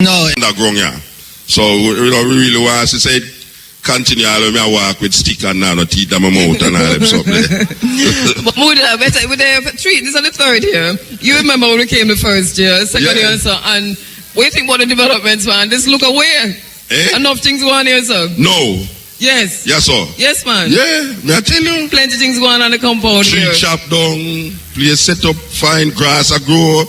No. In the ground, yeah. So, we really want to say, continue all me walk with stick and now teeth and my mouth and all them stuff there. But Muta, with the three, this is the third year. You remember when we came the first year, second year, so, and what do you think about the developments, man? Just look away. Enough things going on here, sir. No. Yes. Yes, sir. Yes, man. Yeah, may I tell you? Plenty of things going on the compound Tree here. chop down, place set up, fine grass a grow.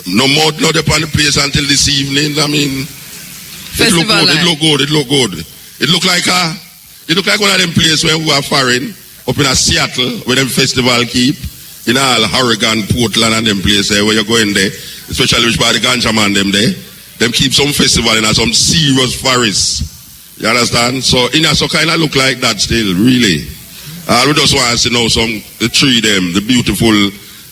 No mud not upon the place until this evening. I mean, Festival it look good. It look like one of them places when we are foreign up in a Seattle where them festival keep. In all Oregon, Portland and them places where you're going there, especially which part of the Ganja man them there. Them keep some festival in some serious forest. You understand? So in a so kind of look like that still, really. We just want to know the tree them, the beautiful,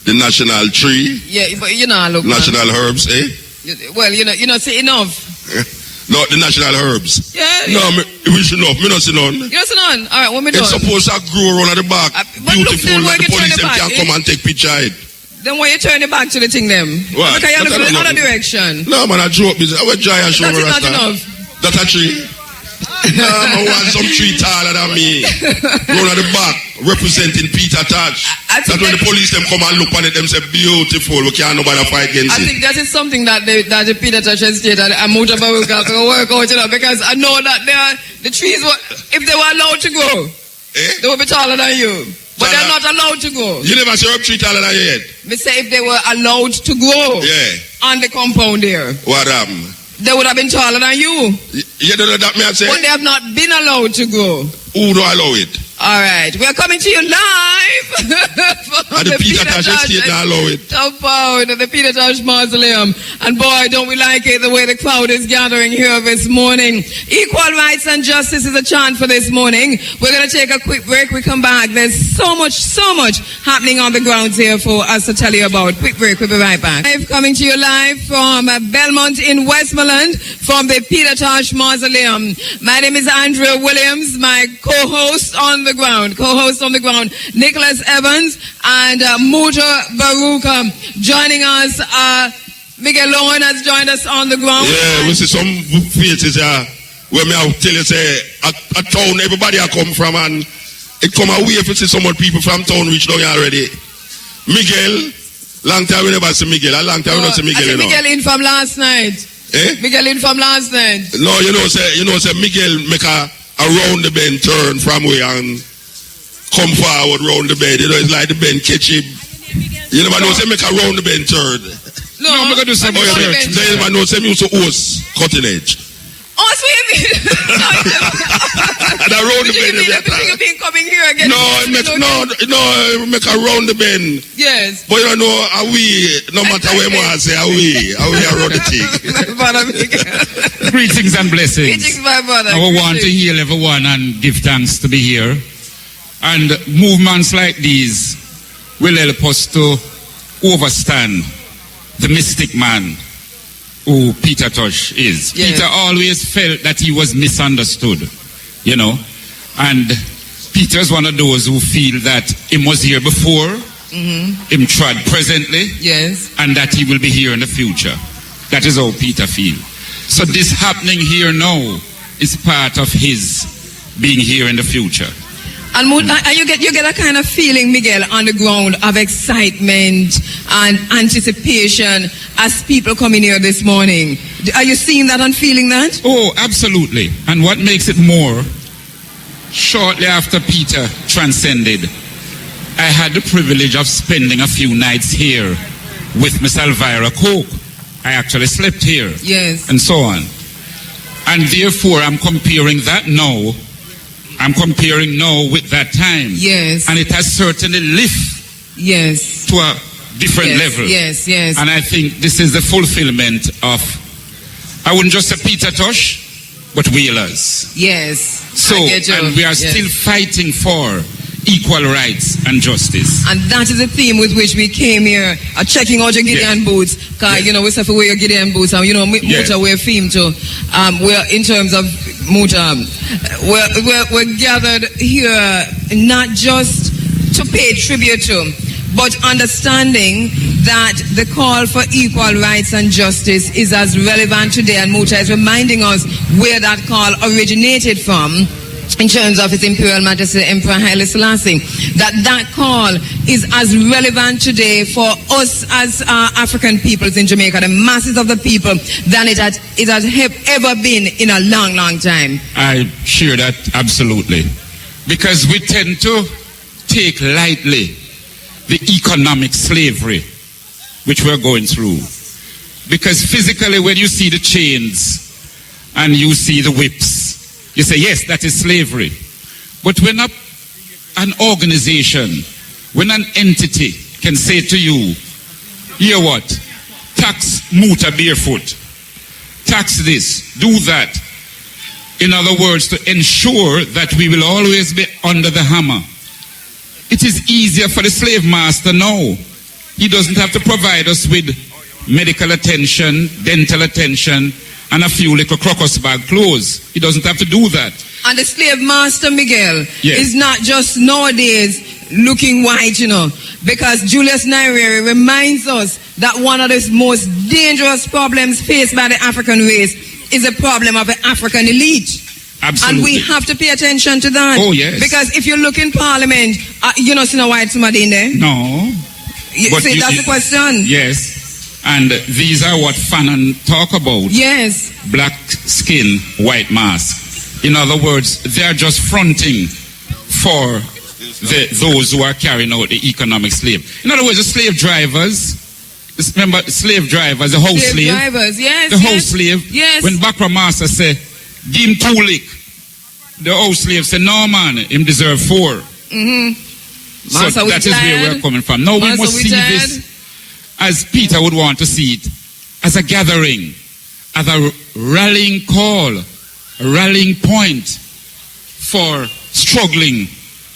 the national tree. Yeah, but you know, look. National man. herbs, eh? Well, you know, see enough. No, the national herbs. Yeah. No, we should know. Me not see none. You don't see none? All right, what me doing? It's supposed to grow around at the back. Beautiful, like the police them can come and take picture of it. Then why you turn it back to the thing them? What? Because you look in the other direction. No, man, I joke. I will try and show That's you not enough. That's a tree. No, I want some tree taller than me. Round at the back, representing Peter Tosh. That's when the police them come and look on it, them say beautiful. We can't nobody fight against it. I think that is something that the Peter Tosh estate and Muta have to work out, you know, because I know that the trees were, if they were allowed to grow, they would be taller than you. But they're not allowed to grow. You never see a tree taller than you yet? Me say if they were allowed to grow on the compound here. What happened? They would have been taller than you. You don't know that me I say? But they have not been allowed to grow. Who don't allow it? All right, we are coming to you live and the Peter Tosh estate not allow it. Compound at the Peter Tosh Mausoleum. And boy, don't we like it the way the crowd is gathering here this morning. Equal rights and justice is a chant for this morning. We're going to take a quick break. We come back. There's so much happening on the grounds here for us to tell you about. Quick break. We'll be right back. I'm coming to you live from Belmont in Westmoreland from the Peter Tosh Mausoleum. My name is Andrea Williams, my co-host on the ground, Nicholas Evans and Muta Baruka joining us. Miguel Lohan has joined us on the ground. Yeah, we see some faces where me I'll tell you say a town everybody I come from and it come away if you see some more people from town reach down here already. Miguel, long time we never see Miguel. A long time we not see Miguel. I see Miguel in from last night. Miguel in from last night. No, you know say Miguel make a round the bend turn from where and come forward round the bend. You know, it's like the bend catch him. You never know say make a round the bend turn. No, I'm going to do some research. You never know say me used to host cutting edge. Oh, so you mean? And I round the bend. You mean coming here again? No, make a round the bend. Yes. But you know, no matter where I say, we around the thing. Greetings and blessings. Greetings, my brother. I want to heal everyone and give thanks to be here. And movements like these will help us to overstand the mystic man who Peter Tosh is. Yeah. Peter always felt that he was misunderstood, you know. And Peter's one of those who feel that he was here before, him trod presently, yes, and that he will be here in the future. That is how Peter feels. So this happening here now is part of his being here in the future. And you get a kind of feeling, Miguel, on the ground of excitement and anticipation as people come in here this morning. Are you seeing that and feeling that? Oh, absolutely. And what makes it more, shortly after Peter transcended, I had the privilege of spending a few nights here with Miss Elvira Coke. I actually slept here. Yes. And so on. And therefore, I'm comparing that now. I'm comparing now with that time. Yes. And it has certainly lifted to a different level. Yes. And I think this is the fulfillment of, I wouldn't just say Peter Tosh, but wheelers. Yes. So, and we are still fighting for equal rights and justice. And that is the theme with which we came here, checking out your Gideon boots. Because, you know, we say for wear your Gideon boots. And, you know, Muta, we're theme too. We're, in terms of Muta, we're gathered here not just to pay tribute to, but understanding that the call for equal rights and justice is as relevant today, and Muta is reminding us where that call originated from in terms of His Imperial Majesty Emperor Haile Selassie, that call is as relevant today for us as African peoples in Jamaica, the masses of the people, than it has ever been in a long, long time. I share that absolutely. Because we tend to take lightly the economic slavery which we're going through. Because physically, when you see the chains and you see the whips, you say, yes, that is slavery. But when an organization, when an entity can say to you, hear what? Tax Muta barefoot. Tax this, do that. In other words, to ensure that we will always be under the hammer. It is easier for the slave master now. He doesn't have to provide us with medical attention, dental attention, and a few little crocus bag clothes. He doesn't have to do that. And the slave master, Miguel, is not just nowadays looking white, because Julius Nyerere reminds us that one of the most dangerous problems faced by the African race is a problem of the African elite. Absolutely. And we have to pay attention to that. Oh, yes. Because if you look in Parliament, you don't see no white somebody in there. No. See, that's the question. Yes. And these are what Fanon talk about. Yes. Black skin, white mask. In other words, they are just fronting for those who are carrying out the economic slave. In other words, the slave drivers, remember, slave drivers, the house slave. Drivers, yes. The house slave. Yes. When Bakra Master say, give him 2 lick, the house slave say, no man, him deserve 4. Mm-hmm. So that is where we're coming from. Now we must see this as Peter would want to see it, as a gathering, as a rallying call, a rallying point for struggling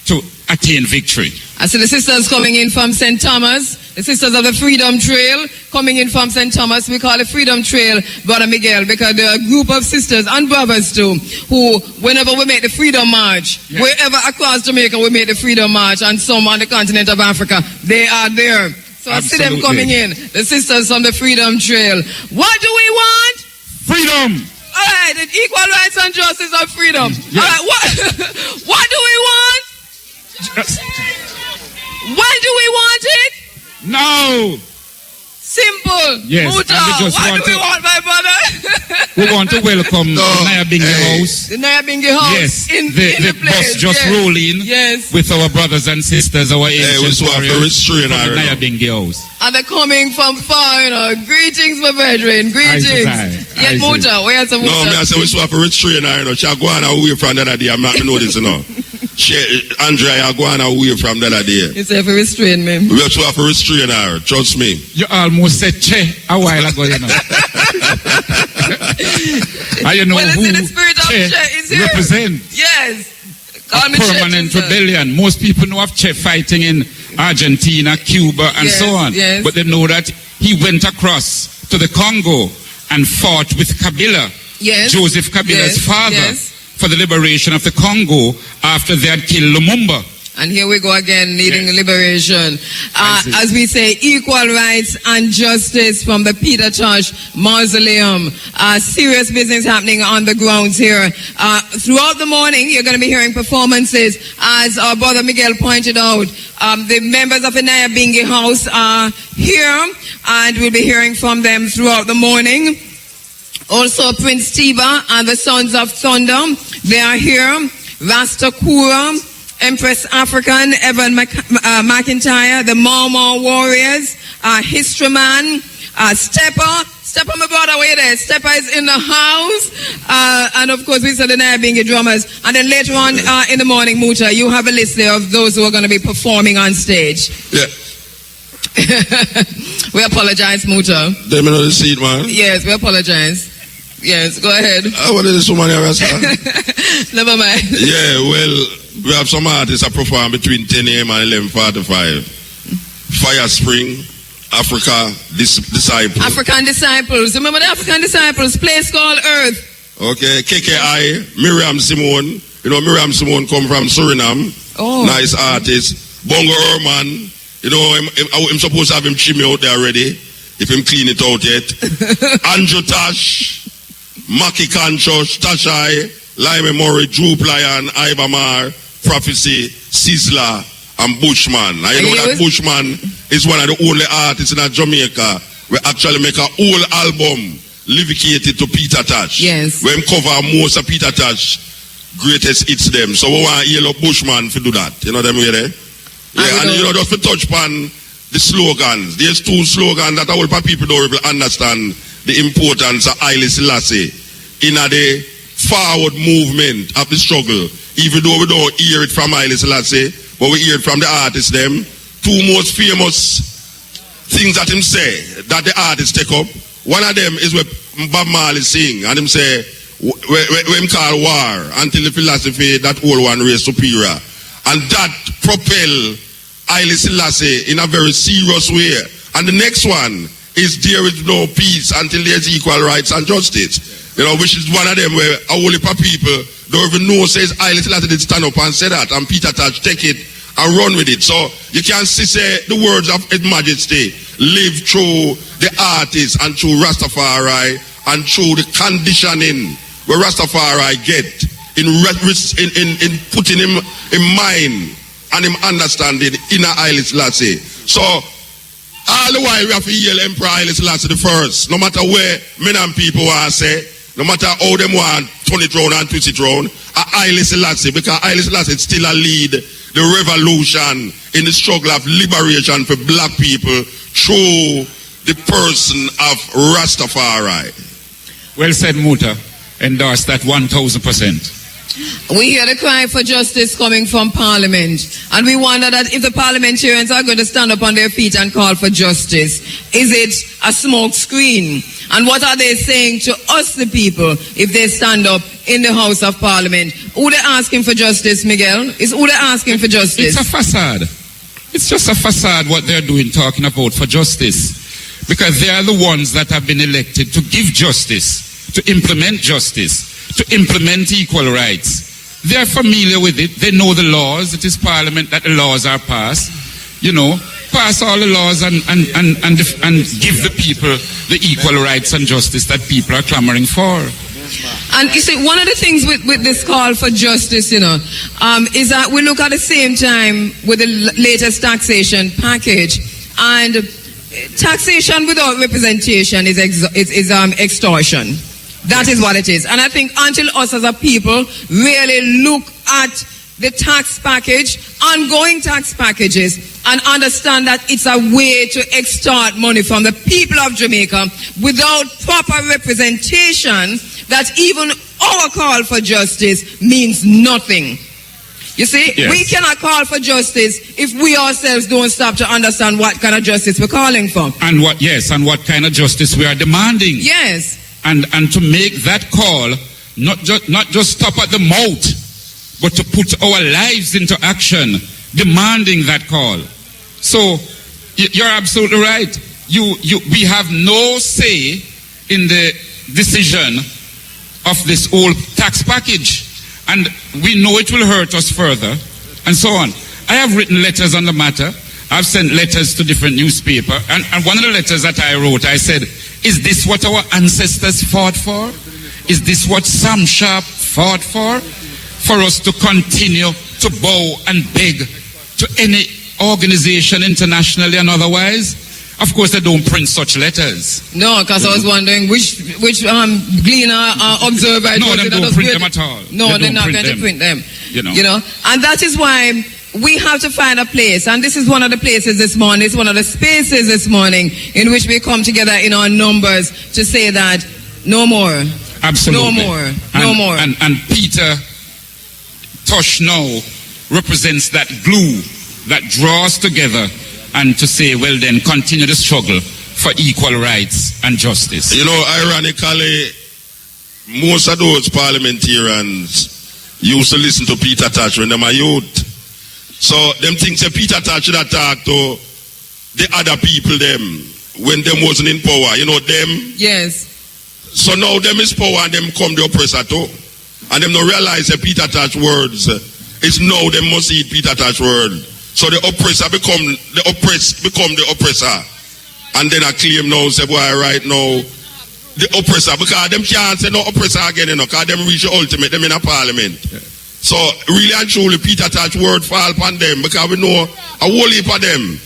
to attain victory. I see the sisters coming in from St. Thomas, the sisters of the Freedom Trail coming in from St. Thomas. We call it Freedom Trail, Brother Miguel, because there are a group of sisters and brothers too, who, whenever we make the Freedom March, wherever across Jamaica we make the Freedom March, and some on the continent of Africa, they are there. So I see them coming in, the sisters from the Freedom Trail. What do we want? Freedom! All right, the equal rights and justice of freedom. Yes. All right, what do we want? When do we want it? No! Simple. Yes, Muta, what do we want, my brother? We want to welcome the Nyabingi House. The Nyabingi House. Yes, the bus just rolling with our brothers and sisters, our ancient warriors from the Nyabingi House. And they're coming from far, Greetings, my brethren. Greetings. Yet Muta, where's the Muta? No, I say we swap a rich trainer, She go on away from the other day. I'm not know this, Andrea, you go on away from the other day. It's a restraint, man. We have to have a restrainer, trust me. You almost said che a while ago, And you know well, who the spirit of che is here. Represent. Yes. A permanent rebellion. Most people know of Che fighting in Argentina, Cuba, and so on. Yes. But they know that he went across to the Congo and fought with Kabila, Joseph Kabila's father, for the liberation of the Congo after they had killed Lumumba. And here we go again, needing liberation. As we say, equal rights and justice from the Peter Tosh Mausoleum. Serious business happening on the grounds here. Throughout the morning, you're going to be hearing performances. As our brother Miguel pointed out, the members of the Nyabingi House are here, and we'll be hearing from them throughout the morning. Also, Prince Tiba and the Sons of Thunder, they are here. Rasta Kura, Empress African, Evan McIntyre, the Mau Warriors, History Man, Stepper, my brother, where there? Stepper is in the house, and of course we said the Nyabingi drummers. And then later on in the morning, Muta, you have a list there of those who are going to be performing on stage. Yeah. We apologize, Muta. Let me know the seat, man. Yes, we apologize. Yes, go ahead. What is this woman here, Never mind. Yeah, well, we have some artists that perform between 10 a.m. and 11:45. Fire Spring, Africa Disciples. African Disciples. Remember the African Disciples? Place called Earth. Okay, KKI, Miriam Simone. Miriam Simone come from Suriname. Oh. Nice artist. Bongo Herman. You know, I'm supposed to have him trim out there already, if him clean it out yet. Andrew Tosh, Maki Kancho, Tashai, Lime Murray, Droop Lion, Ibamar, Prophecy, Sizzler, and Bushman. I know that Bushman is one of the only artists in Jamaica who actually make a whole album dedicated to Peter Tosh. Yes. When cover most of Peter Tosh greatest hits them. So we want Yellow Bushman to do that. You know them way there? Yeah, and you know, just to touch upon the slogans. There's two slogans that all people don't really understand the importance of Haile Selassie in the forward movement of the struggle. Even though we don't hear it from Haile Selassie, but we hear it from the artists them. Two most famous things that him say, that the artists take up. One of them is what Bob Marley sing, and him say, we call war until the philosophy that all one race superior. And that propel Haile Selassie in a very serious way. And the next one is there is no peace until there's equal rights and justice. You know, which is one of them where a whole heap of people don't even know says Haile Selassie did stand up and say that, and Peter Tosh take it and run with it. So you can see say the words of His Majesty live through the artists and through Rastafari and through the conditioning where Rastafari get in putting him in mind and him understanding inner Haile Selassie. So all the while we have to hear Emperor Haile Selassie the first, no matter where men and people want to say, no matter how them want turn it round and twist it round, Haile Selassie, because Haile Selassie still a lead the revolution in the struggle of liberation for black people through the person of Rastafari. Well said, Muta. Endorse that 1,000%. We hear the cry for justice coming from Parliament, and we wonder that if the parliamentarians are going to stand up on their feet and call for justice, is it a smoke screen? And what are they saying to us, the people, if they stand up in the House of Parliament? Who they asking for justice, Miguel? Is who they asking for justice? It's a facade. It's just a facade what they're doing, talking about for justice. Because they are the ones that have been elected to give justice, to implement justice, to implement equal rights. They are familiar with it. They know the laws. It is Parliament that the laws are passed. You know, pass all the laws and give the people the equal rights and justice that people are clamoring for. And you see, one of the things with this call for justice, you know, is that we look at the same time with the latest taxation package, and taxation without representation is extortion. That is what it is. And I think until us as a people really look at the tax package, ongoing tax packages, and understand that it's a way to extort money from the people of Jamaica without proper representation, that even our call for justice means nothing. You see, yes. We cannot call for justice if we ourselves don't stop to understand what kind of justice we're calling for. And what kind of justice we are demanding. Yes. And to make that call, not just stop at the mouth, but to put our lives into action, demanding that call. So you're absolutely right. We have no say in the decision of this whole tax package, and we know it will hurt us further, and so on. I have written letters on the matter. I've sent letters to different newspapers, and one of the letters that I wrote, I said, is this what our ancestors fought for? Is this what Sam Sharp fought for? For us to continue to bow and beg to any organization internationally and otherwise? Of course, they don't print such letters. No, because I was wondering which Gleaner observer. No, they don't print them at all. No, they're not going to print them. You know, and that is why we have to find a place, and this is one of the places this morning, it's one of the spaces this morning in which we come together in our numbers to say that no more. Absolutely. No more. And Peter Tosh now represents that glue that draws together, and to say, well then, continue the struggle for equal rights and justice. You know, ironically, most of those parliamentarians used to listen to Peter Tosh when they were youth. So them think say Peter Tosh should have talked to the other people them when them wasn't in power. You know them? Yes. So now them is power and them come the oppressor too. And them don't realize that Peter Tosh words is now them must eat Peter Tosh word. So the oppressor become the oppressor. And then I claim now, say, boy, right now, the oppressor, because them can't say no oppressor again, you know, because them reach the ultimate, them in a parliament. Yeah. So really and truly, Peter Tosh word fall upon them, because we know a whole heap of them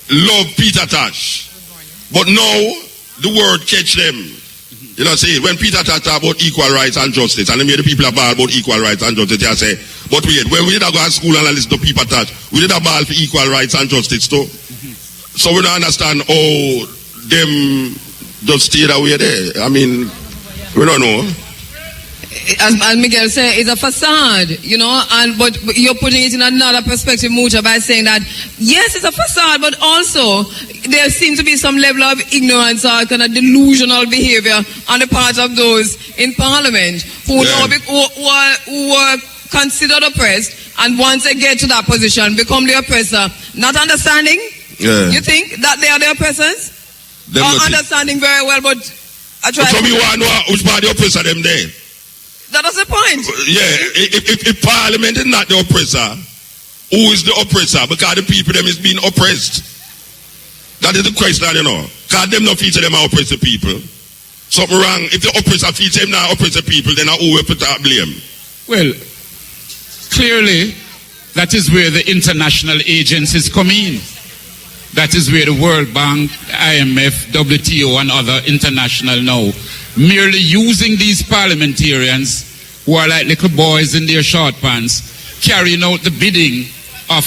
love Peter Tosh. But now, the word catch them. You know, see, when Peter Tosh talk about equal rights and justice, and they made the people a ball about equal rights and justice, they say, but wait, when we did go to school and listen to Peter Tosh, we did a ball for equal rights and justice too. So we don't understand how them just stay that way there. I mean, we don't know. As Miguel said, it's a facade, you know, but you're putting it in another perspective, Muta, by saying that, yes, it's a facade, but also there seems to be some level of ignorance or kind of delusional behavior on the part of those in Parliament who are considered oppressed, and once they get to that position, become the oppressor, not understanding. Yeah. You think that they are the oppressors? Or understanding very well, but I try. So you want to know which part the oppressor them there? That was the point. Yeah, if Parliament is not the oppressor, who is the oppressor? Because the people them is being oppressed. That is the question, you know. Because them not feature them are oppressed people. Something wrong. If the oppressor feature them not oppressed people, then who will put that blame? Well, clearly, that is where the international agencies come in. That is where the World Bank, IMF, WTO, and other international now merely using these parliamentarians who are like little boys in their short pants, carrying out the bidding of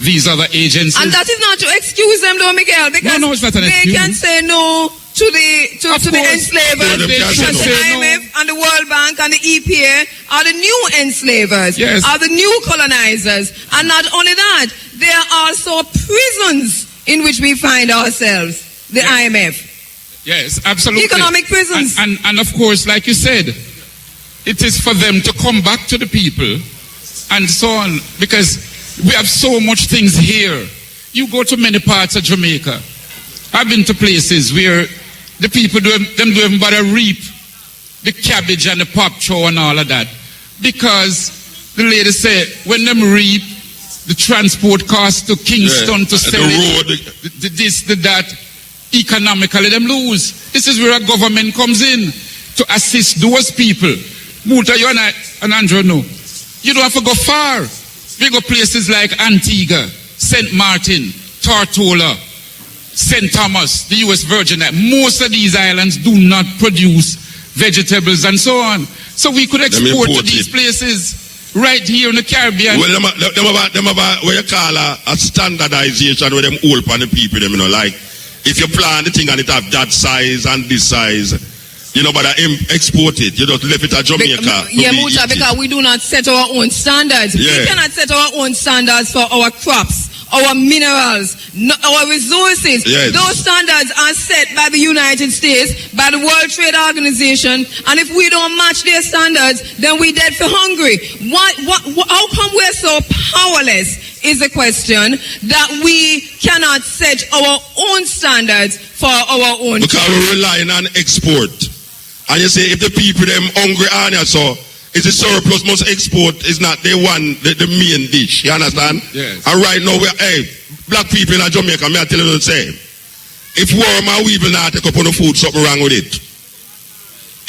these other agencies. And that is not to excuse them, though, Miguel, because no, it's not an excuse. They can say no to the enslavers. Because the IMF and the World Bank and the EPA are the new enslavers, are the new colonizers. And not only that, they are also prisons in which we find ourselves, the IMF. Yes, absolutely. Economic prisons. And of course, like you said, it is for them to come back to the people and so on, because we have so much things here. You go to many parts of Jamaica. I've been to places where the people don't even bother reap the cabbage and the pop chow and all of that, because the lady said when them reap, the transport costs to Kingston to sell the this, the that, economically them lose. This is where a government comes in to assist those people. Muta, you and Andrea know. You don't have to go far. We go places like Antigua, St. Martin, Tortola, St. Thomas, the U.S. Virgin Islands. Most of these islands do not produce vegetables and so on. So we could export to these places right here in the Caribbean. Well, them have what you call a standardization where them hold on the people, them, you know, like if you plant the thing and it have that size and this size, you know, but I export it. You just left it at Jamaica. Muta, because we do not set our own standards. Yeah. We cannot set our own standards for our crops, our minerals, our resources. Yes. Those standards are set by the United States, by the World Trade Organization, and if we don't match their standards, then we're dead for hungry. How come we're so powerless is the question, that we cannot set our own standards for our own. Because we're relying on export. And you say if the people them hungry on you, so it's a surplus must export is not the main dish. You understand? Yes. And right now black people in Jamaica, may I tell you the same. If worm and weevil not take up on the food, something wrong with it.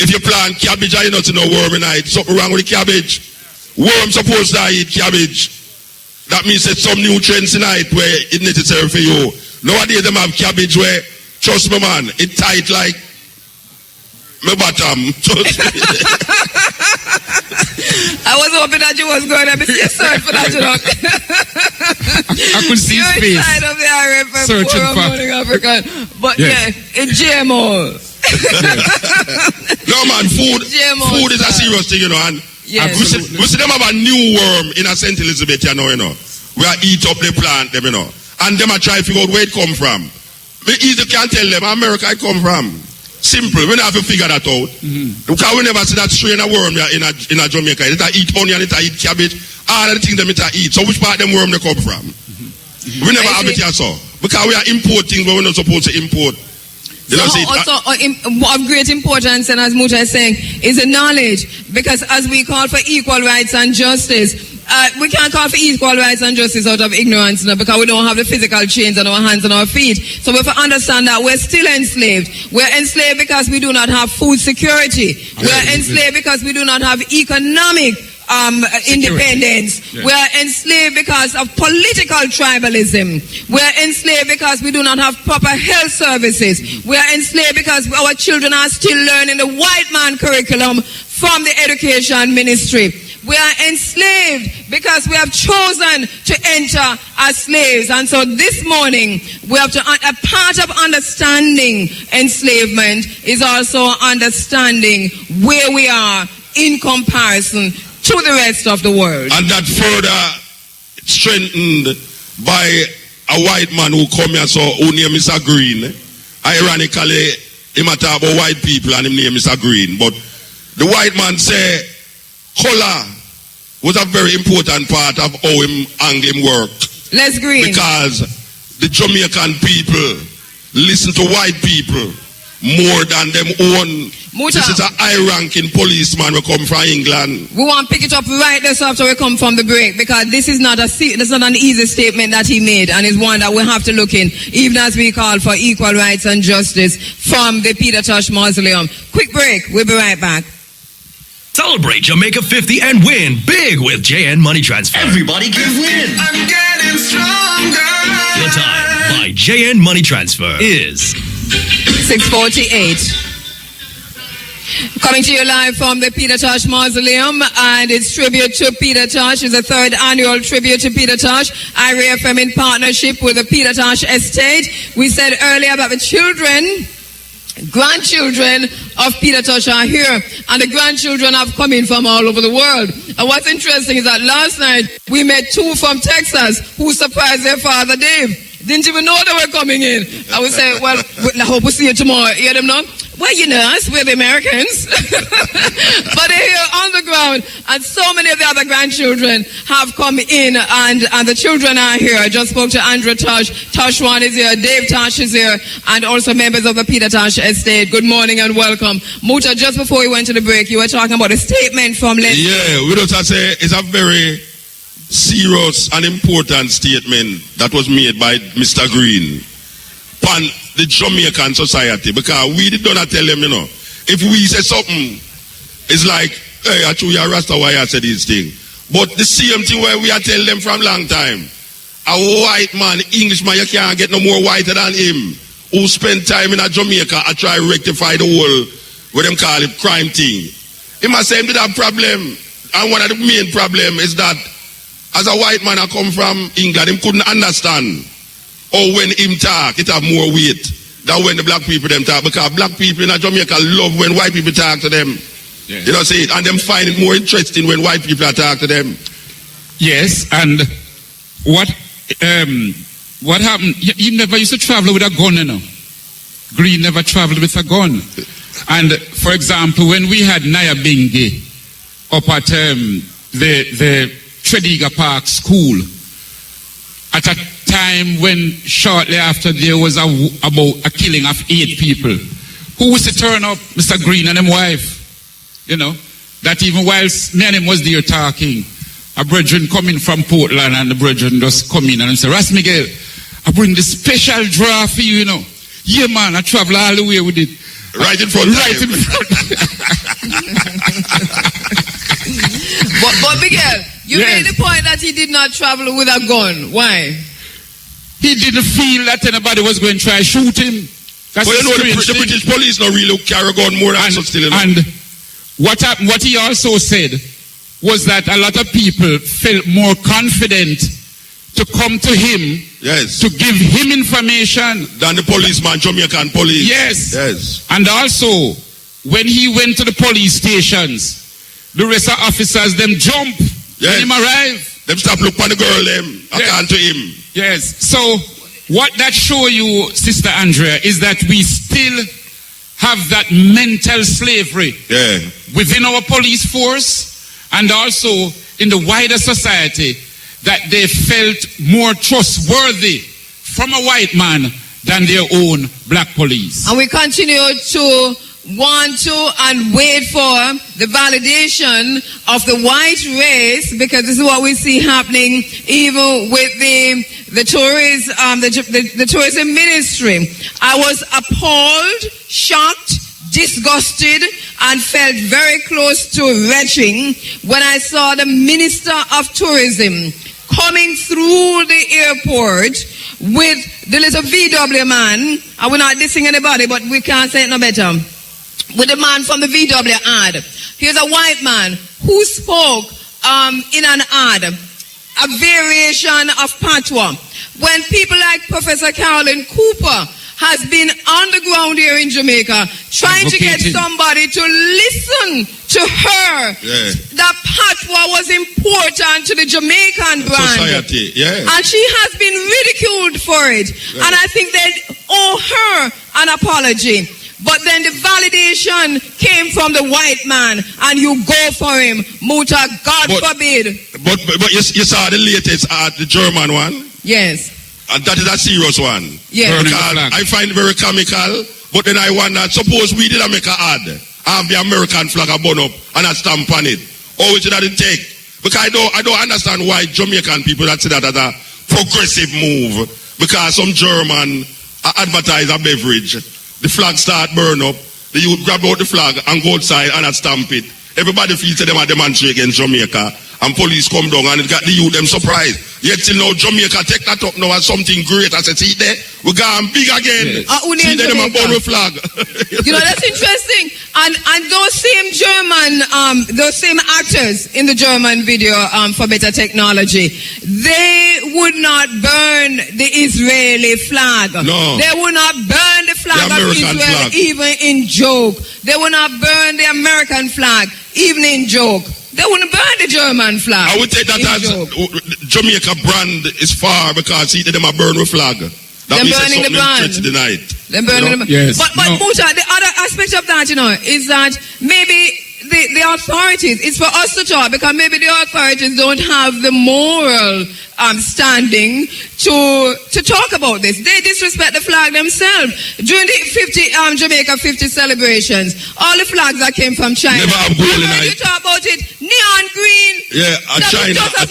If you plant cabbage and you not know worm in it, something wrong with the cabbage. Worm supposed to eat cabbage. That means that some nutrients in it where it's necessary for you. Nowadays them have cabbage where, trust me man, it tight like my bottom. I was hoping that you was going to be sorry for that, you know. I could see his face. Inside of the RF searching for morning African. But it's GMO. No man, food is a serious thing, you know, and we see them have a new worm in a St. Elizabeth, you know. We are eat up the plant, them, you know. And them are trying to figure out where it come from. We easily can't tell them America it come from. Simple. We don't have to figure that out. Because we never see that strain of worm in a Jamaica. It eat onion, it eat cabbage, all of the things them it eat. So which part of them worm they come from? We never have it here, so. Because we are importing what we're not supposed to import. You know, also of great importance, and as Muta is saying, is the knowledge. Because as we call for equal rights and justice, we can't call for equal rights and justice out of ignorance, because we don't have the physical chains on our hands and our feet. So we have to understand that we're still enslaved. We're enslaved because we do not have food security. We're enslaved because we do not have economic independence. Yes. We're enslaved because of political tribalism. We're enslaved because we do not have proper health services. We're enslaved because our children are still learning the white man curriculum from the education ministry. We are enslaved because we have chosen to enter as slaves. And so this morning, we have to, a part of understanding enslavement is also understanding where we are in comparison to the rest of the world. And that further strengthened by a white man who come here, so who name Mr. Green. Ironically, him a talk about white people and him name Mr. Green. But the white man say, color was a very important part of how him and him worked. Let's Green. Because the Jamaican people listen to white people more than them own. Muta. This is a high-ranking policeman who come from England. We want to pick it up right there after we come from the break, because this is not an easy statement that he made, and it's one that we have to look in, even as we call for equal rights and justice from the Tosh Mausoleum. Quick break. We'll be right back. Celebrate Jamaica 50 and win big with JN Money Transfer. Everybody can win. I'm getting stronger. Your time by JN Money Transfer is 6:48. Coming to you live from the Tosh Mausoleum, and it's tribute to Peter Tosh. It's the third annual tribute to Peter Tosh. IRA FM in partnership with the Peter Tosh Estate. We said earlier about the grandchildren of Peter Tosh are here, and the grandchildren have come in from all over the world. And what's interesting is that last night we met two from Texas who surprised their father Dave. Didn't even know they were coming in. I would say, well, I hope we see you tomorrow. You hear them now? Well, you know us, we're the Americans. But they're here on the ground, and so many of the other grandchildren have come in, and the children are here. I just spoke to Andrea Tosh. Tosh One is here, Dave Tosh is here, and also members of the Peter Tosh Estate. Good morning and welcome. Muta, just before we went to the break, you were talking about a statement from Leslie. Yeah, we don't say it's a very serious and important statement that was made by Mr. Green upon the Jamaican society, because we did not tell them, if we say something, it's like, hey, actually, you're Rasta, why I said this thing. But the same thing where we are telling them from long time, a white man, Englishman, you can't get no more whiter than him, who spent time in Jamaica and try to rectify the whole, what them call it, crime thing. He must say him did have problem, and one of the main problem is that as a white man I come from England, him couldn't understand how when him talk, it have more weight than when the black people them talk, because black people in Jamaica love when white people talk to them. Yes. You know, see it, and them find it more interesting when white people talk to them. Yes, and what happened, he never used to travel with a gun, Green never traveled with a gun. And for example, when we had Naya Bingi up at the Tredegar Park School, at a time when shortly after there was about a killing of 8 people, who was to turn up? Mr. Green and his wife. That even whilst me and him was there talking, a brethren coming from Portland, and the brethren just come in and say, Ras Miguel, I bring the special draw for you, Yeah, man, I travel all the way with it. Right in front. Right in front. But Miguel, you made the point that he did not travel with a gun. Why? He didn't feel that anybody was going to try to shoot him. That's But the British police don't really carry a gun more than still. And what happened, what he also said was that a lot of people felt more confident to come to him, yes, to give him information than the policeman, Jamaican police. Yes. Yes. And also, when he went to the police stations, the rest of officers, them jump when him arrive. Them stop look for the girl, them, according to him. Yes. So, what that show you, Sister Andrea, is that we still have that mental slavery within our police force, and also in the wider society, that they felt more trustworthy from a white man than their own black police. And we continue to want to and wait for the validation of the white race, because this is what we see happening even with the tourism ministry. I was appalled, shocked, disgusted, and felt very close to retching when I saw the Minister of Tourism coming through the airport with the little VW man. And we're not dissing anybody, but we can't say it no better. With the man from the VW ad. Here's a white man who spoke in an ad, a variation of patois. When people like Professor Carolyn Cooper has been on the ground here in Jamaica trying to get somebody to listen to her. Yeah. That patois was important to the Jamaican brand. Society, yeah. And she has been ridiculed for it. Yeah. And I think they owe her an apology. But then the validation came from the white man, and you go for him. Muta, God forbid. But you saw the latest the German one? Yes. And that is a serious one. Yes. Because I find it very comical, but then I wonder, suppose we did make an ad, have the American flag a bun up and a stamp on it. Or which did it take? Because I don't understand why Jamaican people that say that as a progressive move. Because some German advertise a beverage. The flag start burn up. The youth grab out the flag and go outside and stamp it. Everybody feels that them are demonstrate against Jamaica. And police come down and it got the youth them surprised. Yet till now Jamaica take that up now as something great. I said, see there, we're going big again. Yes. See there, them a burn with flag. You know, that's interesting. And those same German, those same actors in the German video for Better Technology, they would not burn the Israeli flag. No. They would not burn the flag of Israel flag. even in joke. They would not burn the American flag even in joke. They wouldn't burn the German flag. I would take that as Jamaica brand is far because see them a burn with flag. That They're means burning the brand. Tonight. They're burning the brand. Yes. But Muta, the other aspect of that, you know, is that maybe the authorities, it's for us to talk, because maybe the authorities don't have the moral standing to talk about this. They disrespect the flag themselves. During the Jamaica 50 celebrations, all the flags that came from China. Never have gold in it. You talk about it, neon green. Yeah,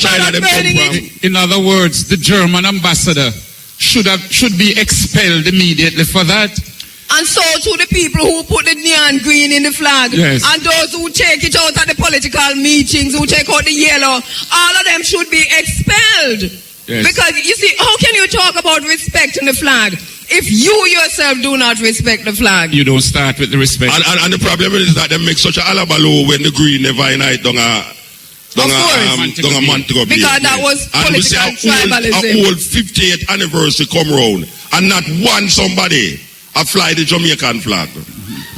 China them come from. In other words, the German ambassador should be expelled immediately for that. And so to the people who put the neon green in the flag, yes, and those who take it out at the political meetings, who take out the yellow, all of them should be expelled. Yes. Because you see, how can you talk about respecting the flag if you yourself do not respect the flag? You don't start with the respect. And the problem is that they make such a alabaloo when the green never unite down a Montego Bay. Because that was political tribalism. A whole 50th anniversary come round, and not one somebody I fly the Jamaican flag.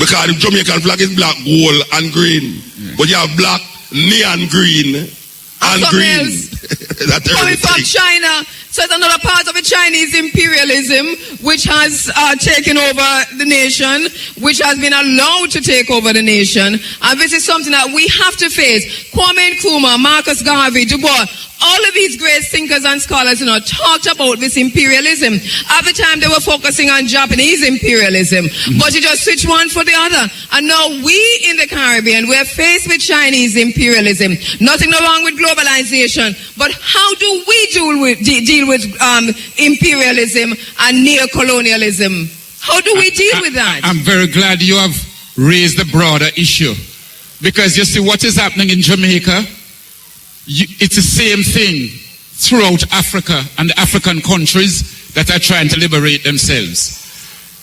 Because the Jamaican flag is black, gold, and green. But you have black, neon green, and green. Coming from China, so it's another part of the Chinese imperialism which has taken over the nation, which has been allowed to take over the nation. And this is something that we have to face. Kwame Nkrumah, Marcus Garvey, Du Bois, all of these great thinkers and scholars, you know, talked about this imperialism. At the time, they were focusing on Japanese imperialism, but you just switch one for the other. And now we in the Caribbean, we're faced with Chinese imperialism. Nothing wrong with globalization, but how do we deal with imperialism and neo-colonialism? How do we deal with that? I'm very glad you have raised the broader issue, because you see what is happening in Jamaica. It's the same thing throughout Africa and the African countries that are trying to liberate themselves.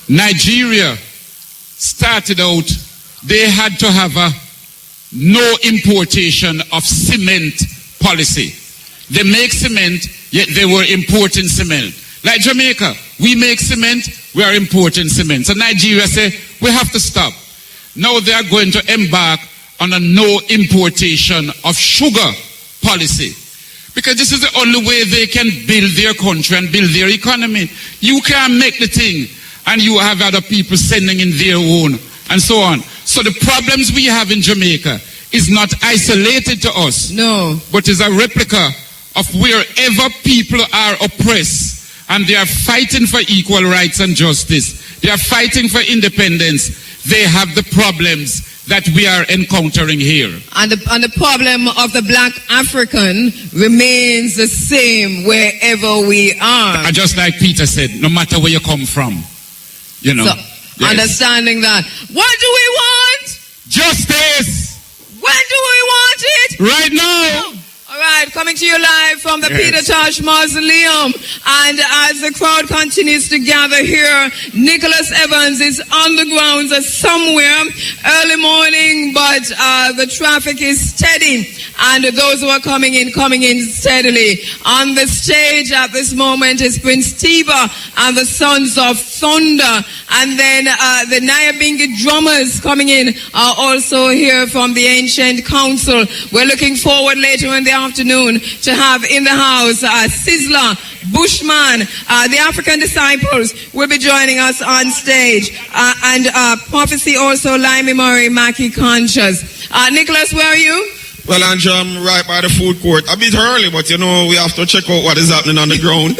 Nigeria started out, they had to have a no importation of cement policy. They make cement, yet they were importing cement. Like Jamaica, we make cement, we are importing cement. So Nigeria say, we have to stop. Now they are going to embark on a no importation of sugar policy, because this is the only way they can build their country and build their economy. You can't make the thing and you have other people sending in their own and so on. So the problems we have in Jamaica is not isolated to us, no, but is a replica of wherever people are oppressed and they are fighting for equal rights and justice. They are fighting for independence. they have the problems that we are encountering here. And the problem of the black African remains the same wherever we are. And just like Peter said, no matter where you come from, you know. So, yes. understanding that. What do we want? Justice! When do we want it? Right now! All right, coming to you live from the Peter Tosh Mausoleum. And as the crowd continues to gather here, Nicholas Evans is on the grounds somewhere early morning, but the traffic is steady. And those who are coming in steadily. On the stage at this moment is Prince Tiba and the Sons of Thunder. And then the Nyabingi drummers coming in are also here from the Ancient Council. We're looking forward later in the afternoon to have in the house Sizzler, Bushman, the African Disciples will be joining us on stage, and Prophecy also, Limey Murray, Mackie Conscious. Nicholas, where are you? Well, Andrea, I'm right by the food court. A bit early, but you know, we have to check out what is happening on the ground.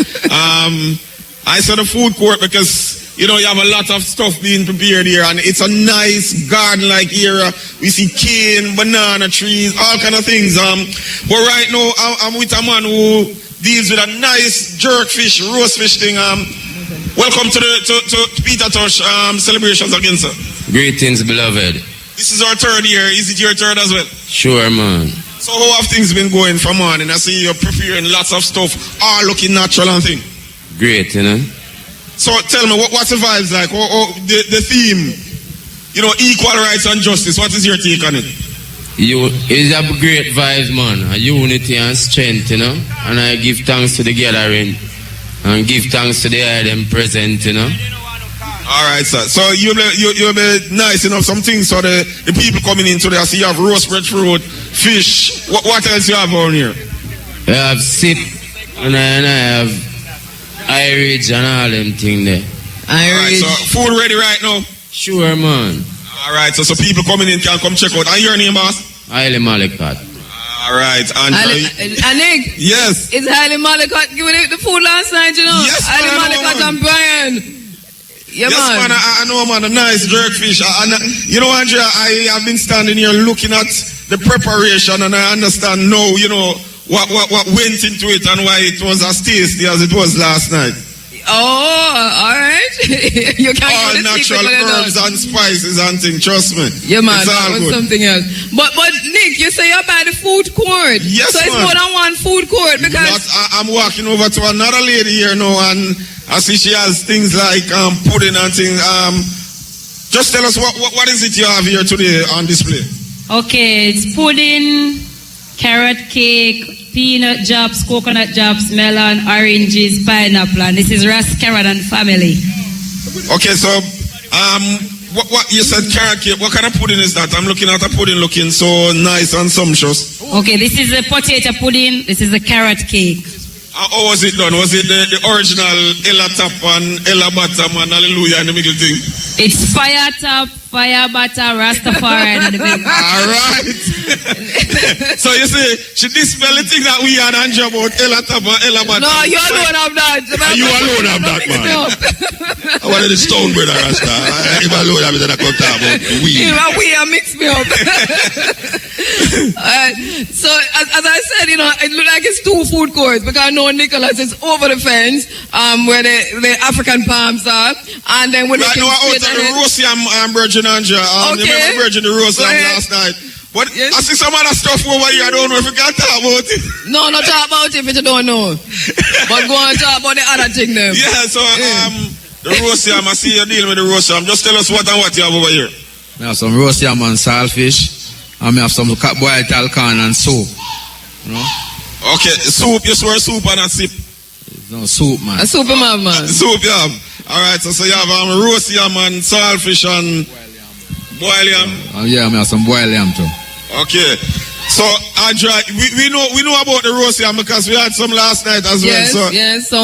I said the food court because, you know, you have a lot of stuff being prepared here, and it's a nice garden-like area. We see cane, banana trees, all kind of things. But right now, I'm with a man who deals with a nice jerk fish, roast fish thing. Welcome to Peter Tosh celebrations again, sir. Greetings, beloved. This is our third year. Is it your third as well? Sure, man. So how have things been going from morning? I see you're preparing lots of stuff, all looking natural and thing. Great, you know. So tell me, what's the vibes like? The theme, you know, equal rights and justice. What is your take on it? It's a great vibes, man. A unity and strength, you know. And I give thanks to the gathering and give thanks to the item present, you know. All right, sir. So you'll be nice enough. Some things so the people coming in today. I see you have roast breadfruit, fish. What else you have on here? I have sip and I have Irish and all them things there. Irish. All right, so food ready right now? Sure, man. All right, so people coming in can come check out. And your name, boss? Haile Malikat. All right, Nick. Yes. Is Haile Malikat giving it the food last night, you know? Yes, Haile Malikat and Brian. Yeah, yes, man, I know, man, a nice jerk fish. You know, Andrea, I have been standing here looking at the preparation, and I understand now, you know, what went into it and why it was as tasty as it was last night. Oh, all right. You can't all natural herbs and spices and things, trust me. Yeah, man, it's all that was good. Something else. But Nick, you say you're by the food court. Yes, so it's man. more than one food court because I'm walking over to another lady here now, and I see she has things like pudding and things. Just tell us what is it you have here today on display? Okay, it's pudding, carrot cake, peanut jobs, coconut jobs, melon, oranges, pineapple, and this is Ras Carrot and family. Okay, so what you said carrot cake. What kind of pudding is that? I'm looking at a pudding looking so nice and sumptuous. Okay, this is the potato pudding. This is the carrot cake. How was it done? Was it the original Ella top and Ella bottom and hallelujah in the middle thing? It's fire top, fire butter, Rastafari and the big. All right. So you see, she dispel the thing that we had Andrea about Ella top and Ella bottom. No, you alone have that. You alone have that, man. I wanted the stone brother Rasta. If I alone have it, then I come talk about weed. We are mixed me up. So as I said, you know, it looks like it's two food courts because I know Nicholas is over the fence where the African palms are, and then we're looking straight ahead. The roast yam virgin Andrea. Okay. Remember virgin the roast yam last night. But yes. I see some other stuff over here. I don't know if you can talk about it. No, not talk about it if you don't know. But go and talk about the other thing then. Yeah, so the roast yam, I see you dealing with the roast yam. Just tell us what and what you have over here. I have some roast yam and saltfish. And I have some boiled talcan and soup. You know? Okay, soup. You swear soup and a sip. No, soup, man. A soup, man. Soup, you have. All right, so you have roast yam and saltfish and boiled yam. Yeah, I have some boiled yam too. Okay. So, Andrea, we know about the roast yam because we had some last night as well. So, yes. We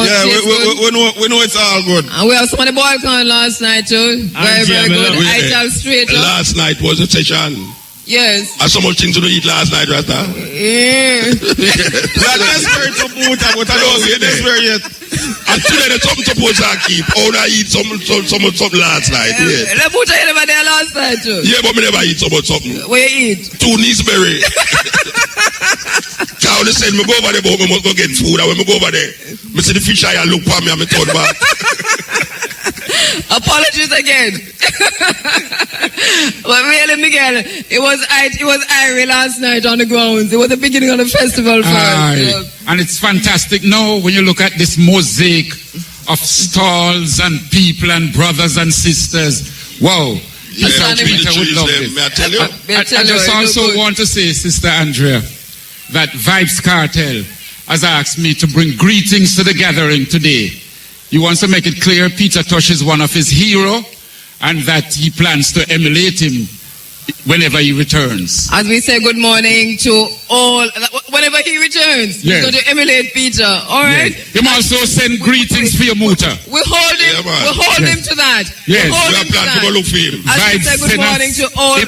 know it's all good. And we have some of the boiled corn last night too. Very good. I tell straight up. Last night was a session. Yes. And so much things to eat last night, Rasta. Yeah. That desperate to Muta, but I don't see desperate yet. And today there's something supposed to keep. Oh, I eat something last night. Yeah. The Muta you never there last night too. Yeah, but me never eat so much something. What you eat? 2 Neesberry. Cow they said me go over there, but me must go get food. And when me go over there, me see the fish eye and look for me and me turn back. Apologies again. But really, Miguel, it was airy last night on the grounds. It was the beginning of the festival for us. You know. And it's fantastic now when you look at this mosaic of stalls and people and brothers and sisters. Wow. Yeah, Peter would love this. May I tell you? I just also want to say, Sister Andrea, that Vibes Cartel has asked me to bring greetings to the gathering today. He wants to make it clear Peter Tosh is one of his heroes and that he plans to emulate him whenever he returns. As we say good morning to all, whenever he returns, Yes. he's going to emulate Peter. All right? Yes. He must also send greetings for your Muta. We hold him, Yeah, man. we hold Yes. him to that. Yes. We hold We him have to planned to go that. look for him. As we say good morning to all.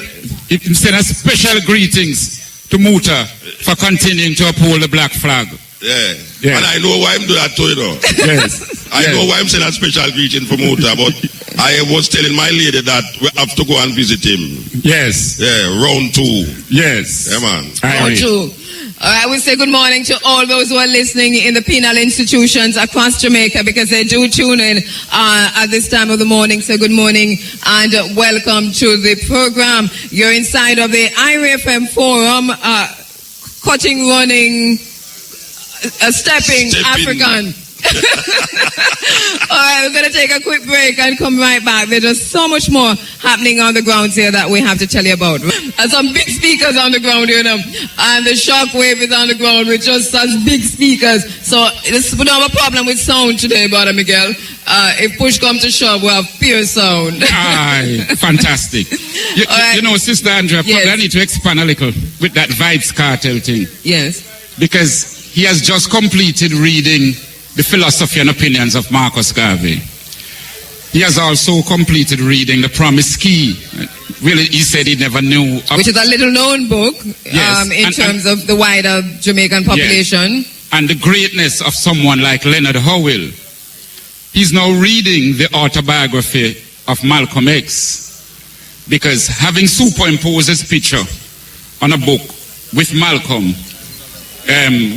He can send a special greetings to Muta for continuing to uphold the black flag. Yeah. Yeah. And I know why I'm doing that too, you know. Yes. I know why I'm saying a special greeting for Muta, but I was telling my lady that we have to go and visit him. Yes. Yeah, round 2. Yes. Yeah, man. Oh, true. I will say good morning to all those who are listening in the penal institutions across Jamaica because they do tune in at this time of the morning. So good morning and welcome to the program. You're inside of the IRFM Forum, cutting, running, stepping African. All right, we're going to take a quick break and come right back. There's just so much more happening on the grounds here that we have to tell you about. And some big speakers on the ground, you know, and the shockwave is on the ground with just such big speakers. So we don't have a problem with sound today, Brother Miguel. If push comes to shove, we have pure sound. Aye, fantastic. You know, Sister Andrea, Yes. probably I need to expand a little with that Vibes Cartel thing. Yes. Because he has just completed reading the philosophy and opinions of Marcus Garvey. He has also completed reading The Promised Key. Really, he said he never knew. Which is a little known book Yes, in terms of the wider Jamaican population. Yes. And the greatness of someone like Leonard Howell. He's now reading the autobiography of Malcolm X. Because having superimposed his picture on a book with Malcolm,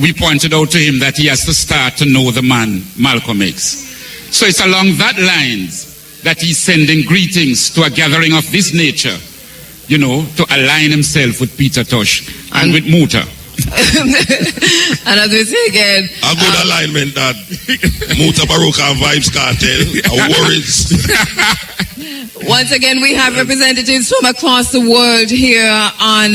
we pointed out to him that he has to start to know the man, Malcolm X. So it's along that lines that he's sending greetings to a gathering of this nature, you know, to align himself with Peter Tosh and with Muta. And as we say again, A good alignment that Muta Baruch and Vibes Cartel are worries. once again, we have representatives from across the world here on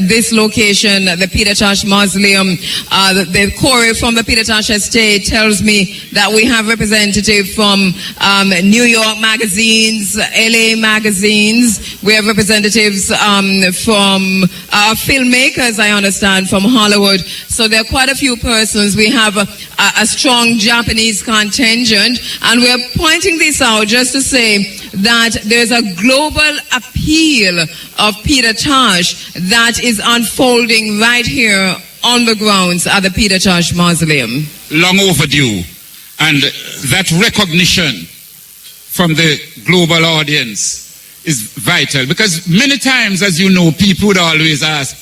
this location, the Peter Tosh Mausoleum. The Corey from the Peter Tosh Estate tells me that we have representatives from New York magazines, LA magazines. We have representatives from filmmakers, I understand, from Hollywood. So there are quite a few persons. We have a strong Japanese contingent, and we're pointing this out just to say that there's a global appeal of Peter Tosh that is unfolding right here on the grounds at the Peter Tosh Mausoleum. Long overdue. And that recognition from the global audience is vital. Because many times, as you know, people would always ask,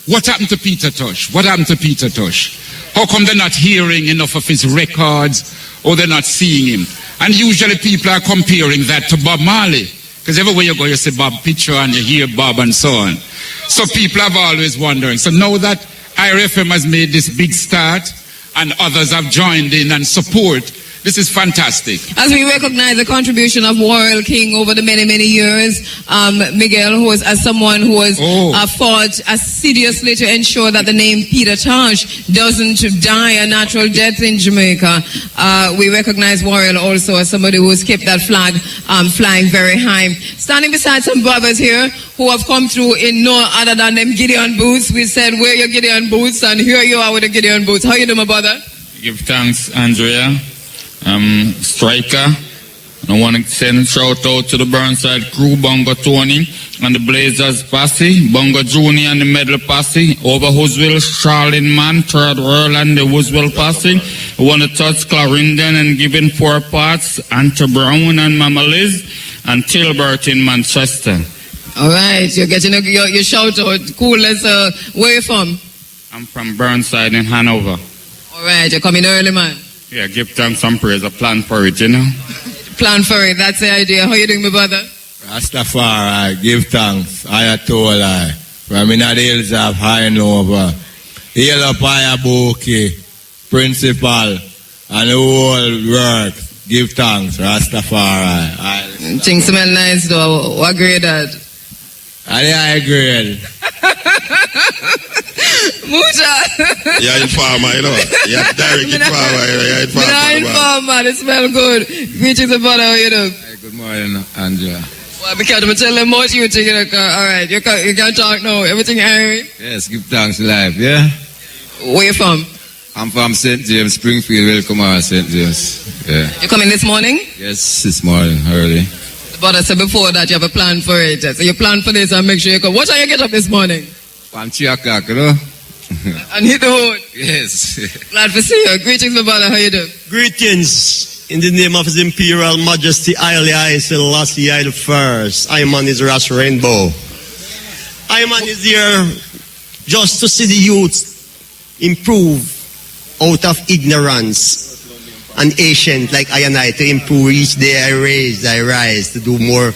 what happened to Peter Tosh? What happened to Peter Tosh? How come they're not hearing enough of his records or they're not seeing him? And usually people are comparing that to Bob Marley. Because everywhere you go, you see Bob picture and you hear Bob and so on. So people have always wondering. So now that IRFM has made this big start and others have joined in and support, this is fantastic. As we recognize the contribution of Warrior King over the many, many years, Miguel, who was as someone who has fought assiduously to ensure that the name Peter Tosh doesn't die a natural death in Jamaica. We recognize Warrior also as somebody who has kept that flag flying very high. Standing beside some brothers here who have come through in no other than them Gideon boots. We said, wear your Gideon boots, and here you are with the Gideon boots. How you doing, my brother? Give thanks, Andrea. Striker, I want to send a shout out to the Burnside crew, Bongo Tony and the Blazers Posse, Bongo Junior and the Medal Posse, over Hoosville, Charlene Man, Third World and the Hoosville Posse. I want to touch Clarendon and give in 4 parts, Anta Brown and Mama Liz, and Tilbert in Manchester. All right, you're getting your shout out. Cool. Where you from? I'm from Burnside in Hanover. All right, you're coming early, man. Yeah, give thanks and praise. I plan for it, you know. Plan for it. That's the idea. How you doing, my brother? Rastafari, give thanks. Ayatollah. From in the hills of Hanover. Hail up Ayabuki, principal, and the whole work. Give thanks, Rastafari. Things smell nice though. What grade that? I agree. Muta. You're informer, you know. You're direct informer, you're informer. It smells good. Greetings about how you know. Hey, good morning, Andrea. Well, because I'm telling more you to get all right, you can talk now. Everything Irish? Yes, give thanks live, yeah? Where you from? I'm from St. James, Springfield. Welcome, St. James. Yeah. You coming this morning? Yes, this morning, early. But I said before that you have a plan for it. So you plan for this and make sure you come. What time you get up this morning? From 3 o'clock, you know? And hit the hood. Yes. Glad to see you. Greetings, my brother. How you doing? Greetings in the name of His Imperial Majesty Haile Selassie I the First. I man is Ras Rainbow. I man is here just to see the youth improve out of ignorance. And ancient like I and I to improve each day I rise to do more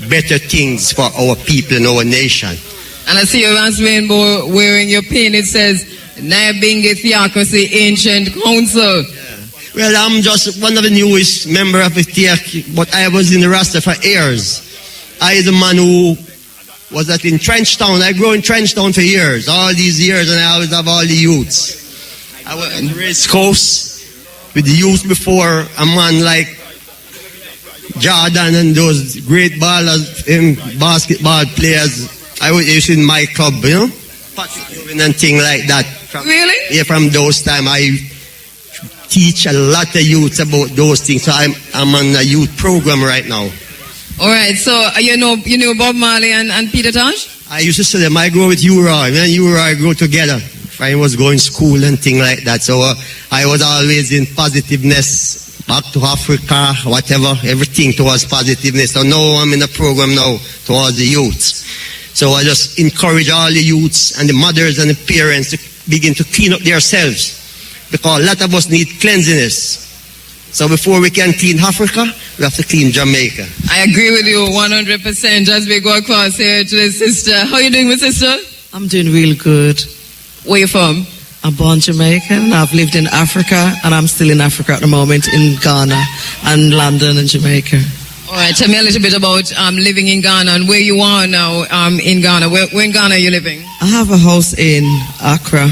better things for our people and our nation. And I see you Ras Rainbow wearing your pin. It says Nayabingi Theocracy Ancient Council. Yeah. Well, I'm just one of the newest member of the THC, but I was in the Rasta for years. I is a man who was in Trenchtown. I grew in Trenchtown for years, all these years, and I always have all the youths. I was in the race course with the youth before, a man like Jordan and those great ballers, basketball players. I was in my club, you know, and thing like that. Really? Yeah, from those time I teach a lot of youths about those things. So I'm on a youth program right now. All right. So you know Bob Marley and Peter Tosh? I used to say them. I grew with U-Roy. Me and U-Roy grew together. I was going to school and thing like that. So I was always in positiveness, back to Africa, whatever, everything towards positiveness. So now I'm in a program now towards the youths. So I just encourage all the youths and the mothers and the parents to begin to clean up themselves. Because a lot of us need cleanliness. So before we can clean Africa, we have to clean Jamaica. I agree with you 100% as we go across here to the sister. How you doing, my sister? I'm doing real good. Where you from? I'm born Jamaican. I've lived in Africa, and I'm still in Africa at the moment, in Ghana and London and Jamaica. All right, tell me a little bit about living in Ghana and where you are now in Ghana. Where in Ghana are you living? I have a house in Accra,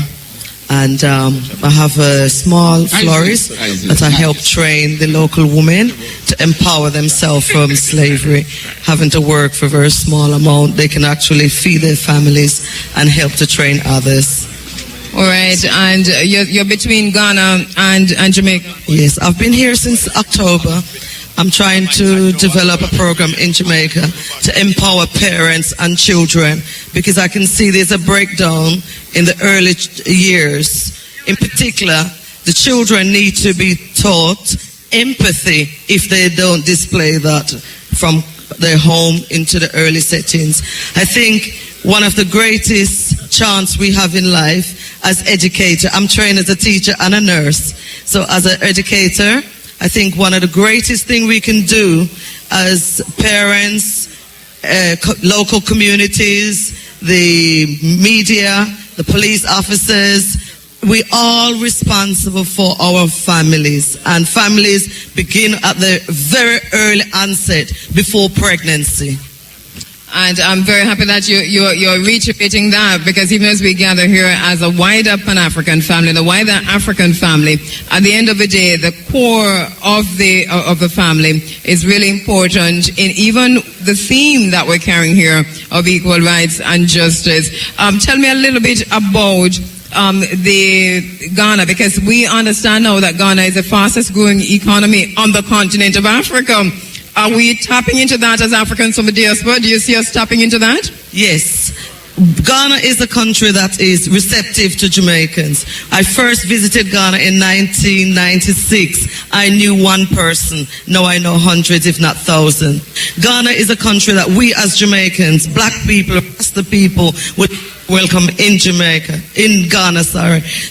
and I have a small florist that I help train the local women to empower themselves from slavery, having to work for a very small amount. They can actually feed their families and help to train others. All right, and you're between Ghana and Jamaica? Yes, I've been here since October. I'm trying to develop a program in Jamaica to empower parents and children, because I can see there's a breakdown in the early years. In particular, the children need to be taught empathy if they don't display that from their home into the early settings. I think one of the greatest chance we have in life as educator, I'm trained as a teacher and a nurse. So as an educator, I think one of the greatest things we can do as parents, local communities, the media, the police officers, we all responsible for our families, and families begin at the very early onset before pregnancy. And I'm very happy that you're reiterating that, because even as we gather here as a wider Pan-African family, the wider African family, at the end of the day, the core of the family is really important in even the theme that we're carrying here of equal rights and justice. Tell me a little bit about the Ghana, because we understand now that Ghana is the fastest growing economy on the continent of Africa. Are we tapping into that as Africans from the diaspora? Do you see us tapping into that? Yes. Ghana is a country that is receptive to Jamaicans. I first visited Ghana in 1996. I knew one person. Now I know hundreds, if not thousands. Ghana is a country that we as Jamaicans, black people, the people, would welcome in Ghana,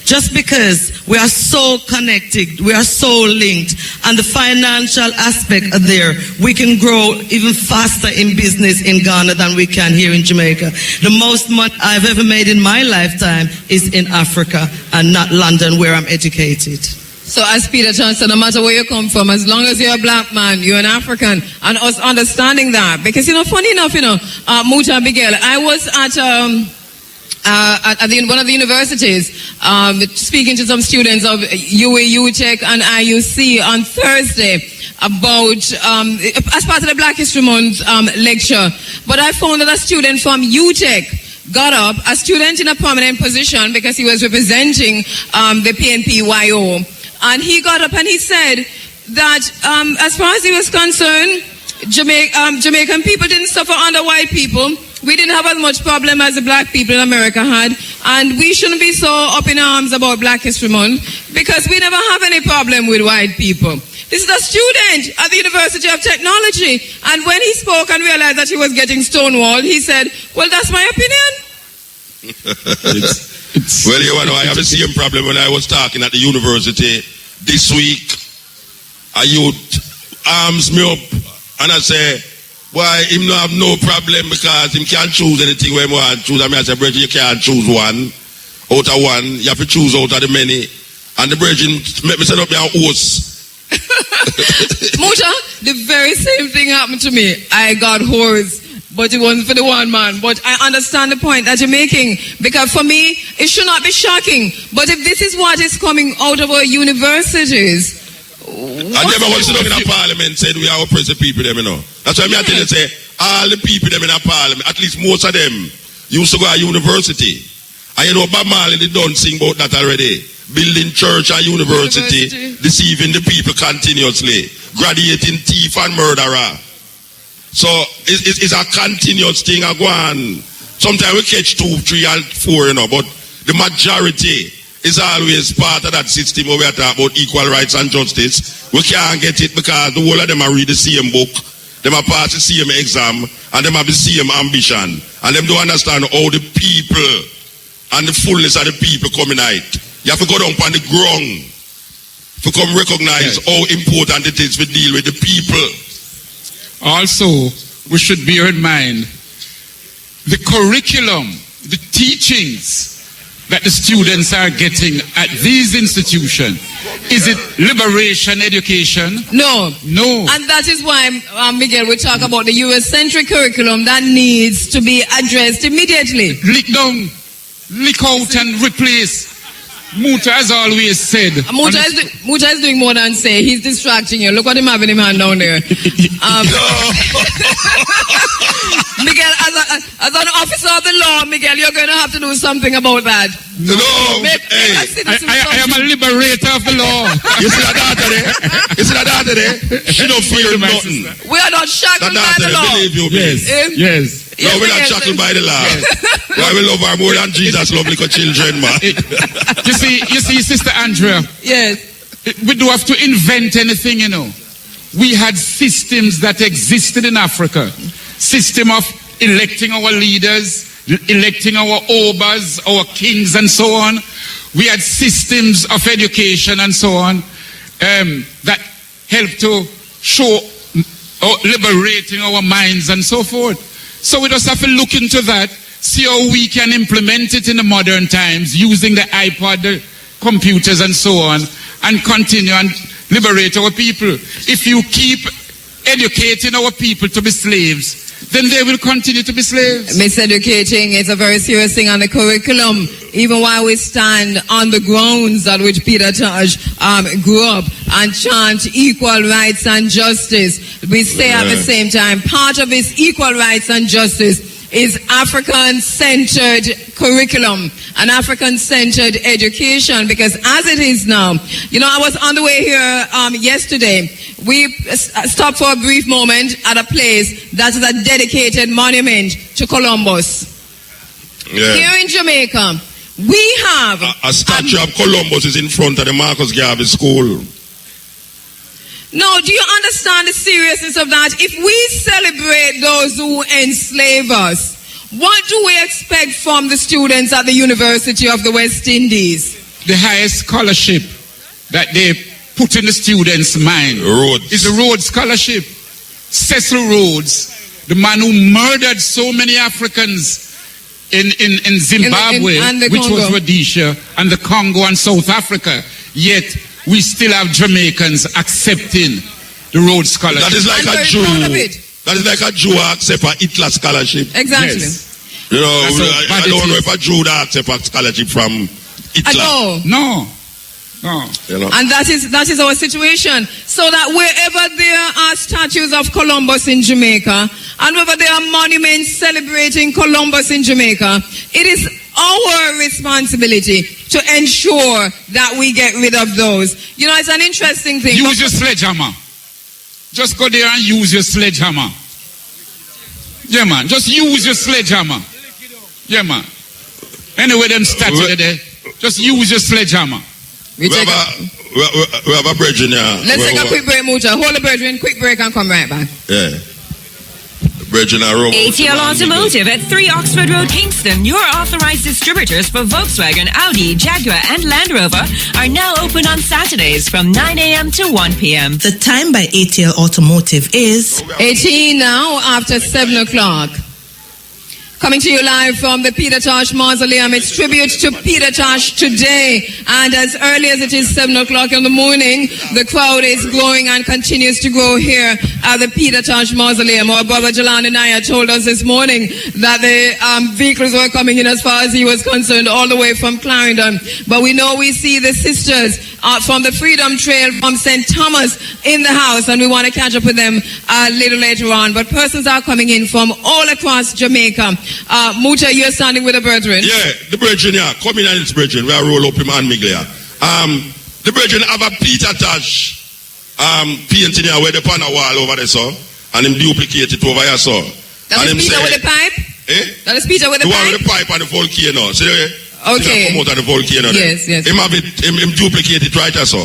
just because we are so connected, we are so linked, and the financial aspect are there. We can grow even faster in business in Ghana than we can here in Jamaica. The most money I've ever made in my lifetime is in Africa and not London, where I'm educated. So as Peter Johnson, no matter where you come from, as long as you're a black man, you're an African, and us understanding that. Because, funny enough, Muta and Miguel, I was at one of the universities speaking to some students of UA, UTech, and IUC on Thursday about, as part of the Black History Month lecture. But I found that a student from UTech got up, a student in a prominent position because he was representing the PNP-YO. And he got up and he said that as far as he was concerned, Jamaican people didn't suffer under white people. We didn't have as much problem as the black people in America had. And we shouldn't be so up in arms about Black History Month because we never have any problem with white people. This is a student at the University of Technology. And when he spoke and realized that he was getting stonewalled, he said, well, that's my opinion. Well, I have the same problem when I was talking at the university this week. A youth arms me up and I say, why him not have no problem because him can't choose anything where he want to choose. I say, brethren, you can't choose one out of one. You have to choose out of the many. And the brethren make me set up their horse. Muta, the very same thing happened to me. I got horse, but it wasn't for the one man. But I understand the point that you're making, because for me, it should not be shocking. But if this is what is coming out of our universities, I never was sitting in a parliament said we are oppressive people, them, That's why I tell you, say, all the people them in a parliament, at least most of them, used to go to university. And Bob Marley, they don't sing about that already. Building church and university, deceiving the people continuously, graduating thief and murderer. So it's a continuous thing. Sometimes we catch 2, 3, and 4, but the majority is always part of that system where we are talking about equal rights and justice. We can't get it because the whole of them are read the same book, them are pass the same exam, and them have the same ambition, and them don't understand how the people and the fullness of the people coming out. You have to go down on the ground to come recognize how important it is to deal with the people. Also, we should bear in mind the curriculum, the teachings that the students are getting at these institutions. Is it liberation education? No. No. And that is why, Miguel, we talk about the US-centric curriculum that needs to be addressed immediately. Lick down, lick out and replace. Muta has always said. Muta is doing more than say. He's distracting you. Look what him having him hand down there. Miguel, as an officer of the law, Miguel, you're going to have to do something about that. No, I am a liberator of the law. You see that there? She don't fear nothing. We are not shackled by the law. Believe you, yes. No, we're not shackled by the law. Why we love our more than Jesus love little children, man. You see, Sister Andrea. Yes. We do have to invent anything, We had systems that existed in Africa. System of electing our leaders, electing our obas, our kings, and so on. We had systems of education and so on that helped to show liberating our minds and so forth. So we just have to look into that, see how we can implement it in the modern times using the iPod, the computers and so on, and continue and liberate our people. If you keep educating our people to be slaves, then they will continue to be slaves. Miseducating is a very serious thing on the curriculum, even while we stand on the grounds on which Peter Tosh grew up and chant equal rights and justice. We say at the same time, part of his equal rights and justice is African-centered curriculum, an African-centered education, because as it is now, you know, I was on the way here yesterday. We stopped for a brief moment at a place that is a dedicated monument to Columbus. Yeah. Here in Jamaica, we have a statue of Columbus is in front of the Marcus Garvey School. No, do you understand the seriousness of that? If we celebrate those who enslave us, what do we expect from the students at the University of the West Indies? The highest scholarship that they put in the students' mind is the Rhodes Scholarship. Cecil Rhodes, the man who murdered so many Africans in Zimbabwe, which was Rhodesia, and the Congo and South Africa, yet we still have Jamaicans accepting the Rhodes Scholarship. That is like a Jew. That is like a Jew accept a Hitler scholarship. Exactly. Yes. You know, I don't know if a Jew that accept a scholarship from Hitler. No. You know? And that is our situation. So that wherever there are statues of Columbus in Jamaica, and wherever there are monuments celebrating Columbus in Jamaica, it is our responsibility to ensure that we get rid of those. You know, it's an interesting thing. Use your sledgehammer. Just go there and use your sledgehammer. Yeah, man. Just use your sledgehammer. Yeah, man. Anyway, them statues there, just use your sledgehammer. We have a brethren here. Let's take a quick break, Muta. Hold the brethren, quick break and come right back. Yeah. Brethren are ATL Automotive at 3 Oxford Road, Kingston, your authorized distributors for Volkswagen, Audi, Jaguar, and Land Rover, are now open on Saturdays from 9 a.m. to 1 p.m. The time by ATL Automotive is 18 now after 7 o'clock. Coming to you live from the Tosh Mausoleum. It's tribute to Peter Tosh today. And as early as it is 7 o'clock in the morning, the crowd is growing and continues to grow here at the Tosh Mausoleum. Our brother Jalan Anaya told us this morning that the vehicles were coming in as far as he was concerned, all the way from Clarendon. But we know we see the sisters from the Freedom Trail from St. Thomas in the house, and we want to catch up with them a little later on. But persons are coming in from all across Jamaica. Muta, you're standing with the brethren. Yeah, the brethren, yeah. Come in and it's brethren. We are roll up him and Miglia. The brethren have a Peter Tosh painting here where they pan a wall over there, so, and him duplicate it over here, so. That is Peter with the pipe? Eh? That is Peter with the pipe? The one with the pipe and the volcano. See there? Okay. Come out of the volcano there. Yes, yes. Him have it, him duplicate it right there, so.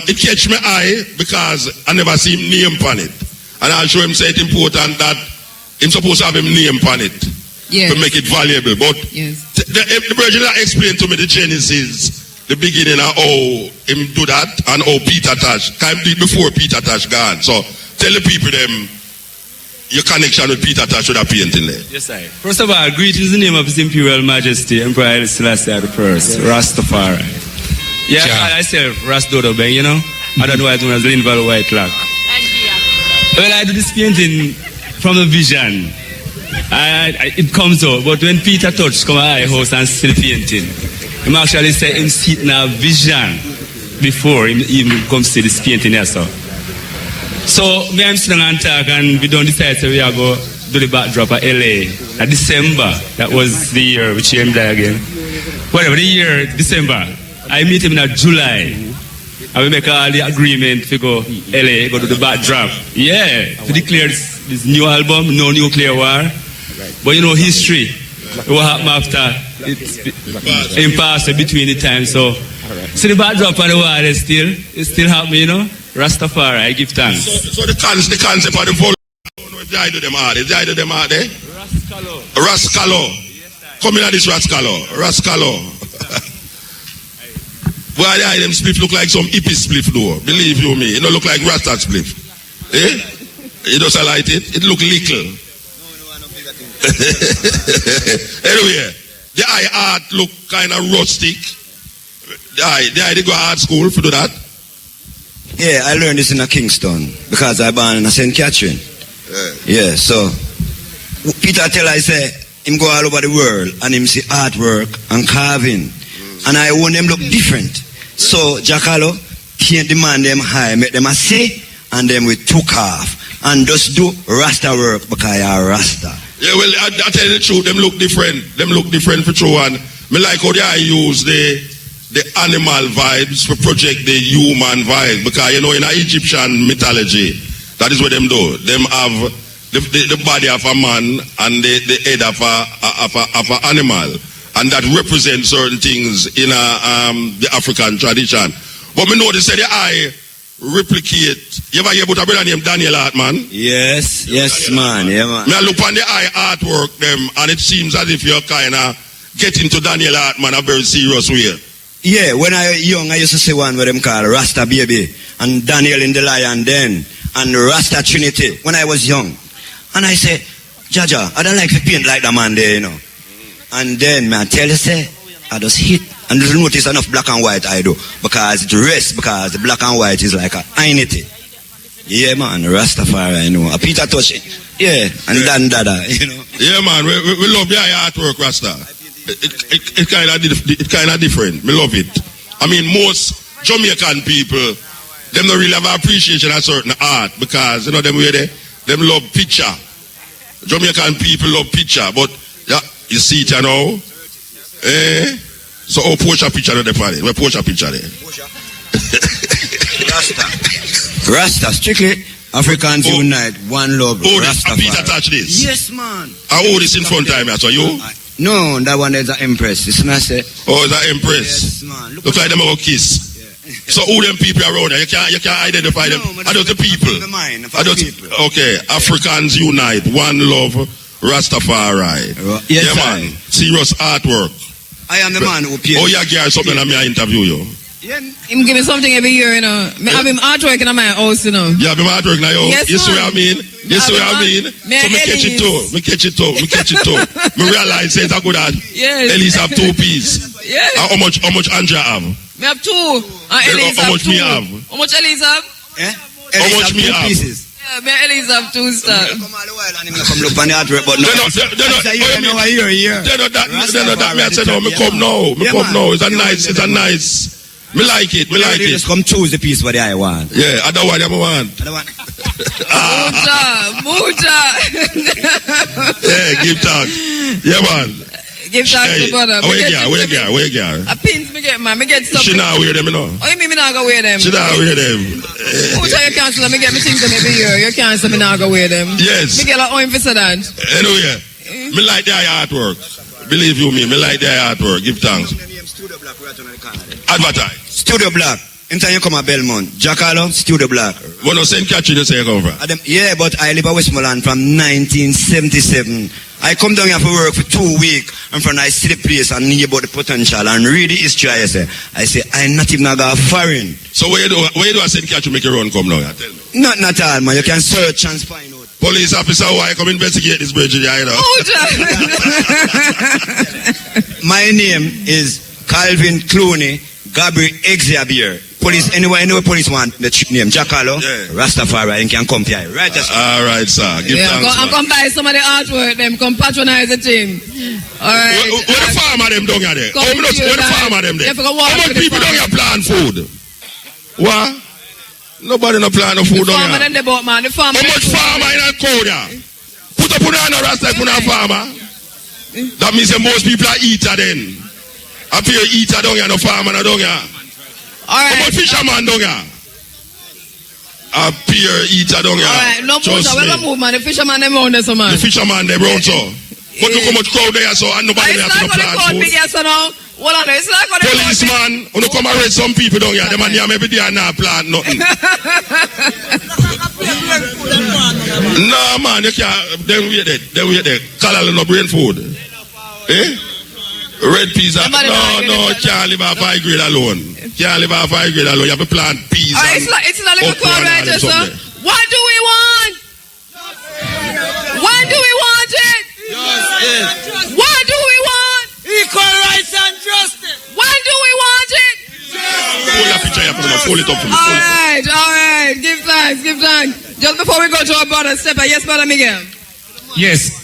It catch my eye because I never see him name on it. And I'll show him say it's important that him supposed to have him name on it. Yes. To make it valuable. But yes. the brethren explained to me the genesis, the beginning of how him do that and how Peter Tosh, time before Peter Tosh gone. So tell the people them your connection with Peter Tosh with that painting there. Yes, sir. First of all, greetings in the name of His Imperial Majesty, Emperor Haile Selassie I, Rastafari. Yeah, I myself, Rast Dodo Bang, you know. I don't know why it's known as Linval White Lock. Well, I do this painting from a vision. It comes out, but when Peter Tosh come at my house and see the painting, he actually say him see in a vision before he even come see this painting here, so. So, me and sitting and talk, and we don't decide so we are go do the backdrop at LA. At December, that was the year which came there again. Whatever, the year, December. I meet him in July. And we make all the agreement to go LA, go to the backdrop. Yeah, to declare this new album, No Nuclear War. But you know, history, what happened after it passed between the time. So the backdrop on the wall is still happening, you know. Rastafari, I give thanks. So the concept of the vote, I don't know if they idle them hard. If they idle them hard, eh? Rascalo. Come in at this Rascalo. Why the item spliff look like some hippie spliff though? Believe you me, it don't look like Rasta spliff. Eh? It doesn't light it. It look little. Anyway, the eye art look kind of rustic. The eye they go to art school for do that. Yeah, I learned this in Kingston because I born in St. Catherine. Yeah, so Peter tell I say him go all over the world and him see artwork and carving. And I want them look different. So Jackalo can't demand them high, make them a say, and then we took off and just do Rasta work because I are Rasta. Yeah, well, I tell you the truth, them look different. Them look different for true. And me like how they use the animal vibes to project the human vibe. Because, you know, in Egyptian mythology, that is what them do. Them have the body of a man and the head of an animal. And that represents certain things in the African tradition. But me notice that the eye replicate. You ever hear about a brother named Daniel Hartman? Yes, man, yeah, man. Me I look on the eye artwork them, and it seems as if you're kind of getting to Daniel Hartman a very serious way. Yeah, when I was young, I used to see one with them called Rasta Baby, and Daniel in the Lion Den, and Rasta Trinity, when I was young. And I say, Jaja, I don't like to paint like the man there, you know. And then, man, I tell you, say, I just hit. And you notice enough black and white I do. Because it rests, because the black and white is like a identity. Yeah, man, Rastafari, you know. A Peter Tosh, yeah, and Dan Dada, you know. Yeah, man, we love the artwork, Rasta. It's kind of different. We love it. I mean, most Jamaican people, them don't really have appreciation of certain art because, you know, them love picture. Jamaican people love picture, but yeah, you see it, you know. So, post a picture of the party. We post a picture there. Rasta, strictly Africans unite, one love. Rasta. Peter touch this. Yes, man. I hold this in front of me. So you? No, that one is an Empress. It's not say. Oh, it's an Empress. Yes, man. Look like them a kiss. Yeah. So who them people around there? You can't identify them. Are those the people? Okay, Africans unite, one love, Rastafari. Yes, yeah, man. Serious artwork. I am the man who pays. Oh, yeah, girl, something let me interview you. Yeah. Him give me something every year, you know. Me have him artwork in my house, you know. Yeah, me artwork now, yo. Yes, you see what I mean? You see what I mean? So me catch it too. Me catch it too. Me realize it's a good ad. Yes. Elise have 2 pieces. Yes. How much Andrea have? Me have 2. Elise how much have 2. me have? How much Elise have? Yeah. How much me have? Pieces. Yeah, me Elise have 2 stuff. Come all the while and him come look on the artwork, but no. They're not that. Me I said no. Me come now. Me come now. It's a nice. Me like it. Just come choose the piece what I want. Yeah, I don't want them want. Muta. Yeah, give thanks. Yeah, man. Give thanks to brother. Where you go? A pins me get, man. Me get something. She not wear them, you know. Oh, you mean me not go wear them? She not wear them. Muta, you cancel them. Me get me things them every year. You cancel me not go wear them. Yes. Me get like oil for that. Anyway, me like their artwork. Believe you me like their artwork. Give thanks. Advertise. Studio Black. Anytime you come at Belmont, Jackalo, Studio Black. Well, no, St. Catherine, you say you come from? Yeah, but I live at Westmoreland from 1977. I come down here for work for 2 weeks, and from I see the place and hear about the potential and read the history. I say, I'm not even going foreign. So where you do at St. Catherine make your run come now? Tell me. Not at all, man. You can search and find out. Police officer, why come investigate this bridge, you know? My name is Calvin Clooney Gabriel Xavier. Police, anywhere police want the name, Jackalo, Rastafari, and can come here. Right, all right, sir. Give thanks, come buy some of the artwork, them come patronize the team. All right. Where the farmer them down here? Where the farmer them there? How much people down here plant food? What? Nobody no plant no food down here. How much farmer in a crowd here? Put up on a Rasta, put a farmer. That means that most people are eater then. Up here eater down here, no farmer no down here. All right. How about fisherman down here? Up here eater down here. All right, no more. We're gonna move, man. The fisherman them round there, so man. The fisherman them round so. But look how much crowd there, so and nobody there to plant food. It's like what policeman, when you come arrest some people down here, them and them every day and not plant nothing. No man, you can't. Them wait there. Color no brain food. Eh? Red peas are, no, can't live off high grade alone. Can't live off high grade alone. You have to plant peas. It's not like a crowd right there, sir. What do we want? When do we want it? Justice. What do we want? Equal rights and justice. When do we want it? Hold that picture here, pull it up for me. All right. Give thanks. Just before we go to our brother Stepper, yes, brother Miguel. Yes.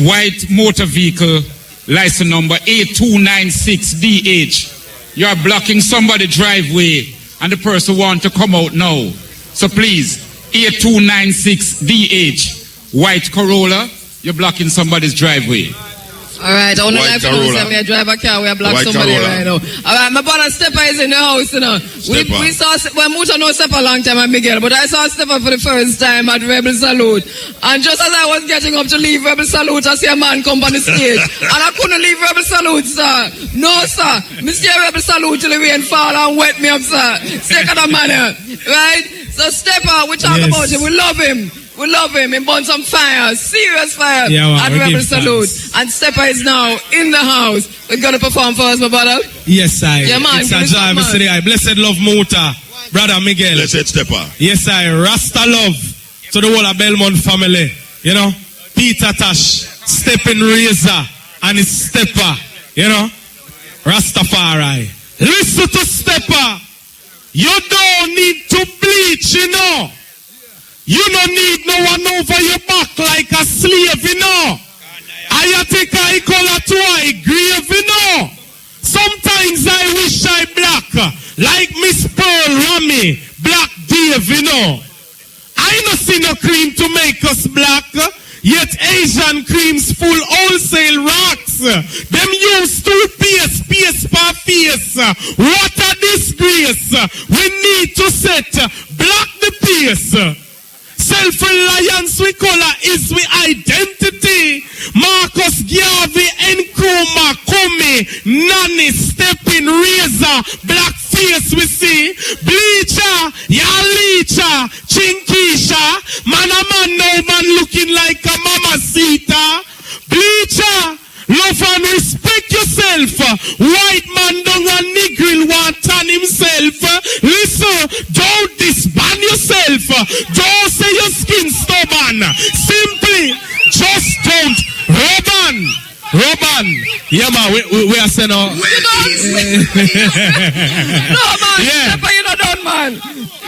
White motor vehicle. License number 8296DH. You are blocking somebody's driveway and the person wants to come out now. So please, 8296DH. White Corolla, You're blocking somebody's driveway. All right, only White like to know Corolla. say me a drive a car, we a block White somebody Corolla. right now. All right, my brother Stepper is in the house, you know. Stepper. We saw, well, Muta know Stepper a long time and Miguel, but I saw Stepper for the first time at Rebel Salute. And just as I was getting up to leave Rebel Salute, I see a man come on the stage. And I couldn't leave Rebel Salute, sir. No, sir. Me stay Rebel Salute till the rain fall and wet me up, sir. Second of manner. Right? So Stepper, we talk about him, we love him. We love him. He burned some fire, serious fire at Rebel Salute. And Stepper is now in the house. We're going to perform for us, my brother. Yes, I. Yeah, man. It's a joy. Say, I blessed love Muta, brother Miguel. Blessed Stepper. Yes, I. Rasta love to the whole of Belmont family. You know, Peter Tosh, Stepping Razor, and his Stepper. You know, Rastafari. Listen to Stepper. You don't need to bleach, you know. You don't need no one over your back like a slave, you know. I take a color to a grave, you know. Sometimes I wish I black, like Miss Pearl Rami, Black Dave, you know. I no see no cream to make us black, yet Asian creams full wholesale rocks. Them use toothpaste, paste per face. What a disgrace. We need to set black the pace. Self-reliance we color is we identity. Marcus Garvey, Nkrumah, Kumi, Nani, Stepping Razor, black face we see. Bleacher, Yalicha, Chinkisha, man a man no man looking like a mamacita. Bleacher, love and respect yourself. White man don't want Negril want tan himself. Listen, don't disband yourself. Don't say your skin stubborn. Simply, just don't. Robin. Yeah, man, we are saying now. No, man. Yeah. Stepper, you not done, man.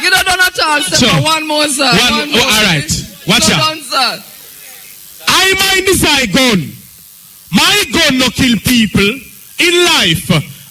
You not done at all, Stepper. So, one more, sir. One more. all right. Watch Not out. done, sir. I mind is I gun. My gun no kill people in life.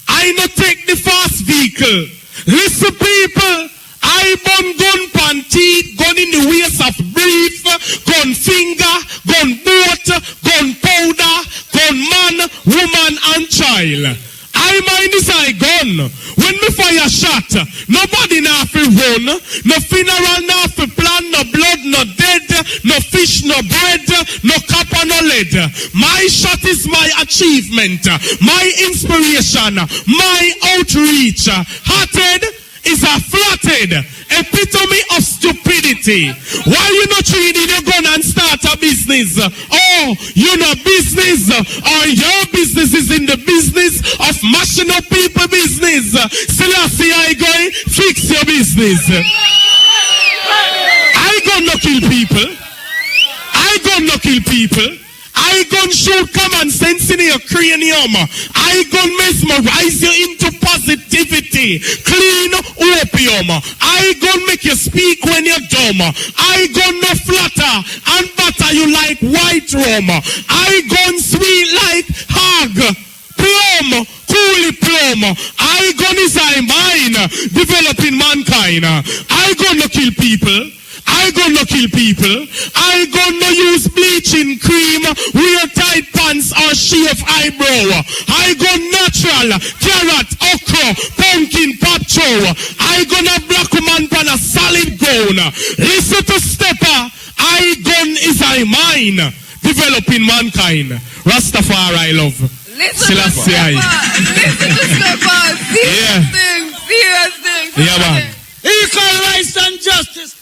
I no take the fast vehicle. Listen, people. I burn gun pan teeth, gun in the waist of brief, gun finger, gun boat, gun powder, gun man, woman, and child. I mind is I gun. When me fire shot, nobody na fi run, no funeral na fi plan, no blood, no dead, no fish, no bread, no copper, no lead. My shot is my achievement, my inspiration, my outreach. Hearted is a flatted epitome of stupidity. Why you not treating your gun and start a business? Oh, you know business, or your business is in the business of mashing up people business. Selassie, I going fix your business. I gonna kill people. I gonna kill people. I gon' shoot common sense in your cranium. I gon' mesmerize you into positivity. Clean opium. I gon' make you speak when you're dumb. I gon' no flatter and butter you like white rum. I gon' sweet like hog. Plum, coolie plum. I gon' is I mine. Developing mankind. I gonna kill people. I gonna kill people. I gonna use bleaching cream, wear tight pants or shave eyebrow. I gonna natural, carrot, okra, pumpkin, patcho. I gonna black woman pan a solid bone. Listen to Stepper. I gun is I mine. Developing mankind. Rastafari love. Listen to Stepper. Listen to Stepper. Serious things. Serious things. Yeah, man. Equal rights and justice.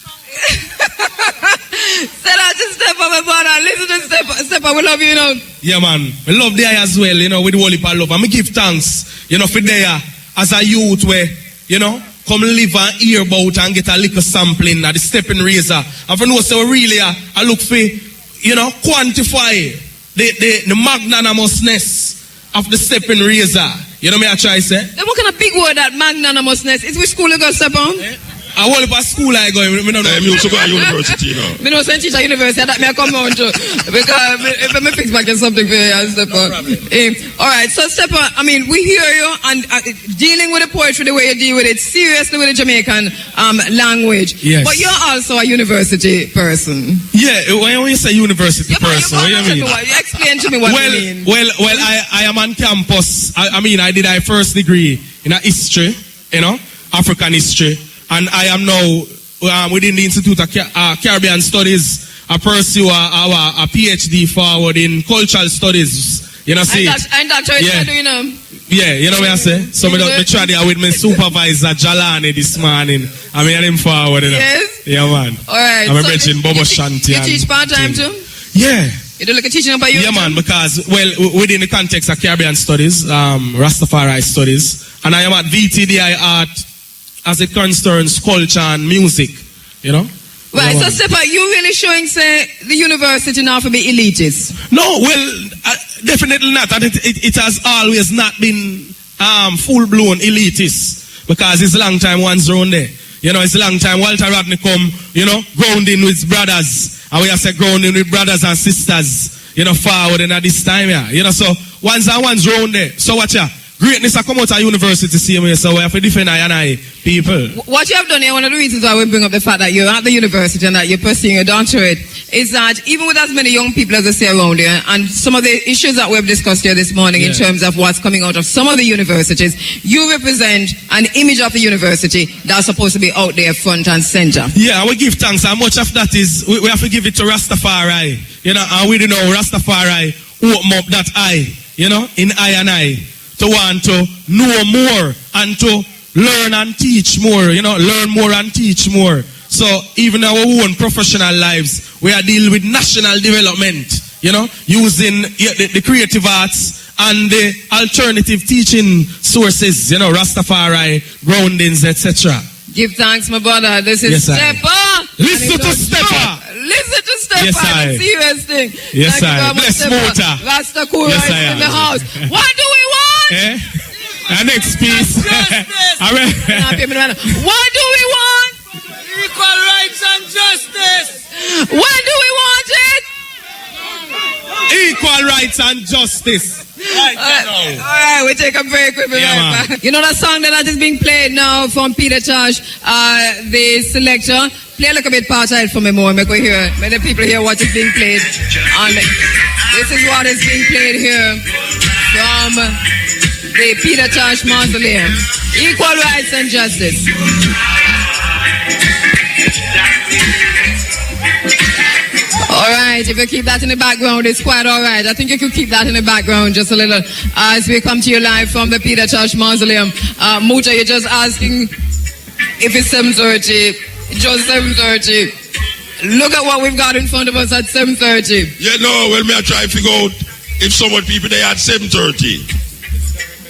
Say that to Stepper, my brother. Listen to Stepper. Stepper, we love you, you know. Yeah, man. We love there as well, you know, with the whole heap of love. And we give thanks, you know, for there as a youth where, you know, come live and hear about and get a little sampling at the Stepping Razor. And for know, so really, I look for, you know, quantify the magnanimousness of the Stepping Razor. You know me I try to say? Then what kind of big word that magnanimousness is? Which school you got step on? I want to school I go. Me no know. Me also go to university now. Me no send teacher university that me come on to because if me fix back something for you, Stepper. All right, so Stepper, I mean, we hear you and dealing with the poetry the way you deal with it seriously with the Jamaican language. Yes. But you're also a university person. Yeah, when you say university person, what do you mean? Explain to me what you mean. Well, I am on campus. I did my first degree in history, African history. And I am now within the Institute of Caribbean Studies. I pursue a PhD forward in cultural studies. And that's what yeah. you do, you know. Yeah, you know what I say? So I tried there with my supervisor Jalani this morning. I mean him forward, you know. Yes. Yeah, man. All right. I'm mentioning Bobo Shanti. You teach part-time too? Yeah. You do like a teaching about you? Yeah, man, because, within the context of Caribbean studies, Rastafari studies, and I am at VTDI Art as it concerns culture and music, Right, so Stepa, you really showing, say, the university now for be elitist? No, well, definitely not. And it has always not been full-blown elitist, because it's a long time one's around there. It's a long time Walter Rodney come, grounding with brothers. And we have said grounding with brothers and sisters, forward and at this time, yeah. So one's round there. So watch ya. Greatness I come out of university same way, so we have to defend I people. What you have done here, one of the reasons why we bring up the fact that you're at the university and that you're pursuing a doctorate, is that even with as many young people as I see around here, and some of the issues that we've discussed here this morning in terms of what's coming out of some of the universities, you represent an image of the university that's supposed to be out there front and center. Yeah, we give thanks, and much of that is, we have to give it to Rastafari, and we know Rastafari open up that eye, in I and I, to want to know more and to learn and teach more, learn more and teach more. So even our own professional lives, we are dealing with national development, using the creative arts and the alternative teaching sources, Rastafari, groundings, etc. Give thanks, my brother. This is Stepper. Listen to Stepper. Listen to Stepper. Yes, I. The serious thing. Yes, I. Bless Muta. Rasta cool yes, right in the house. What do we want? The next piece. What do we want? Equal rights and justice. When do we want it? Equal rights and justice. Right all right, we take a break. We'll be right back. You know that song that is being played now from Peter Tosh, the selector. Play a little bit part of it for me more. Make we hear. May the people hear what is being played. And this is what is being played here from the Peter Tosh Mausoleum. Equal rights and justice. All right, if you keep that in the background, it's quite all right. I think you could keep that in the background just a little as we come to you live from the Peter Tosh Mausoleum. Muta, you're just asking if it's 7:30. Just 7:30. Look at what we've got in front of us at 7:30. Yeah, no, well, me I try to figure out if some of people they at 7:30.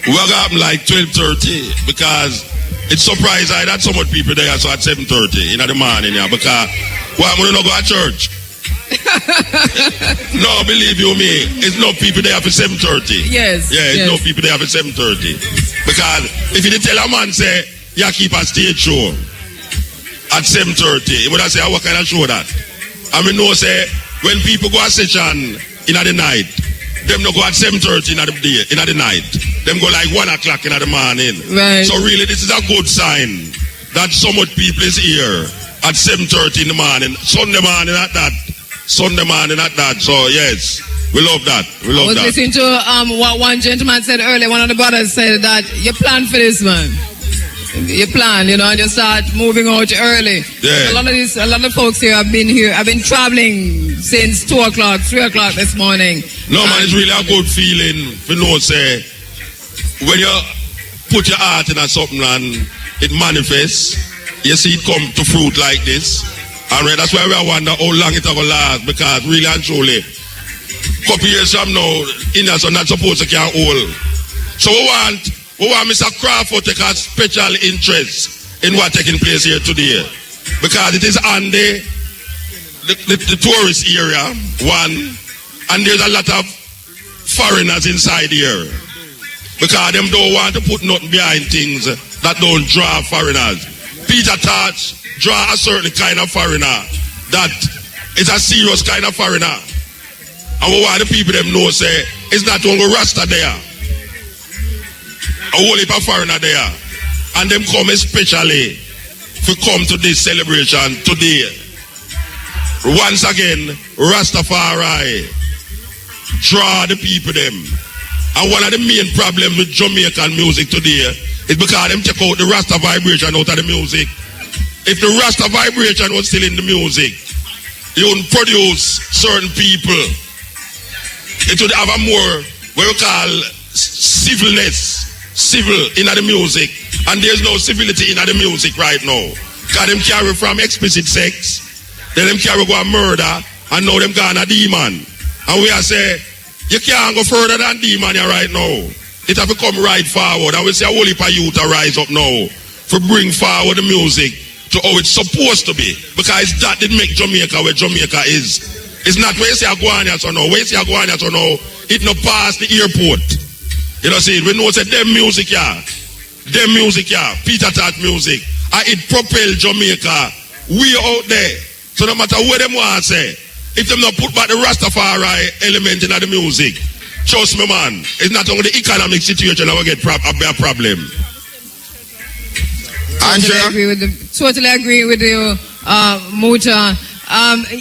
What happened like 12:30 because it's surprised I that some of people there so at 7:30 in the morning, yeah, because why am I not go to church? No, believe you me, it's no people there for 7:30. Yes. Yeah, it's no people there for 7:30. Because if you tell a man say you keep a stage show at 7:30, he would have say, what kind of show that? I mean, no say when people go a session in the night, them no go at 7:30 in the day, in the night. Them go like 1 o'clock in the morning. Right. So really, this is a good sign that so much people is here at 7:30 in the morning, Sunday morning at that. Sunday morning at that. So yes, we love that. We love that. I was listening to what one gentleman said earlier. One of the brothers said that you plan for this, man. You plan, and you start moving out early. Yeah. A lot of folks here have been traveling since 2 o'clock, 3 o'clock this morning. No, man, it's really a good feeling. You know, say when you put your heart in something and it manifests, you see it come to fruit like this. And that's why we wonder how long it will last, because really and truly, couple years from now, Indians are not supposed to carry hold. So we want Mr. Crawford to take a special interest in what's taking place here today. Because it is on the tourist area, one, and there's a lot of foreigners inside here. Because them don't want to put nothing behind things that don't draw foreigners. Peter Tosh draw a certain kind of foreigner that is a serious kind of foreigner. And why the people them know say it's not only Rasta there. A whole heap of foreigner there. And them come especially to come to this celebration today. Once again, Rastafari draw the people them. And one of the main problems with Jamaican music today is because them take out the Rasta vibration out of the music. If the Rasta vibration was still in the music, you would produce certain people. It would have a more, what we call civilness, civil in the music. And there's no civility in the music right now. Because them carry from explicit sex, then them carry go a murder, and now them gone a demon. And we are say, you can't go further than demon here right now. It have to come right forward. And we say a whole heap of youth rise up now to bring forward the music to how it's supposed to be. Because that did make Jamaica where Jamaica is. It's not where you say a Ganja or no. Where you say a Ganja or no, it no pass the airport. You know see, we know say them music yeah. Them music yeah, Peter Tosh music. And it propel Jamaica way out there. So no matter what them want to say, if them not put back the Rastafari element in the music, trust me man, it's not only the economic situation that will get a problem. Andrea? Totally agree with you, Muta.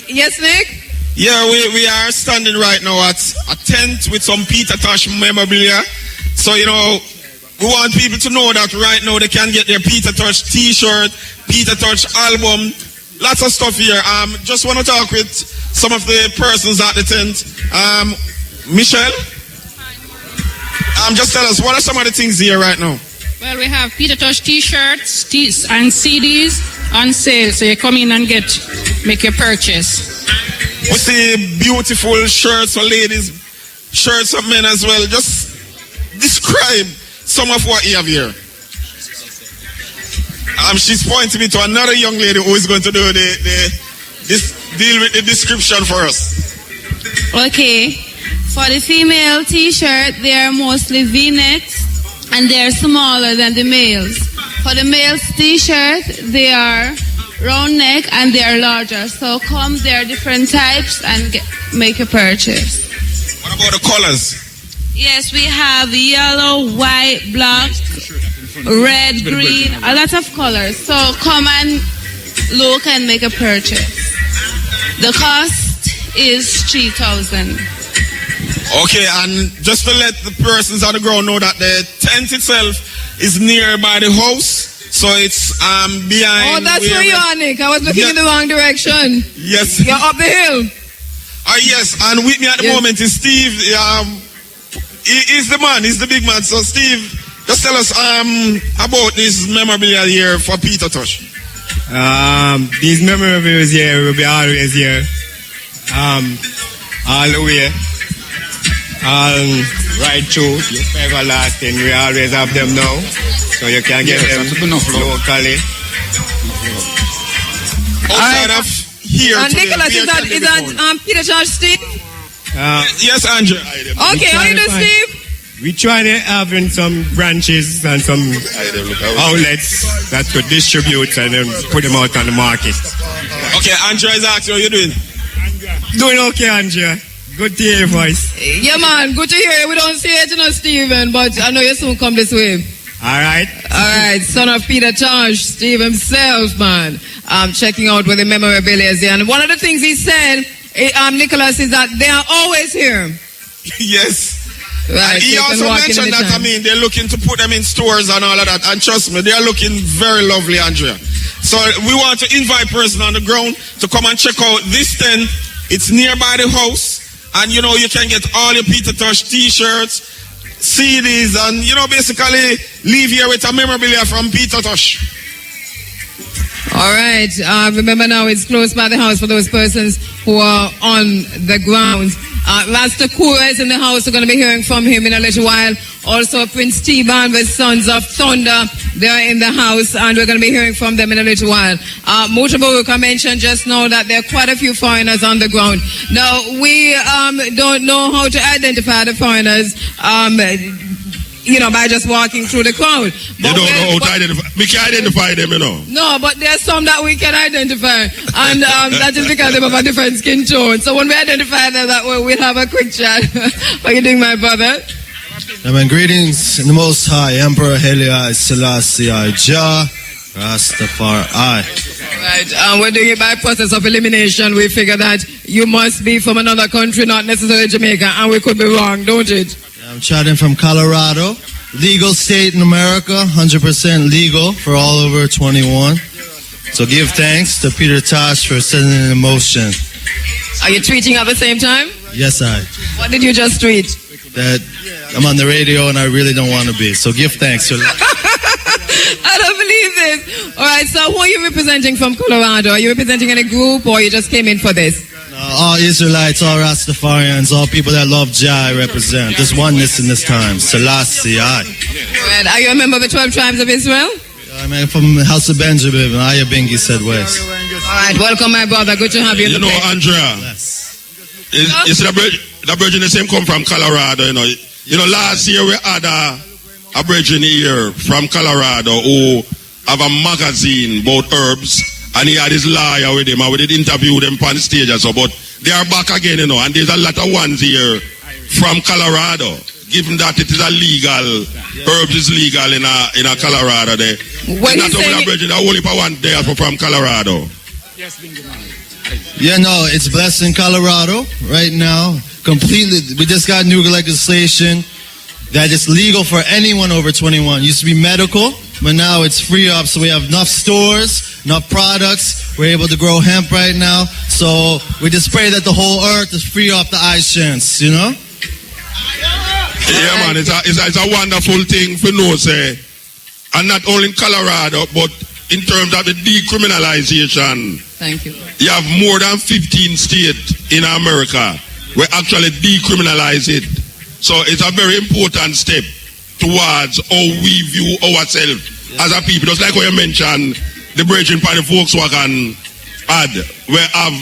Yes, Nick? Yeah, we are standing right now at a tent with some Peter Tosh memorabilia. So, you know, we want people to know that right now they can get their Peter Tosh t-shirt, Peter Tosh album, lots of stuff here. Just want to talk with some of the persons at the tent. Michelle? Just tell us, what are some of the things here right now? Well, we have Peter Tosh t-shirts and CDs on sale, so you come in and make your purchase. We see beautiful shirts for ladies, shirts for men as well. Just describe some of what you have here. She's pointing me to another young lady who is going to do deal with the description for us. Okay, for the female t-shirt, they are mostly V-necks and they are smaller than the males. For the males t-shirt, they are round neck and they are larger. So come, there are different types and make a purchase. What about the colors? Yes, we have yellow, white, black, red, green, a lot of colors. So come and look and make a purchase. The cost is 3,000. Okay, and just to let the persons on the ground know that the tent itself is nearby the house. So it's behind. Oh, that's where you are, Nick. I was looking in the wrong direction. Yes. You're up the hill. Yes, and with me at the moment is Steve. He's the man, he's the big man. So Steve, just tell us about this memorabilia here for Peter Tosh. These memorabilia here will be always here. All the way. Right through, everlasting. We always have them now. So you can get them locally. Outside of here. And Nicholas, is that Peter Tosh, Steve? Yes, Andrea. Okay, how you doing, Steve? We try to have in some branches and some outlets that could distribute and then put them out on the market. Okay, Andrea is asking how you doing? Doing okay, Andrea. Good to hear your voice. Yeah, man, good to hear you. We don't see it, you know, Stephen, but I know you soon come this way. All right. All right, son of Peter Tosh, Steve himself, man. Checking out with the memorabilia here. And one of the things he said, Nicholas, is that they are always here. Yes. Right, he also mentioned that, they're looking to put them in stores and all of that. And trust me, they are looking very lovely, Andrea. So we want to invite persons on the ground to come and check out this tent. It's nearby the house. And, you know, you can get all your Peter Tosh t-shirts, CDs, and, you know, basically leave here with a memorabilia from Peter Tosh. All right. Remember now, it's close by the house for those persons who are on the ground. Master Kura is in the house. We're going to be hearing from him in a little while. Also, Prince T-Ban with Sons of Thunder. They're in the house, and we're going to be hearing from them in a little while. Muta mentioned just now that there are quite a few foreigners on the ground. Now, we don't know how to identify the foreigners. by just walking through the crowd. You don't know how to identify. We can identify them, you know. No, but there's some that we can identify. And that is because they have a different skin tone. So when we identify them that way, we'll have a quick chat. What are you doing, my brother? Greetings in the Most High, Emperor Haile Selassie Jah Rastafari. Right, we're doing it by process of elimination. We figure that you must be from another country, not necessarily Jamaica, and we could be wrong, don't it? I'm chatting from Colorado, legal state in America, 100% legal for all over 21. So give thanks to Peter Tosh for setting it in motion. Are you tweeting at the same time? Yes, I. What did you just tweet? That I'm on the radio and I really don't want to be. So give thanks. I don't believe this. All right, so who are you representing from Colorado? Are you representing any group or you just came in for this? All Israelites, all Rastafarians, all people that love Jah I represent. There's oneness in this time. Selassie I. Right, are you a member of the 12 tribes of Israel? I'm from the House of Benjamin, Ayabingi said West. All right, welcome my brother. Good to have you. You know, Andrea, it's the Virgin the same come from Colorado, you know. You know, last year we had a Virgin here from Colorado who have a magazine about herbs, and he had his lawyer with him, and we did interview them on stage and so, but they are back again, you know, and there's a lot of ones here from Colorado, given that it is a legal, herbs is legal in a Colorado there. When not only a Virgin, the only one there from Colorado. Yeah, no, it's blessed in Colorado right now. Completely, we just got new legislation that it's legal for anyone over 21. Used to be medical, but now it's free up. So we have enough stores, enough products. We're able to grow hemp right now. So we just pray that the whole earth is free up the eye chance, you know? Yeah, man, it's a wonderful thing for know, say. And not only in Colorado, but in terms of the decriminalization. Thank you. You have more than 15 states in America where actually decriminalize it. So it's a very important step towards how we view ourselves as a people. Just like what you mentioned, the bridging by the Volkswagen ad, where have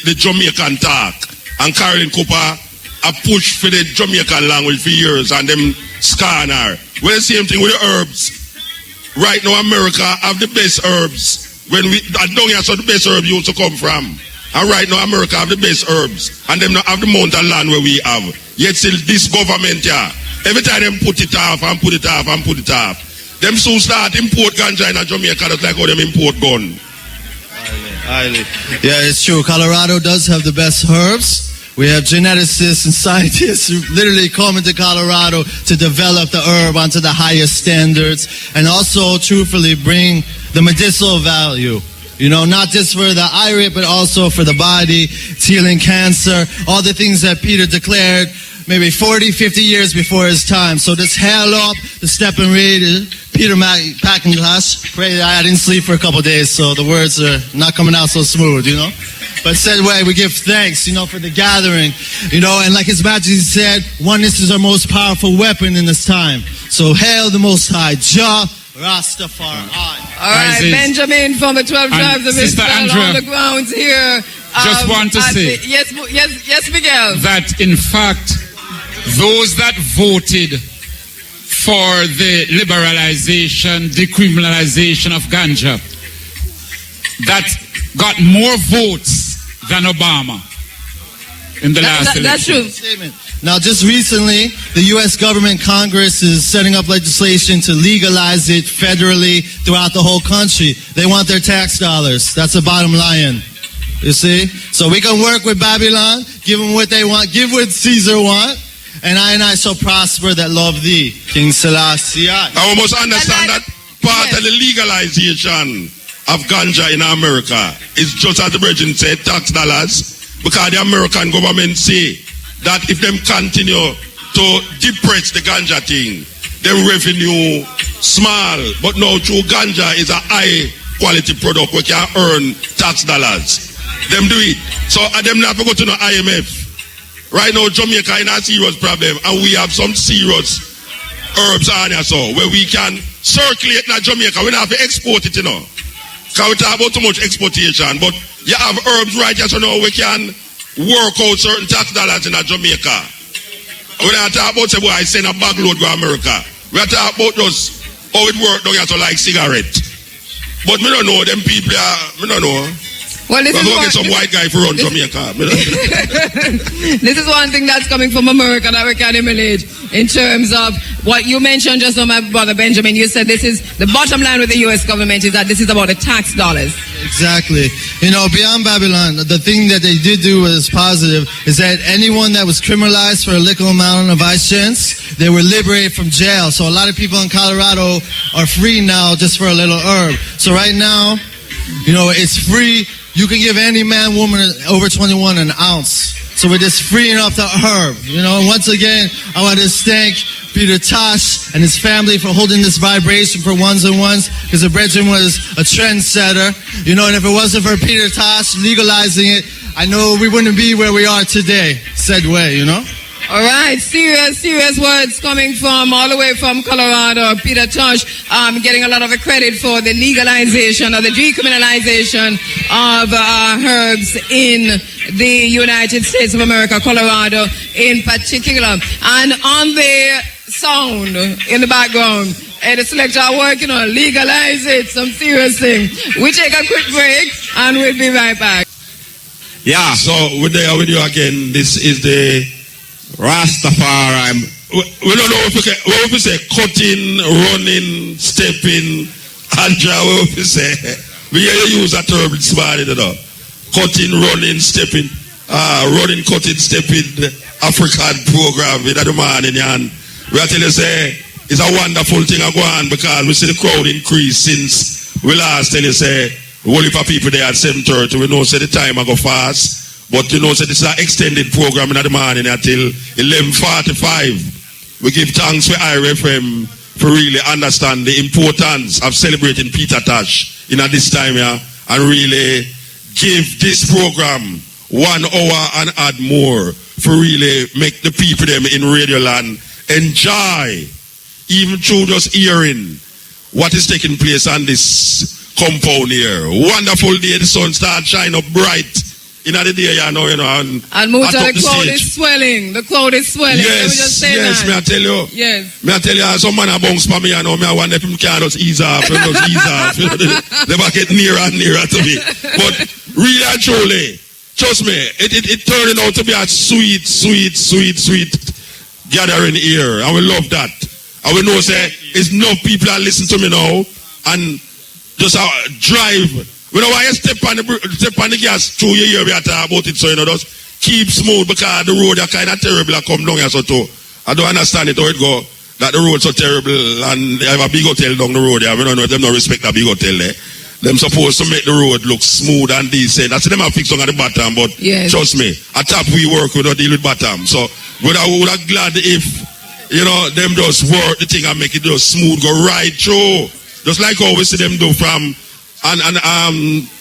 the Jamaican talk, and Carolyn Cooper a push for the Jamaican language for years, and them scanner. Well, the same thing with the herbs. Right now, America have the best herbs. When we down here, so the best herbs used to come from. And right now, America have the best herbs, and them not have the amount of land where we have. Yet still, this government here, every time them put it off and put it off and put it off, them soon start import ganja in Jamaica, just like how them import gun. Yeah, it's true. Colorado does have the best herbs. We have geneticists and scientists who literally come into Colorado to develop the herb onto the highest standards, and also truthfully bring the medicinal value. You know, not just for the eye, but also for the body. It's healing cancer, all the things that Peter declared maybe 40, 50 years before his time. So just hail up the step and read Peter Packintosh. Pray that I didn't sleep for a couple of days, so the words are not coming out so smooth, you know. But said way, we give thanks, you know, for the gathering, you know, and like His Majesty said, oneness is our most powerful weapon in this time. So hail the Most High, Jah Rastafari. All right, Benjamin from the 12 tribes of Israel on the grounds here. Just want to say, yes, Miguel. That in fact, those that voted for the liberalization, decriminalization of ganja, that got more votes than Obama in the last election. That's true. Now, just recently, the U.S. government, Congress, is setting up legislation to legalize it federally throughout the whole country. They want their tax dollars. That's the bottom line. You see? So we can work with Babylon, give them what they want, give what Caesar want, and I shall prosper that love thee, King Selassie. I must understand that part of the legalization of ganja in America is just as the Virgin said, tax dollars, because the American government say that if them continue to depress the ganja thing, their revenue small, but now through ganja is a high quality product we can earn tax dollars. Them do it. So them not go to no IMF. Right now Jamaica in a serious problem, and we have some serious herbs on here, so where we can circulate in Jamaica. We don't have to export it, you know. Because we talk about too much exportation, but you have herbs right here, so now we can work out certain tax dollars in Jamaica. When I talk about say, boy, I send a bag load to America. We are talking about just how it work down here to like cigarette. But me don't know them people me don't know. Well, this we're is going to get some white guy for run Jamaica. This is one thing that's coming from America that we can emulate in terms of what you mentioned just now, my brother Benjamin. You said this is the bottom line with the U.S. government is that this is about the tax dollars. Exactly. You know, beyond Babylon, the thing that they did do was positive is that anyone that was criminalized for a little amount of vice, they were liberated from jail. So a lot of people in Colorado are free now just for a little herb. So right now, you know, it's free. You can give any man, woman over 21 an ounce. So we're just freeing up the herb. You know, once again, I want to thank Peter Tosh and his family for holding this vibration for Ones and Ones, because the brethren was a trendsetter. You know, and if it wasn't for Peter Tosh legalizing it, I know we wouldn't be where we are today, said way, you know? All right, serious words coming from all the way from Colorado. Peter Tosh getting a lot of the credit for the legalization or the decriminalization of herbs in the United States of America, Colorado in particular. And on the sound in the background, the selector are working on legalize it, some serious thing. We take a quick break and we'll be right back. Yeah, so we're there with you again. This is the Rastafari. We don't know what we say, cutting, running, stepping, Andrea, what we say. We hear you use a term, it's bad, you know. Cutting, running, stepping, running, cutting, stepping, African program with the man in your hand. We are telling you, say, it's a wonderful thing I go on because we see the crowd increase since we last tell you, say, the whole heap of people there at 7:30. We know, say, the time I go fast. But you know, so this is an extended program in the morning until 11:45. We give thanks for IRFM for really understand the importance of celebrating Peter Tosh in this time here and really give this program 1 hour and add more for really make the people them in Radio Land enjoy, even through just hearing what is taking place on this compound here. Wonderful day, the sun starts shining up bright. In the day, you know, and Muta, the crowd is swelling. The crowd is swelling. Yes, yes, may I tell you. Yes. May I tell you, some man a bounce for me, you know, me I want them to just ease off, just ease off. They might get nearer and nearer to me. But really and truly, trust me, it turning out to be a sweet gathering here. And we love that. And we know, say, it's no people that listen to me now and just drive. We know why you step on the gas through your ear, we are talking about it, so you know, just keep smooth because the road are kind of terrible and come down here so too. I don't understand it how it go, that the road so terrible and they have a big hotel down the road there. We don't know if them no respect a big hotel there. Them supposed to make the road look smooth and decent. That's them have fixed on at the bottom, but yes. Trust me, at top we work, we don't deal with bottom. So we would have glad if, you know, them just work the thing and make it just smooth, go right through. Just like how we see them do from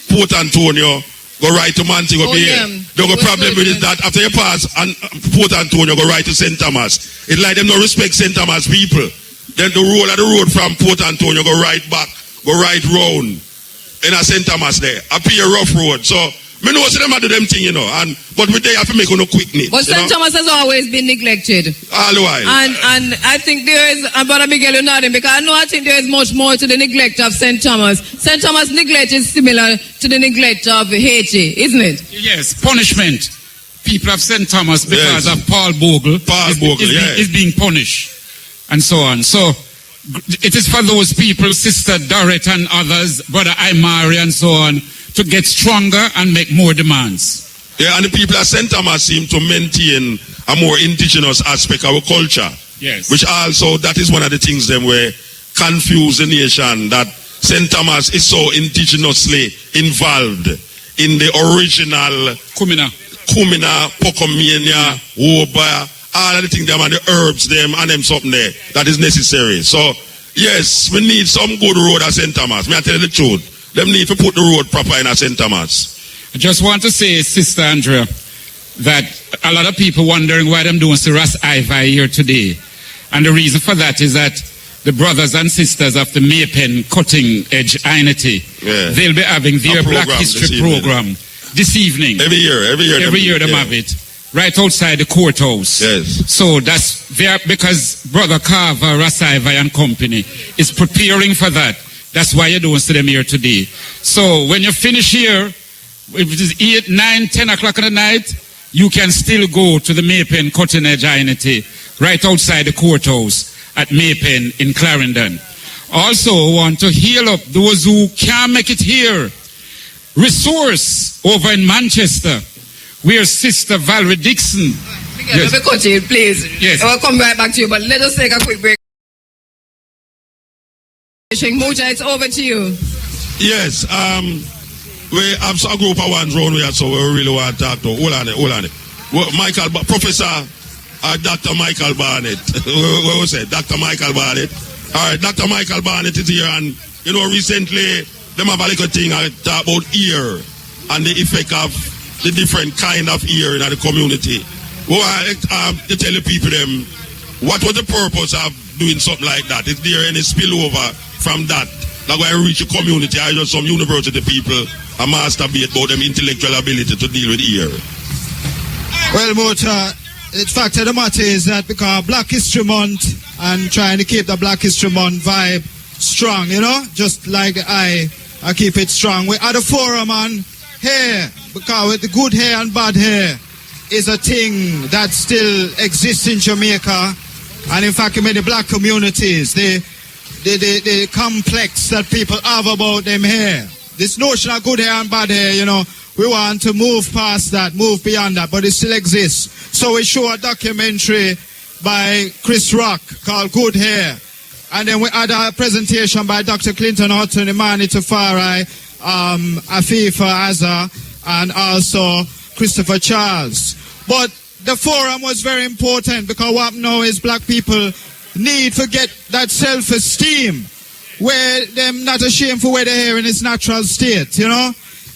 Port Antonio, go right to Montego Bay. The problem with it that after you pass and Port Antonio, go right to St. Thomas. It's like them don't respect St. Thomas people. Then the road from Port Antonio go right back, go right round in a St. Thomas there. Up here rough road. So me know see them do them thing, you know. But we have to make no quickness. But St. Thomas has always been neglected. All the while. And I think there is about a Miguel Unadin, because I think there is much more to the neglect of St. Thomas. St. Thomas neglect is similar to the neglect of Haiti, isn't it? Yes, punishment. People of St. Thomas because of Paul Bogle. Is being punished. And so on. So it is for those people, Sister Dorrit and others, Brother Imari and so on, to get stronger and make more demands. Yeah, and the people at St. Thomas seem to maintain a more indigenous aspect of our culture. Yes. Which also, that is one of the things them where confuse the nation, that St. Thomas is so indigenously involved in the original Kumina, Pocomania, Woba, all of the things them and the herbs them and them something there that is necessary. So, yes, we need some good road at St. Thomas. May I tell you the truth? Them need to put the road proper in a St. Thomas. I just want to say, Sister Andrea, that a lot of people wondering why them doing Ras Ivi here today. And the reason for that is that the brothers and sisters of the Maypen Cutting Edge Ainity, they'll be having their Black History program this evening. Every year them have it. right outside the courthouse. Yes. So that's there because Brother Carver, Rasaiva and company is preparing for that. That's why you don't see them here today. So when you finish here, if it is 8, 9, 10 o'clock in the night, you can still go to the Maypen Cutting Edge Unity right outside the courthouse at Maypen in Clarendon. Also want to heal up those who can't make it here. Resource over in Manchester, where Sister Valerie Dixon. Let me cut you, please. Yes. I'll come right back to you, but let us take a quick break. Muta, it's over to you. Yes, we have a group of ones around here, so we really want to talk to. Hold on it. Michael, Professor, Dr. Michael Barnett. What was it? Dr. Michael Barnett. All right, Dr. Michael Barnett is here, and recently, them have a little thing I talk about ear and the effect of the different kind of ear in the community. Well, to tell the people them, what was the purpose of doing something like that? Is there any spillover from that? Like when I reach a community, I just some university people a masturbate about them intellectual ability to deal with ear. Well, Muta, the fact of the matter is that because Black History Month and trying to keep the Black History Month vibe strong, just like I keep it strong. We had a forum on hair, because with the good hair and bad hair is a thing that still exists in Jamaica, and in fact in many black communities, the complex that people have about them hair. This notion of good hair and bad hair, we want to move past that, move beyond that, but it still exists. So we show a documentary by Chris Rock called Good Hair. And then we had a presentation by Dr. Clinton Hutton, Imani Tafari, Afifa Azza, and also Christopher Charles. But the forum was very important because what now is black people need to get that self-esteem where them not ashamed for where they're here in its natural state,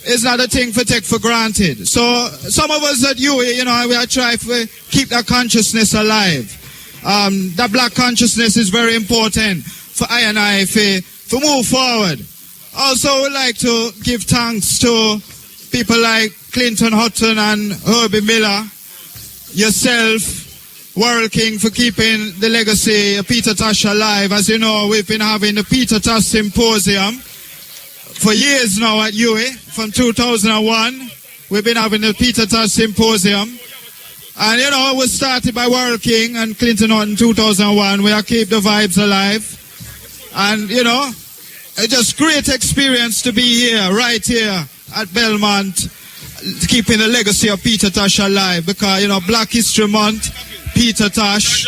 It's not a thing for take for granted. So some of us at UA, we are trying to keep that consciousness alive. That black consciousness is very important for I and I to move forward. Also, we'd like to give thanks to people like Clinton Hutton and Herbie Miller, yourself, World King, for keeping the legacy of Peter Tosh alive. As you know, we've been having the Peter Tosh Symposium for years now at UA. From 2001, we've been having the Peter Tosh Symposium. And it was started by World King and Clinton Hutton in 2001. We are keep the vibes alive. And, it's just great experience to be here, right here at Belmont, keeping the legacy of Peter Tosh alive. Because, Black History Month, Peter Tosh,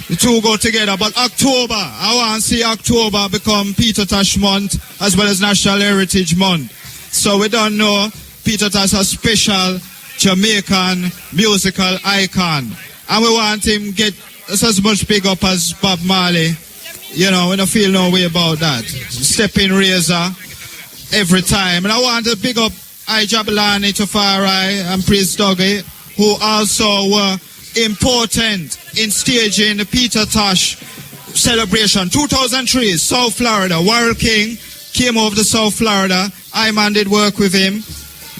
the two go together. But October, I want to see October become Peter Tosh Month as well as National Heritage Month. So we don't know Peter Tosh a special Jamaican musical icon. And we want him get as much big up as Bob Marley. We don't feel no way about that. Stepping razor every time. And I want to big up Jabulani Tafari and Priest Dougie, who also were important in staging the Peter Tosh celebration. 2003, South Florida. World King came over to South Florida. I-Man did work with him.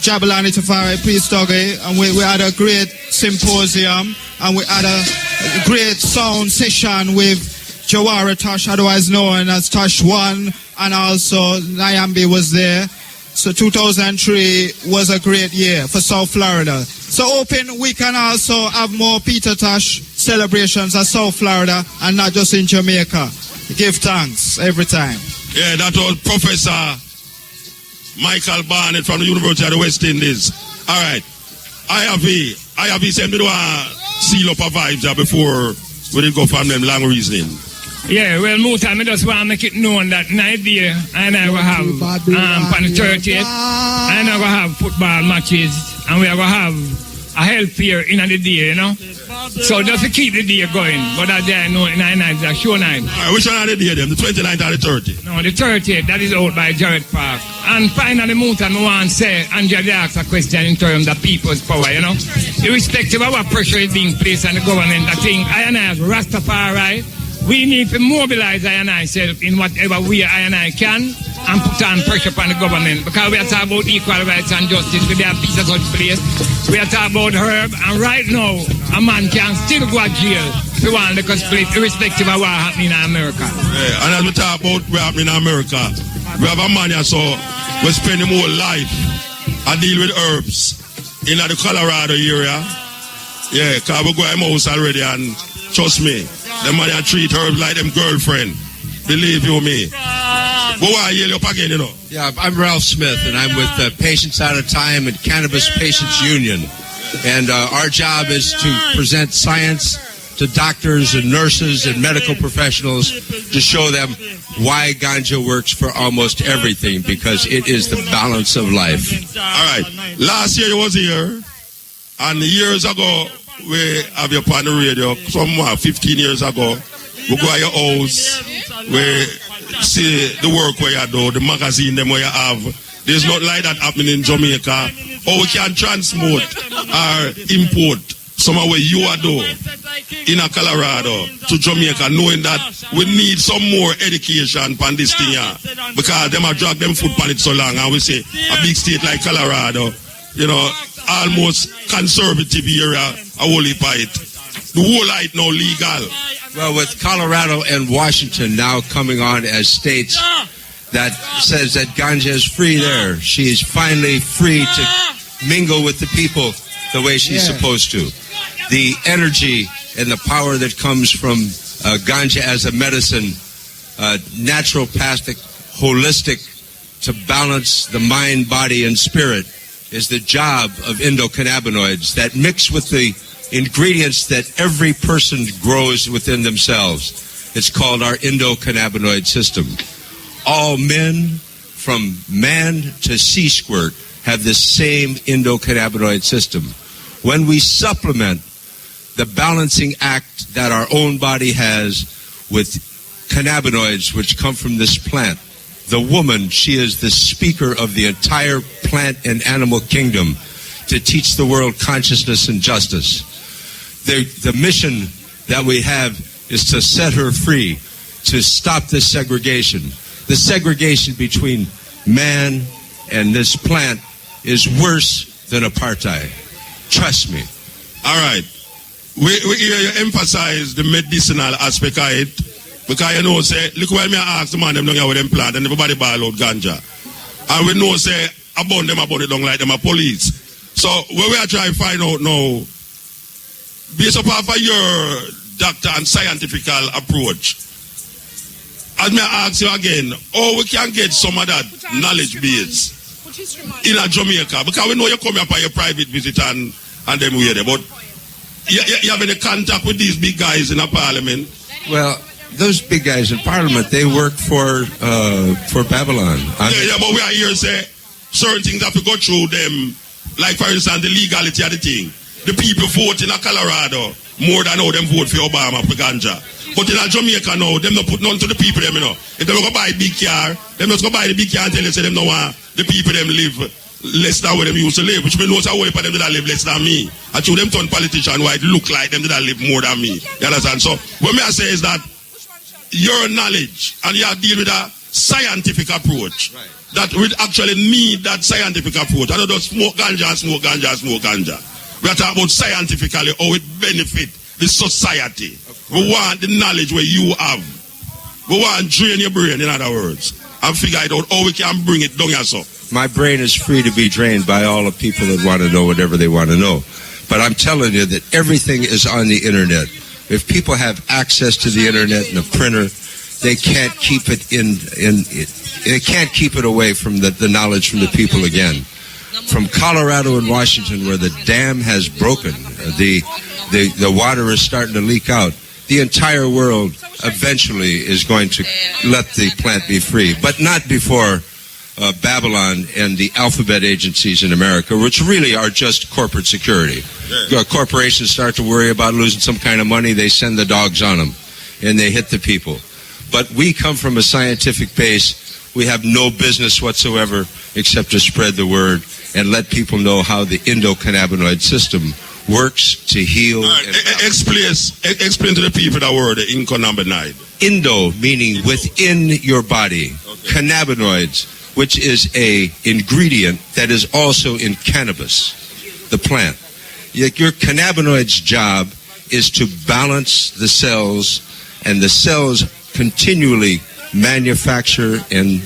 Jabulani Tafari, Priest Dougie, and we had a great symposium, and we had a great sound session with Jawara Tosh, otherwise known as Tosh 1, and also Nyambi was there. So 2003 was a great year for South Florida. So hoping we can also have more Peter Tosh celebrations at South Florida and not just in Jamaica. Give thanks every time. Yeah, that was Professor Michael Barnett from the University of the West Indies. All right. I have said me to seal up a vibes there before we did go from them long reasoning. Yeah, well, Muta, I just want to make it known that night there, and I will have, on the 30th, and I will have football matches, and we are going to have a help here in the day, So just to keep the day going, but that day I know in the night is a show night. All right, which one are the day, them? The 29th or the 30th? No, the 30th, that is out by Jarrett Park. And finally, Muta, I want to say, Andrea asked a question in terms of people's power, Irrespective of what pressure is being placed on the government, I think I and I as Rastafari, we need to mobilize I and I self in whatever way I and I can and put on pressure upon the government, because we are talking about equal rights and justice with their peace of such place. We are talking about herb, and right now a man can still go to jail if he want to split, irrespective of what happening in America. Yeah, and as we talk about what happening in America, we have a man here, so we spend his whole life and deal with herbs in the Colorado area. Yeah, because we go to my house already, and trust me, the man here treat herbs like them girlfriend. Believe you me. Go on, yell up again, you know. Yeah, I'm Ralph Smith, and I'm with Patients Out of Time and Cannabis Patients Union. And our job is to present science to doctors and nurses and medical professionals to show them why ganja works for almost everything, because it is the balance of life. All right. Last year you was here, and years ago we have you on the radio. 15 years ago, we go to your house, we see the work where you do, the magazine them where you have. There's not like that happening in Jamaica. Or we can transport or import somewhere where you are doing in a Colorado to Jamaica, knowing that we need some more education on this thing here, because them are drag them foot on it so long, and we say a big state like Colorado, you know, almost conservative area, a whole heap of it. The whole light now legal. Well, with Colorado and Washington now coming on as states that says that ganja is free there, she is finally free to mingle with the people the way she's supposed to. The energy and the power that comes from ganja as a medicine, naturopathic, holistic, to balance the mind, body, and spirit, is the job of endocannabinoids that mix with the ingredients that every person grows within themselves. It's called our endocannabinoid system. All men, from man to sea squirt, have the same endocannabinoid system. When we supplement the balancing act that our own body has with cannabinoids, which come from this plant, the woman, she is the speaker of the entire plant and animal kingdom to teach the world consciousness and justice. The mission that we have is to set her free, to stop this segregation. The segregation between man and this plant is worse than apartheid. Trust me. All right. We hear you emphasize the medicinal aspect of it, because you know, say, look why me ask the man them down here with them plant and everybody ball out ganja. And we know, say, about it don't like them a police. So what we are trying to find out now, based upon your doctor and scientific approach, as me ask you again, how we can get some of that knowledge base in a Jamaica, because we know you come here for your private visit and them we there, but you have any contact with these big guys in a parliament? Well, those big guys in parliament, they work for Babylon. Yeah, but we are here say certain things have to go through them, like for instance the legality of the thing. The people vote in a Colorado more than how them vote for Obama for ganja. But in a Jamaica now, them not put none to the people them, you know. If they go buy a big car, them just go buy the big car and tell you say them no want the people them live less than where them used to live, which means no whole for them that live less than me. I told them turn politician why it look like them that live more than me. You understand? So what me I say is that your knowledge and you have to deal with a scientific approach. Right. That we actually need that scientific approach. I don't just smoke ganja. We are talking about scientifically how it benefit the society. We want the knowledge where you have. We want to drain your brain, in other words, and figure it out how we can bring it down yourself. My brain is free to be drained by all the people that want to know whatever they want to know. But I'm telling you that everything is on the internet. If people have access to the internet and a printer, they can't keep it they can't keep it away from the knowledge from the people again. From Colorado and Washington, where the dam has broken, the water is starting to leak out. The entire world eventually is going to let the plant be free, but not before Babylon and the alphabet agencies in America, which really are just corporate security. Corporations start to worry about losing some kind of money, they send the dogs on them, and they hit the people. But we come from a scientific base. We have no business whatsoever except to spread the word and let people know how the endocannabinoid system works to heal. Explain to the people that word the endocannabinoid. Indo, meaning within your body. Cannabinoids, which is a ingredient that is also in cannabis, the plant. Your cannabinoid's job is to balance the cells, and the cells continually manufacture and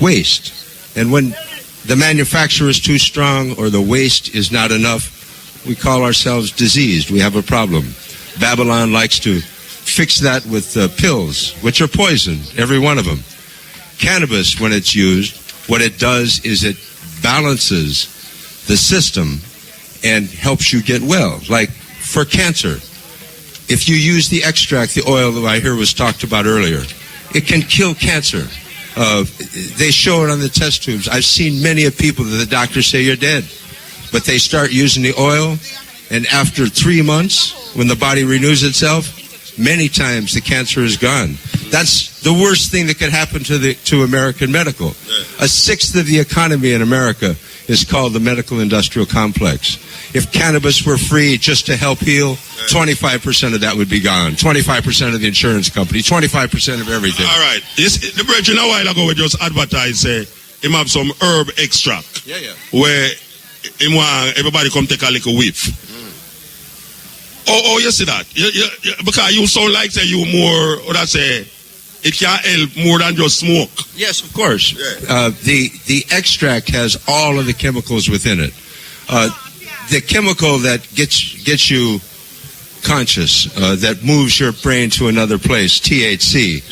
waste. And when the manufacture is too strong or the waste is not enough, we call ourselves diseased. We have a problem. Babylon likes to fix that with pills, which are poison, every one of them. Cannabis, when it's used, what it does is it balances the system and helps you get well. Like for cancer, if you use the extract, the oil that I hear was talked about earlier, it can kill cancer. They show it on the test tubes. I've seen many of people that the doctors say you're dead, but they start using the oil, and after 3 months, when the body renews itself, many times the cancer is gone. That's the worst thing that could happen to American medical. A sixth of the economy in America is called the medical industrial complex. If cannabis were free just to help heal, 25% of that would be gone. 25% of the insurance company, 25% of everything. All right. The Virgin a while ago we just advertised him have some herb extract. Where him want everybody come take a little whiff. Oh, you see that? Because you sound like say you more, what I say, it can help more than just smoke. Yes, of course. The extract has all of the chemicals within it. The chemical that gets you conscious, that moves your brain to another place, THC,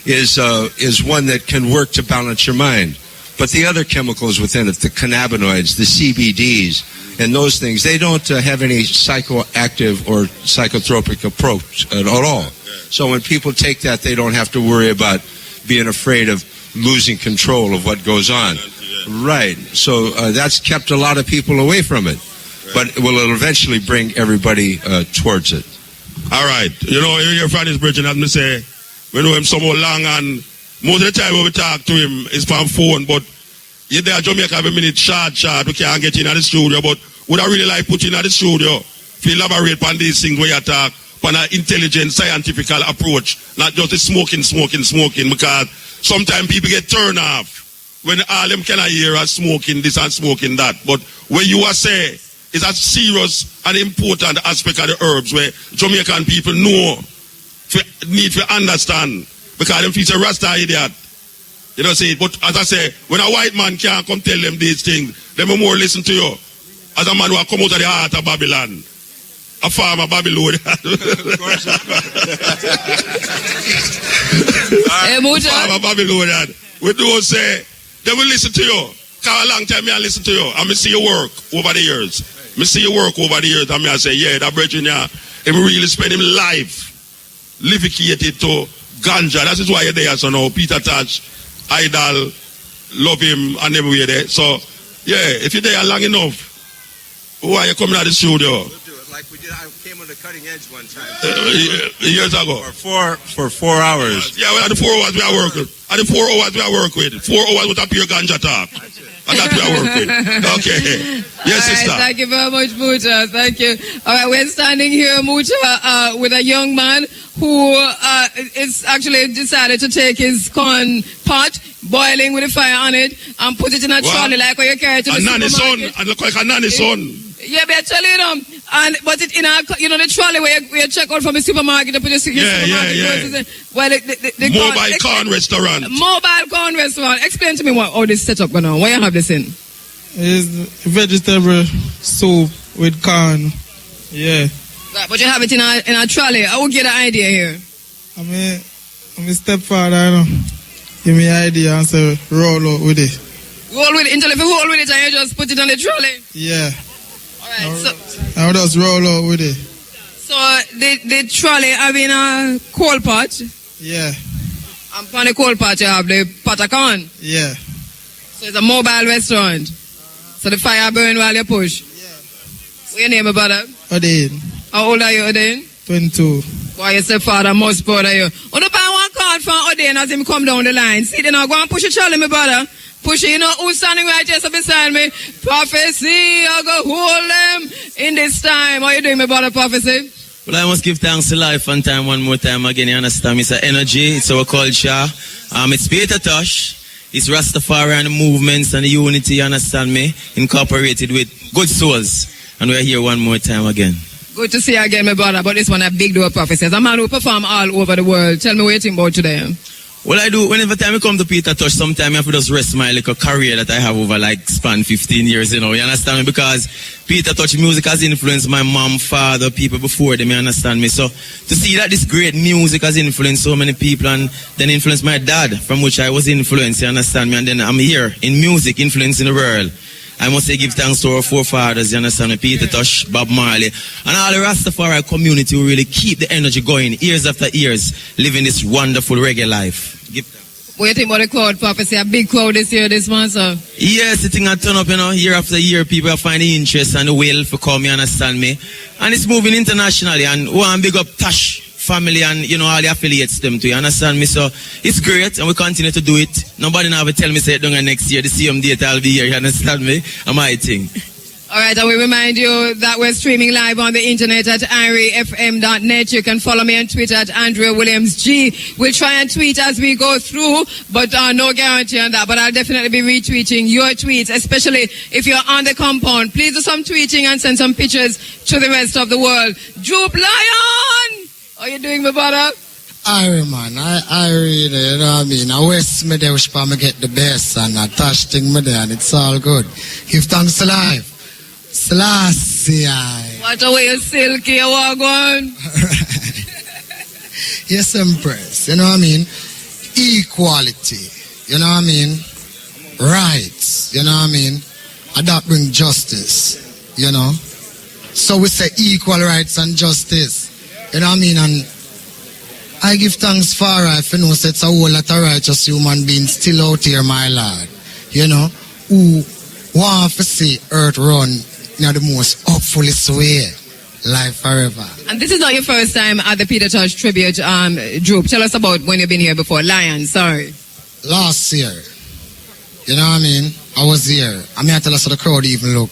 is one that can work to balance your mind. But the other chemicals within it, the cannabinoids, the CBDs, and those things, they don't have any psychoactive or psychotropic approach at all. So when people take that, they don't have to worry about being afraid of losing control of what goes on. Right. So that's kept a lot of people away from it. But it will eventually bring everybody towards it. All right. You know, your friend is Bridget, as me say, we know him somewhat long, and most of the time when we talk to him, it's from phone, but you there Jamaica have a minute short, we can't get in at the studio, but would I really like put in at the studio to elaborate on these things where you talk on an intelligent, scientific approach, not just the smoking, because sometimes people get turned off when all them can hear as smoking this and smoking that. But when you are say, it's a serious and important aspect of the herbs where Jamaican people need to understand, because them feel a Rasta idiot. You know, say, but as I say, when a white man can't come tell them these things, they will more listen to you. As a man who come out of the heart of Babylon. A farmer Babylon. Hey, Muta. Farmer Babylon. We do say, they will listen to you. Because a long time I listen to you. And I see your work over the years. I see your work over the years. And I say, yeah, that brethren here, he really spend him life livicated to Ganja. That is why you're there. So now, Peter Tosh, idol, love him and everywhere there. So, yeah, if you're there long enough, why are you coming out of the studio? Like we did, I came on the cutting edge one time. Years ago. For 4 hours. Yeah, well, at the 4 hours we are working. At the 4 hours we are working with. 4 hours with a pure Ganja talk. And that we are working. Okay. Yes, sister. Thank you very much, Muta. Thank you. All right, we're standing here, Muta, with a young man who is actually decided to take his corn pot, boiling with a fire on it, and put it in a trolley like what you carry to the supermarket. And look like a nanny son. Yeah, but actually, but it in a, the trolley where you check out from the supermarket to put your supermarket. Well, the mobile corn restaurant. Mobile corn restaurant. Explain to me how this setup going on. Why you have this in? It's vegetable soup with corn. Yeah. Right, but you have it in a trolley. I will get an idea here. I'm a stepfather, give me an idea and say roll out with it. Roll with it until if you roll with it and you just put it on the trolley. Yeah. Alright, so I'll just roll out with it. So the trolley having a coal pot. Yeah. And on the coal pot you have the pot of corn. Yeah. So it's a mobile restaurant. So the fire burn while you push. Yeah. What's your name, brother? Odin. How old are you, Odin? 22. Why your stepfather must proud of you. On the buy one card from Odin as him come down the line. See, then I'll go and push a trolley, my brother. Push it, who's standing right here beside me? Prophecy, I'll go hold them in this time. How you doing, my brother, Prophecy? Well, I must give thanks to life and time one more time again, you understand? It's our energy, it's our culture. It's Peter Tosh, it's Rastafari and the movements and the unity, you understand me? Incorporated with good souls. And we're here one more time again. Good to see you again, my brother. But this one a big door prophecy. As a man who perform all over the world, tell me what you think about today. Well, I do. Whenever time I come to Peter Tosh, sometimes I have to just rest my little career that I have over like span 15 years, you know. You understand me? Because Peter Tosh music has influenced my mom, father, people before them, you understand me? So to see that this great music has influenced so many people and then influenced my dad, from which I was influenced, you understand me? And then I'm here in music, influencing the world. I must say give thanks to our forefathers, you understand me? Peter Tosh, Bob Marley, and all the Rastafari community who really keep the energy going years after years, living this wonderful reggae life. Give thanks. What do you think about the crowd prophecy? A big crowd this year, this month, sir? Yes, the thing I turn up, you know, year after year, people are finding interest and the will for come, you understand me? And it's moving internationally, and one big up Tosh family and, you know, all the affiliates them too, you understand me? So it's great and we continue to do it. Nobody now will tell me say it down next year, the same date I'll be here, you understand me? I'm my thing. Alright, and we remind you that we're streaming live on the internet at iryfm.net. You can follow me on Twitter at Andrea Williams G. We'll try and tweet as we go through, but no guarantee on that. But I'll definitely be retweeting your tweets, especially if you're on the compound. Please do some tweeting and send some pictures to the rest of the world. Droop Lion! How you doing, my brother? Irie, man. I really, you know what I mean? I wish me there, which me get the best, and I touch thing me there, and it's all good. Give thanks to life. Selassie. What a way you silky, you walk on. Yes, Empress. You know what I mean? Equality. You know what I mean? Rights. You know what I mean? And that bring justice. You know? So we say equal rights and justice. You know what I mean? And I give thanks for if you know it's a whole lot of righteous human beings still out here, my lord. You know, who want to see earth run in the most hopefulest way. Life forever. And this is not your first time at the Peter Tosh tribute Droop. Tell us about when you've been here before. Lion, sorry. Last year. You know what I mean? I was here. I mean, I tell us the crowd even look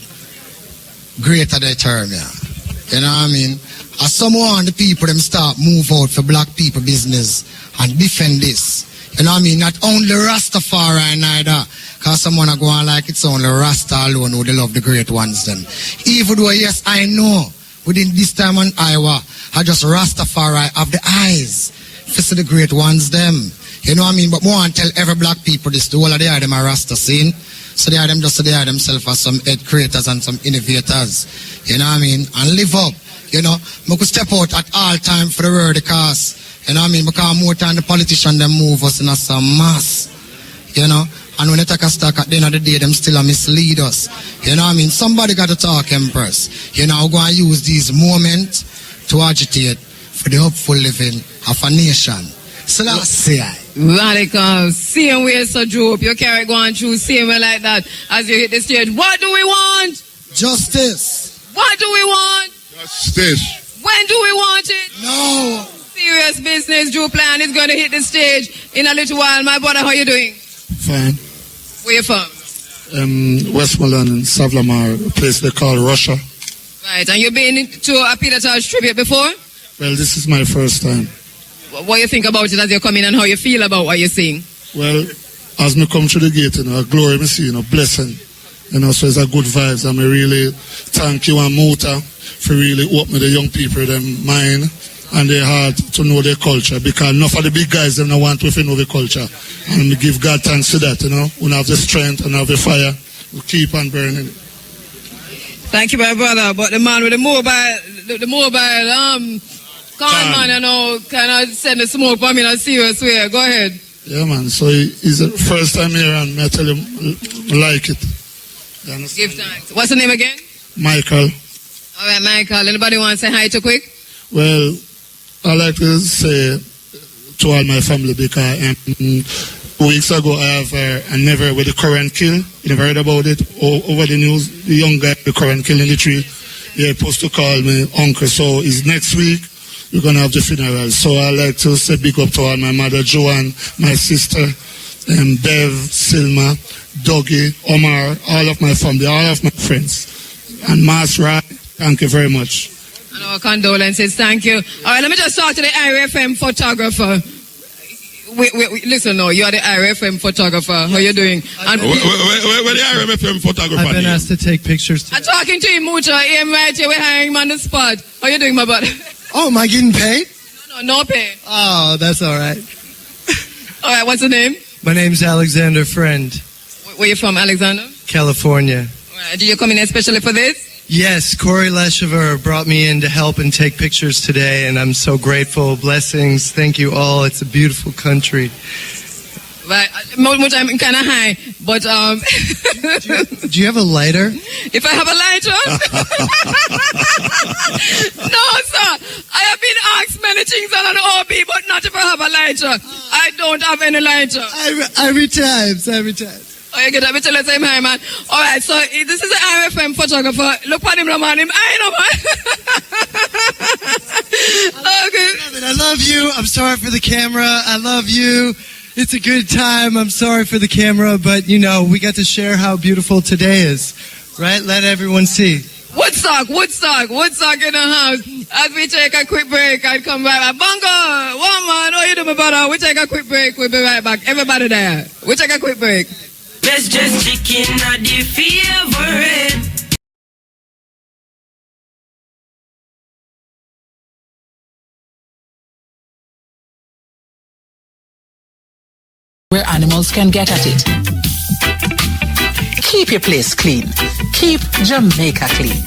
greater than term, yeah. You know what I mean? As someone, the people, them start move out for black people business and defend this. You know what I mean? Not only Rastafari neither. Because someone are going like it's only Rasta alone who they love the great ones them. Even though, yes, I know, within this time in Iowa, I just Rastafari have the eyes to see the great ones them. You know what I mean? But more and tell every black people this, the whole of they are them are Rasta scene. So they are them just so they are themselves as some head creators and some innovators. You know what I mean? And live up. You know, we could step out at all time for the world because, you know what I mean, because more time the politicians them move us in a some mass. You know? And when they take a stock at the end of the day, them still mislead us. You know what I mean? Somebody got to talk, Empress. You know, we're going to use these moments to agitate for the hopeful living of a nation. Selassie. Radical. Same way, so Droop. You carry going through same way like that as you hit the stage. What do we want? Justice. What do we want? Justice. When do we want it? No. Serious business. Droop Lion is going to hit the stage in a little while. My brother, how you doing? Fine. Where you from? Westmoreland in Savlamar, a place they call Russia. Right, and you've been to a Peter Tosh tribute before? Well, this is my first time. What do you think about it as you come in and how you feel about what you're seeing? Well, as me come through the gate, you know, a glory me see, you know, blessing. You know, so it's a good vibes. And I really thank you and Muta for really opening the young people their mind and their heart to know their culture. Because enough of the big guys them don't want to know the culture. And we give God thanks to that, you know. We have the strength and have the fire. We keep on burning it. Thank you, my brother. But the man with the mobile Con man, you know, kind of send the smoke for me in a serious way. Go ahead. Yeah, man. So it's the first time here, and I tell him, I like it. Give thanks. What's the name again? Michael. All right, Michael. Anybody want to say hi to quick? Well, I like to say to all my family because weeks ago I have a never with the current kill. You never heard about it over the news. The young guy, the current kill in the tree. Yeah, supposed to call me uncle. So it's next week. We're going to have the funeral. So I like to say big up to all my mother, Joanne, my sister, Bev, Silma, Dougie, Omar, all of my family, all of my friends. And Mas Rai, thank you very much. And our condolences, thank you. All right, let me just talk to the IRFM photographer. Wait, listen, no, you are the IRFM photographer. How you doing? And Where the IRFM photographer? I've been asked to take pictures. I'm talking to you, Muta. I'm right here. We're hiring him on the spot. How you doing, my brother? Oh, am I getting paid? No pay. Oh, that's all right. All right, what's the name? My name's Alexander Friend, Where you from, Alexander? California. All right, did you come in especially for this? Yes, Corey Leshever brought me in to help and take pictures today, and I'm so grateful. Blessings. Thank you all. It's a beautiful country. Right, Muta, I'm kind of high, but Do you have a lighter? If I have a lighter? No, sir. I have been asked many things on an OB, but not if I have a lighter. I don't have any lighter. Every time. Oh, you get a bit of time, hi, man. All right, so this is an RFM photographer. Look at him, man. I know, man. Okay. I love you. I'm sorry for the camera. I love you. It's a good time. I'm sorry for the camera, but you know, we got to share how beautiful today is, right? Let everyone see. Woodstock in the house. As we take a quick break, I come back. Bongo, one man, how you doing, brother? We take a quick break. We'll be right back. Everybody there. We take a quick break. Let's just chicken at the favorite. Where animals can get at it. Keep your place clean. Keep Jamaica clean.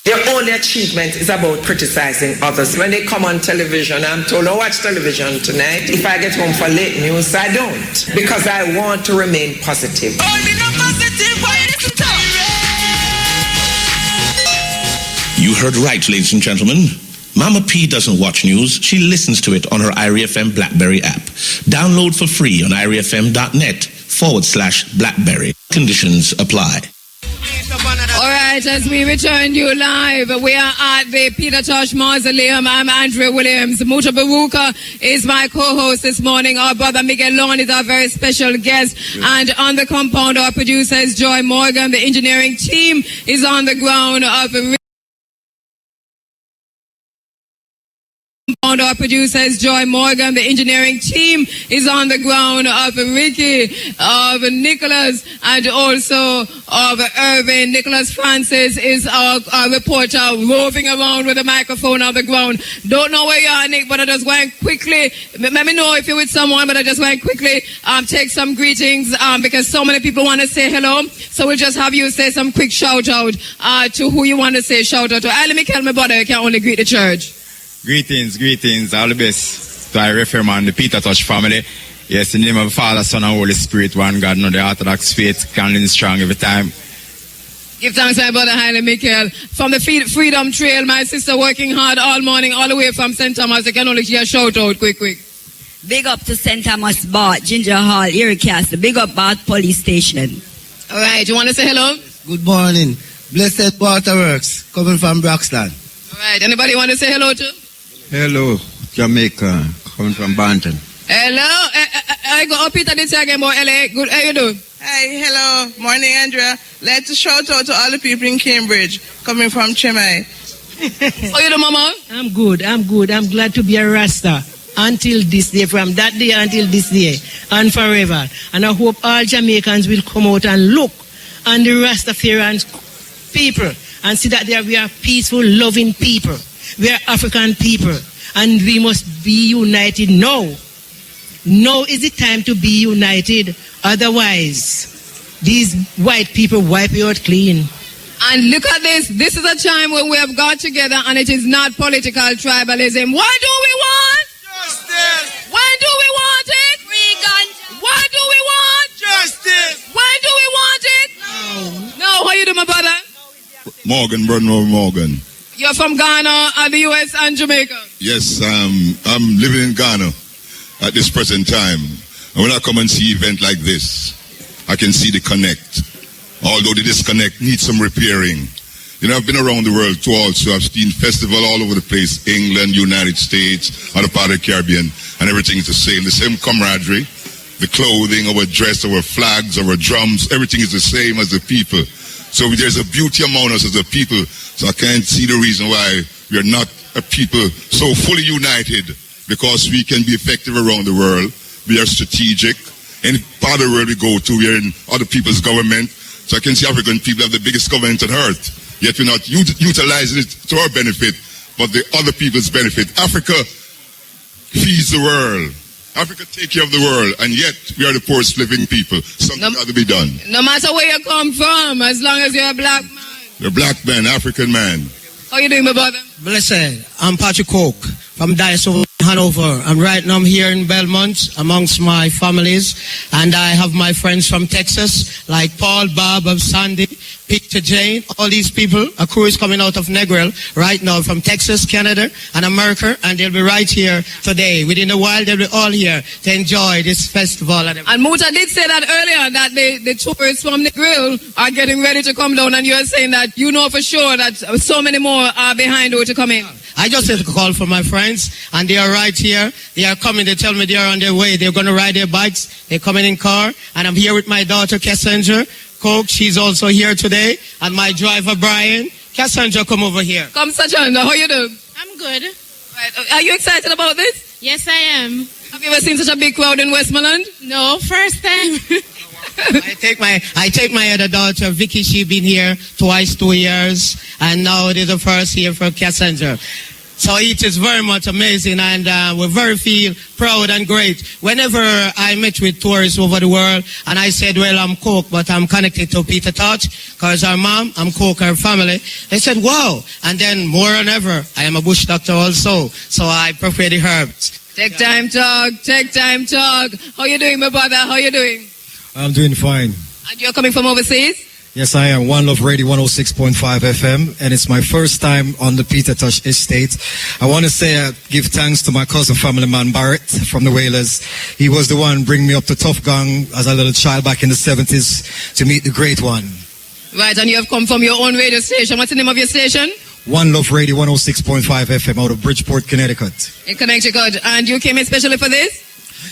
Their only achievement is about criticizing others. When they come on television, I'm told, I watch television tonight. If I get home for late news, I don't. Because I want to remain positive. You heard right, ladies and gentlemen. Mama P doesn't watch news. She listens to it on her IRFM BlackBerry app. Download for free on irfm.net/BlackBerry. Conditions apply. All right, as we return you live, we are at the Tosh Mausoleum. I'm Andrea Williams. Muta Baruka is my co-host this morning. Our brother Miguel Lon is our very special guest. And on the compound, our producer is Joy Morgan. The engineering team is on the ground of our producer is Joy Morgan. The engineering team is on the ground of Ricky, of Nicholas, and also of Irvin. Nicholas Francis is our reporter roving around with a microphone on the ground. Don't know where you are, Nick, but I just went quickly. Let me know if you're with someone, but I just went quickly take some greetings because so many people want to say hello. So we'll just have you say some quick shout out to who you want to say shout out to. Let me tell my brother, you can only greet the church. Greetings, all the best to IRFM and the Peter Tosh family. Yes, in the name of the Father, Son, and Holy Spirit, one God, know the Orthodox faith, can strong every time. Give thanks, my brother Haile Michael. From the Freedom Trail, my sister working hard all morning, all the way from St. Thomas. I can only hear a shout out, quick. Big up to St. Thomas Bar, Ginger Hall, Iricast, big up Bath Police Station. All right, you want to say hello? Good morning. Blessed Waterworks, coming from Broxton. All right, anybody want to say hello to? Hello, Jamaica, coming from Banton. Hello, I go up Peter this again about LA. Good, how you doing? Hi, hello, morning, Andrea. Like to shout out to all the people in Cambridge, coming from Chennai. How you doing, Mama? I'm good. I'm glad to be a Rasta until this day, from that day until this day, and forever. And I hope all Jamaicans will come out and look on the Rastafarian people and see that we are peaceful, loving people. We are African people, and we must be united now. Now is the time to be united. Otherwise, these white people wipe you out clean. And look at this. This is a time when we have got together, and it is not political tribalism. Why do we want justice? Why do we want it? Free Ganja. Why do we want justice? Why do we want it? No. How you doing, my brother? Morgan. You're from Ghana, the US, and Jamaica. Yes, I'm living in Ghana at this present time. And when I come and see an event like this, I can see the connect. Although the disconnect needs some repairing. You know, I've been around the world too also. I've seen festivals all over the place, England, United States, other part of the Caribbean, and everything is the same camaraderie. The clothing, our dress, our flags, our drums, everything is the same as the people. So there's a beauty among us as a people. So I can't see the reason why we are not a people so fully united, because we can be effective around the world. We are strategic. Any part of the world we go to, we are in other people's government. So I can see African people have the biggest government on earth. Yet we're not utilizing it to our benefit, but the other people's benefit. Africa feeds the world. Africa take care of the world, and yet we are the poorest living people. Something got to be done. No matter where you come from, as long as you're a black man. You're a black man, African man. How you doing, my brother? Blessed. I'm Patrick Coke from Diocese Hanover. And right now I'm here in Belmont amongst my families, and I have my friends from Texas, like Paul, Bob, of Sandy, Peter, Jane, all these people. A crew is coming out of Negril right now from Texas, Canada, and America, and they'll be right here today. Within a while, they'll be all here to enjoy this festival. And Muta did say that earlier, that the tourists from Negril are getting ready to come down, and you're saying that you know for sure that so many more are behind you to come in. I just had a call from my friends, and they are right here. They are coming. They tell me they are on their way. They're going to ride their bikes. They're coming in car, and I'm here with my daughter, Cassandra Coke. She's also here today, and my driver, Brian. Cassandra, come over here. Come, Cassandra. How you doing? I'm good. Right. Are you excited about this? Yes, I am. Have you ever seen such a big crowd in Westmoreland? No, first time. I take my other daughter, Vicky. She's been here twice, 2 years, and now it is the first year for Cassandra. So it is very much amazing, and we very feel proud and great. Whenever I met with tourists over the world, and I said, well, I'm Coke, but I'm connected to Peter Tosh, because our mom, I'm Coke, her family. They said, wow. And then more than ever, I am a bush doctor also, so I prepare the herbs. Take time talk, take time talk. How you doing, my brother? How you doing? I'm doing fine. And you're coming from overseas? Yes, I am. One Love Radio 106.5 FM, and it's my first time on the Peter Tosh estate. I want to say give thanks to my cousin, family man Barrett from the Whalers. He was the one bringing me up to Tough Gang as a little child back in the 70s to meet the great one. Right, and you have come from your own radio station. What's the name of your station? One Love Radio 106.5 FM out of Bridgeport, Connecticut. In Connecticut. And you came especially for this?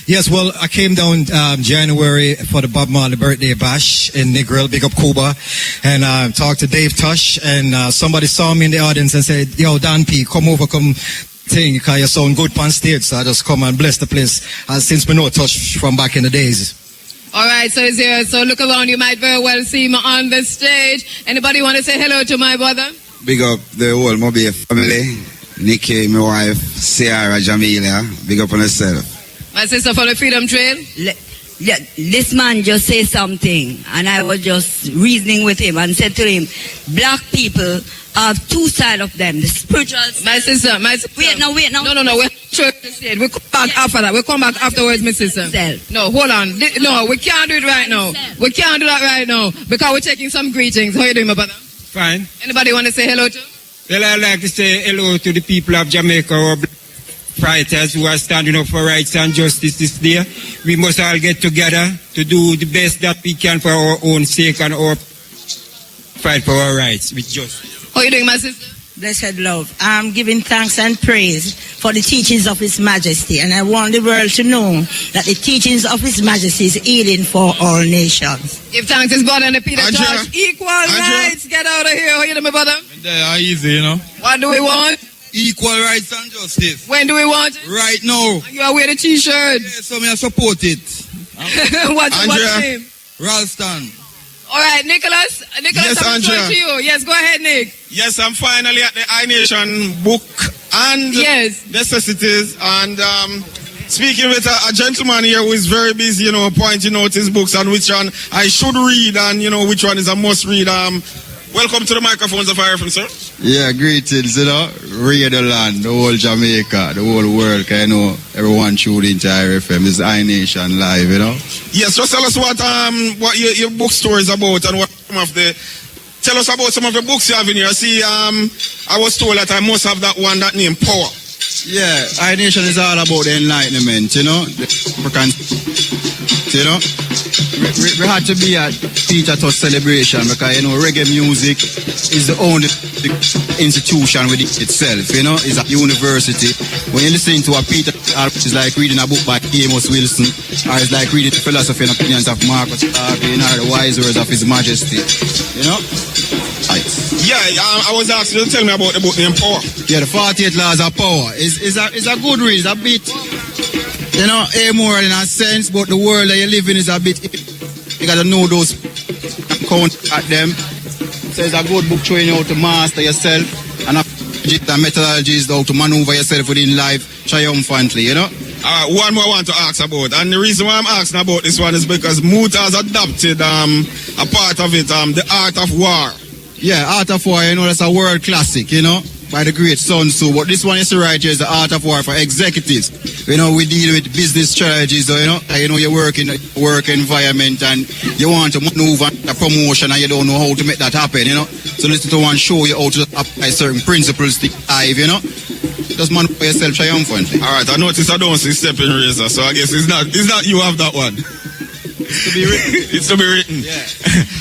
Yes, well, I came down January for the Bob Marley birthday bash in Negril, big up Cuba, and talked to Dave Tosh, and somebody saw me in the audience and said, yo, Dan P, come over, come sing, because you sound good on stage. So I just come and bless the place, since we know Tosh from back in the days. All right, so it's here. So look around, you might very well see me on the stage. Anybody want to say hello to my brother? Big up the whole Mobile family, Nikki, my wife, Ciara, Jamelia, big up on yourself. My sister from the Freedom Trail? This man just said something, and I was just reasoning with him and said to him, black people have two sides of them, the spiritual side. My sister. Wait now. No, we're we come back after that. We'll come back afterwards, my sister. No, hold on. No, we can't do it right now. We can't do that right now, because we're taking some greetings. How are you doing, my brother? Fine. Anybody want to say hello to? Well, I'd like to say hello to the people of Jamaica, or fighters who are standing up for rights and justice this day. We must all get together to do the best that we can for our own sake and our fight for our rights with justice. How are you doing, my sister? Blessed love. I'm giving thanks and praise for the teachings of His Majesty, and I want the world to know that the teachings of His Majesty is healing for all nations. Give thanks to His brother and the Peter Tosh. Equal rights. Get out of here. How are you doing, my brother? They are easy, you know. What do we want? Equal rights and justice. When do we want it? Right now. You are wearing a t-shirt. Yeah, so I support it. What's your name? Ralston. All right, Nicholas, Yes, I'm Andrea. to you. Yes, go ahead, Nick. Yes, I'm finally at the iNation book and necessities, and speaking with a gentleman here who is very busy, you know, pointing out his books and which one I should read and, you know, which one is a must read. Welcome to the microphones of IRFM, sir. Yeah, greetings, you know, radio land, the whole Jamaica, the whole world, I know everyone tuned into IRFM. It's iNation Live, you know. Yes, just tell us what your bookstore is about and what some of the... Tell us about some of the books you have in here. See, I was told that I must have that one, that name, Power. Yeah, iNation is all about the enlightenment, you know. you know. We had to be at Peter Tosh celebration because, you know, reggae music is the only institution within itself, you know. It's a university. When you listen to a Peter, it's like reading a book by Amos Wilson, or it's like reading the philosophy and opinions of Marcus Garvey, or the wise words of His Majesty, you know. Yeah, I was asking you to tell me about the book named Power. Yeah, the 48 Laws of Power. It's a good read, it's a bit, you know, amoral in a sense, but the world that you live in is a bit, you gotta know those, count at them. So it's a good book showing you how to master yourself, and the methodologies, how to maneuver yourself within life triumphantly, you know. One more I want to ask about, and the reason why I'm asking about this one is because Muta has adopted a part of it, the Art of War. Yeah, Art of War, you know, that's a world classic, you know, by the great Sun Tzu. But this one is right here is the Art of War for executives. You know, we deal with business strategies, so, you know, you work in a work environment and you want to maneuver a promotion and you don't know how to make that happen, you know. So listen to one show you how to apply certain principles to life, you know. Just maneuver yourself triumphantly. All right, I notice I don't see stepping razor, so I guess it's not you have that one. It's to be written. It's to be written. Yeah.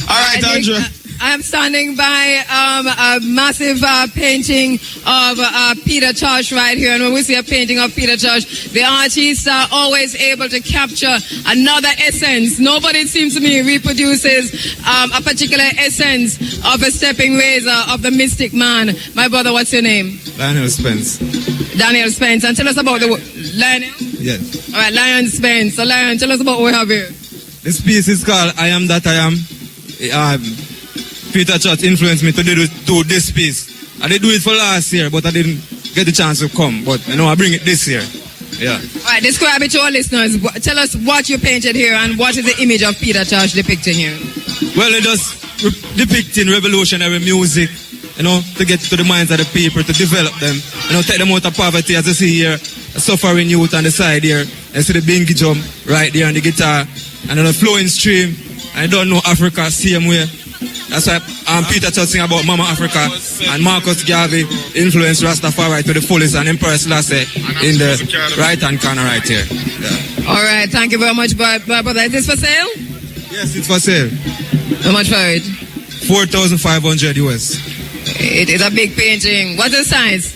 All right, Andrea. I'm standing by a massive painting of Peter Tosh right here. And when we see a painting of Peter Tosh, the artists are always able to capture another essence. Nobody, it seems to me, reproduces a particular essence of a stepping razor of the mystic man. My brother, what's your name? Lionel Spence. Daniel Spence. And tell us about the Lionel? Yes. All right, Lion Spence. So Lion, tell us about what we have here. This piece is called I Am That I Am. Peter Tosh influenced me to do this piece. I did do it for last year, but I didn't get the chance to come. But, you know, I bring it this year. Yeah. All right, describe it to our listeners. Tell us what you painted here and what is the image of Peter Tosh depicting here. Well, it just depicting revolutionary music, you know, to get to the minds of the people, to develop them, you know, take them out of poverty, as you see here, a suffering youth on the side here, and see the bingy drum right there on the guitar, and then a flowing stream, and I don't know Africa, same way. That's why Peter Tosh sing about Mama Africa, and Marcus Garvey influenced Rastafari to the fullest, and Emperor Selassie in the right-hand corner right here. Yeah. All right, thank you very much, brother. Is this for sale? Yes, it's for sale. How much for it? 4,500 US. It is a big painting. What's the size?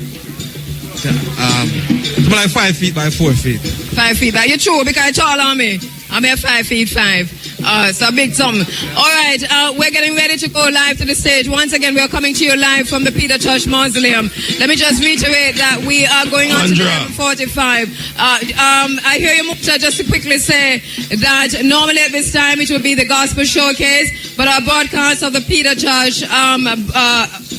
It's like 5 feet by 4 feet. 5 feet by. You're true because it's tall on me. I'm here 5 feet 5. It's a big sum. All right, we're getting ready to go live to the stage. Once again, we are coming to you live from the Peter Tosh Mausoleum. Let me just reiterate that we are going on to 11:45. I hear you, Muta, just to quickly say that normally at this time it would be the gospel showcase, but our broadcast of the Peter Tosh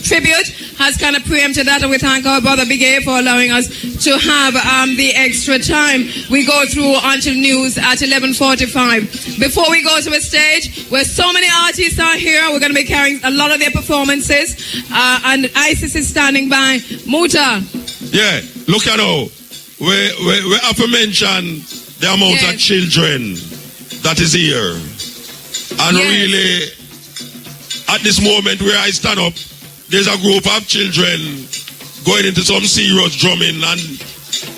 tribute has kind of preempted that, and we thank our brother Big A for allowing us to have the extra time. We go through until news at 11:45. Before we go to the stage, where so many artists are here, we're going to be carrying a lot of their performances, and ISIS is standing by. Muta. Yeah, look at how we have to mention the amount of children that is here, and really at this moment where I stand up, there's a group of children going into some serious drumming and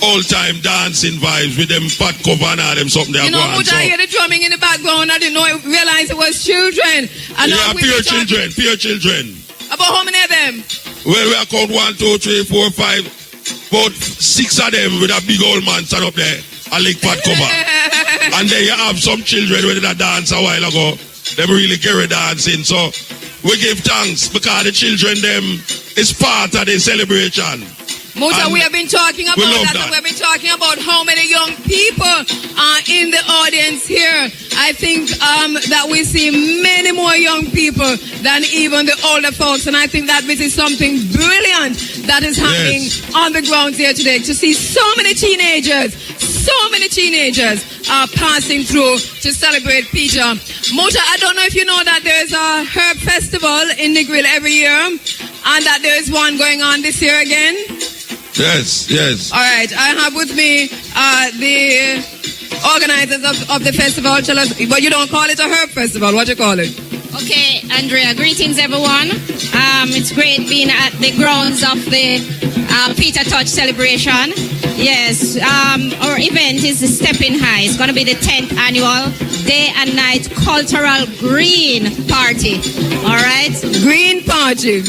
all-time dancing vibes with them pot cover and all them something they are going. Muta, I hear the drumming in the background. I didn't realize it was children. And yeah, pure children. About how many of them? Well, we are count 1, 2, 3, 4, 5. About 6 of them with a big old man stand up there, a leg pot cover. And then you have some children when they dance a while ago. Them really carry dancing. So we give thanks because the children them is part of the celebration. Muta, we have been talking about that. And we have been talking about how many young people are in the audience here. I think that we see many more young people than even the older folks. And I think that this is something brilliant that is happening on the ground here today. To see so many teenagers passing through to celebrate Peter. Muta, I don't know if you know that there's a herb festival in Negril every year, and that there is one going on this year again. Yes. All right, I have with me the organizers of the festival. Tell us, but you don't call it a herb festival. What do you call it? Okay, Andrea, greetings everyone. It's great being at the grounds of the Peter Tosh celebration. Yes, our event is the Stepping High. It's going to be the 10th annual Day and Night Cultural Green Party. All right? Green Party.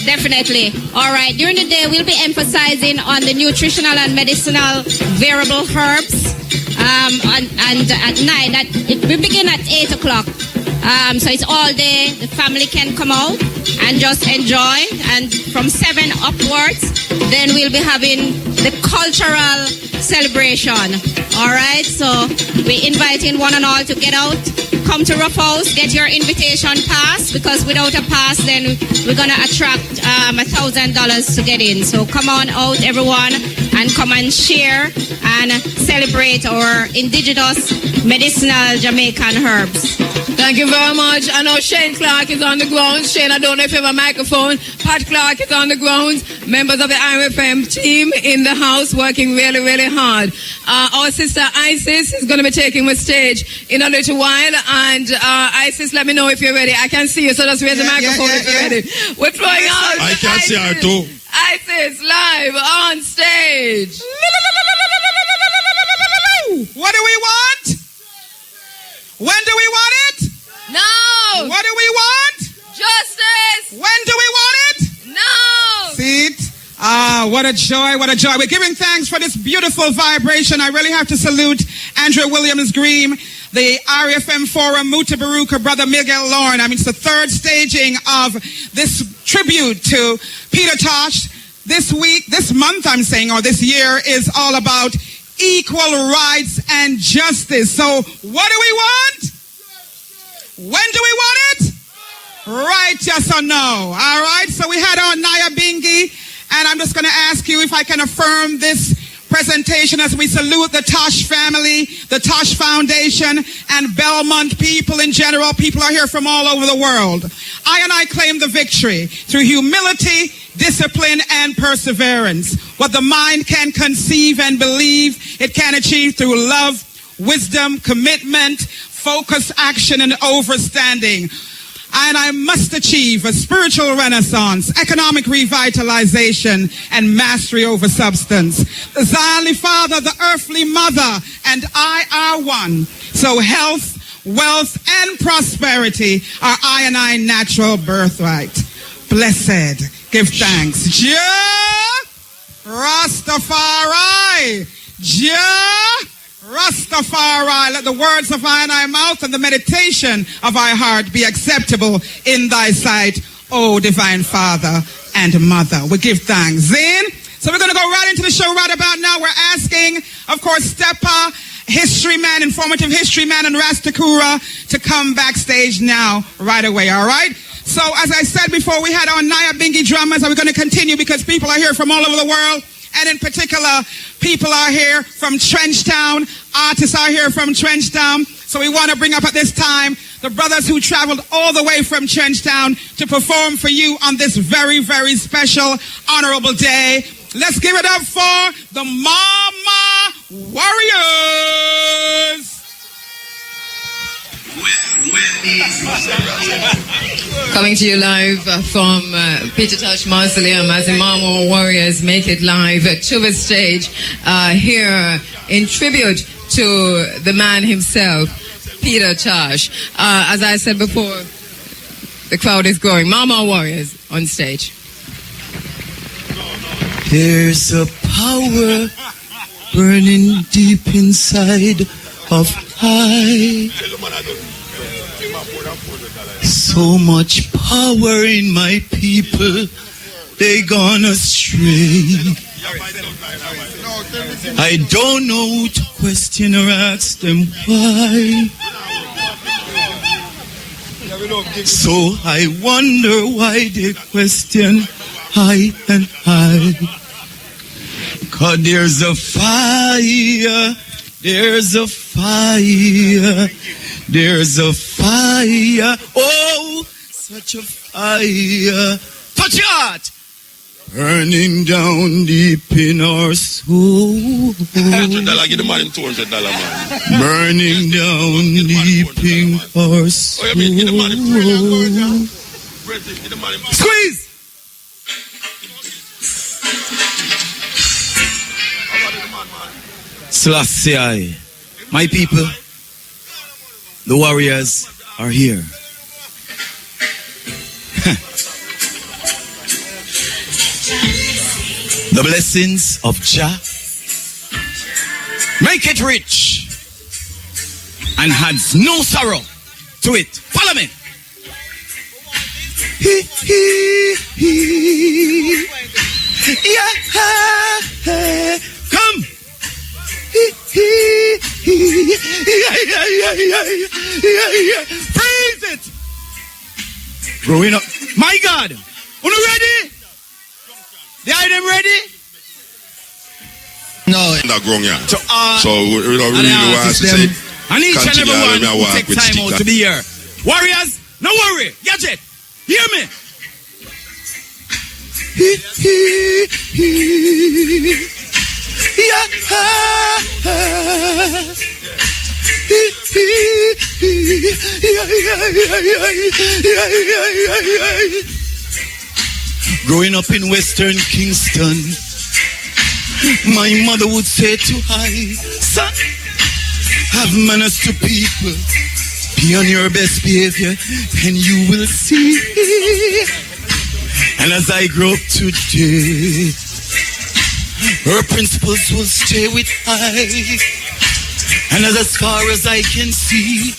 Definitely. All right. During the day, we'll be emphasizing on the nutritional and medicinal variable herbs. And at night, we begin at 8 o'clock. So it's all day. The family can come out and just enjoy. And from 7 upwards, then we'll be having the cultural celebration. All right. So we're inviting one and all to get out. Come to Rough House, get your invitation pass, because without a pass, then we're going to attract $1,000 to get in. So come on out, everyone, and come and share and celebrate our indigenous medicinal Jamaican herbs. Thank you very much. I know Shane Clark is on the grounds. Shane, I don't know if you have a microphone. Pat Clark is on the grounds. Members of the IRFM team in the house working really, really hard. Our sister Isis is going to be taking the stage in a little while. And Isis, let me know if you're ready. I can see you, so just raise the microphone if you're ready. We're throwing out I can see her too. Isis live on stage. What do we want? When do we want it? No. What do we want? Justice. When do we want it? No. See it? What a joy, what a joy. We're giving thanks for this beautiful vibration. I really have to salute Andrea Williams Green, the RFM Forum, Muta Baruka, Brother Miguel Lorne. I mean, it's the third staging of this tribute to Peter Tosh. This week, this month I'm saying, or this year, is all about equal rights and justice. So what do we want? When do we want it? Right, yes or no? All right, so we had our Naya Bingi, and I'm just going to ask you if I can affirm this presentation as we salute the Tosh family, the Tosh Foundation, and Belmont people in general. People are here from all over the world. I claim the victory through humility, discipline, and perseverance. What the mind can conceive and believe, it can achieve through love, wisdom, commitment, focus, action, and overstanding. And I must achieve a spiritual renaissance, economic revitalization, and mastery over substance. The Zionly Father, the earthly mother, and I are one. So health, wealth, and prosperity are I natural birthright. Blessed. Give thanks. Jah Rastafari. Jah Rastafari, let the words of I mouth and the meditation of our heart be acceptable in thy sight, O divine Father and Mother. We give thanks. Zin. So we're going to go right into the show right about now. We're asking, of course, Stepa, history man, informative history man, and Rastakura to come backstage now right away, all right? So as I said before, we had our Naya Bingi drummers, and we're going to continue because people are here from all over the world. And in particular, people are here from Trenchtown. Artists are here from Trenchtown. So we want to bring up at this time the brothers who traveled all the way from Trenchtown to perform for you on this very, very special, honorable day. Let's give it up for the Mama Warriors. Coming to you live from Peter Tosh Mausoleum as the Mama Warriors make it live to the stage here in tribute to the man himself, Peter Tosh. As I said before, the crowd is growing. Mama Warriors on stage. There's a power burning deep inside of I. So much power in my people, they gone astray. I don't know who to question or ask them why. So I wonder why they question I and I. 'Cause there's a fire, there's a fire, there's a fire, oh, such a fire. Touch your heart! Burning down deep in our soul. $100, give the man him $200, man. Burning down deep in our soul. Oh, you mean, give the man him $200. Squeeze! Selassie, my people, the warriors are here. The blessings of Jah make it rich and adds no sorrow to it. Follow me. Yeah. Come. Freeze it. Growing up. My God. Are you ready? The item ready? No. So we don't really want to say. And each and continue every one to who walk take with time stick out to be here. Warriors, no worry. Gadget, hear me. Growing up in Western Kingston, my mother would say to I, son, have manners to people, be on your best behavior, and you will see. And as I grow up today, her principles will stay with I. And as far as I can see,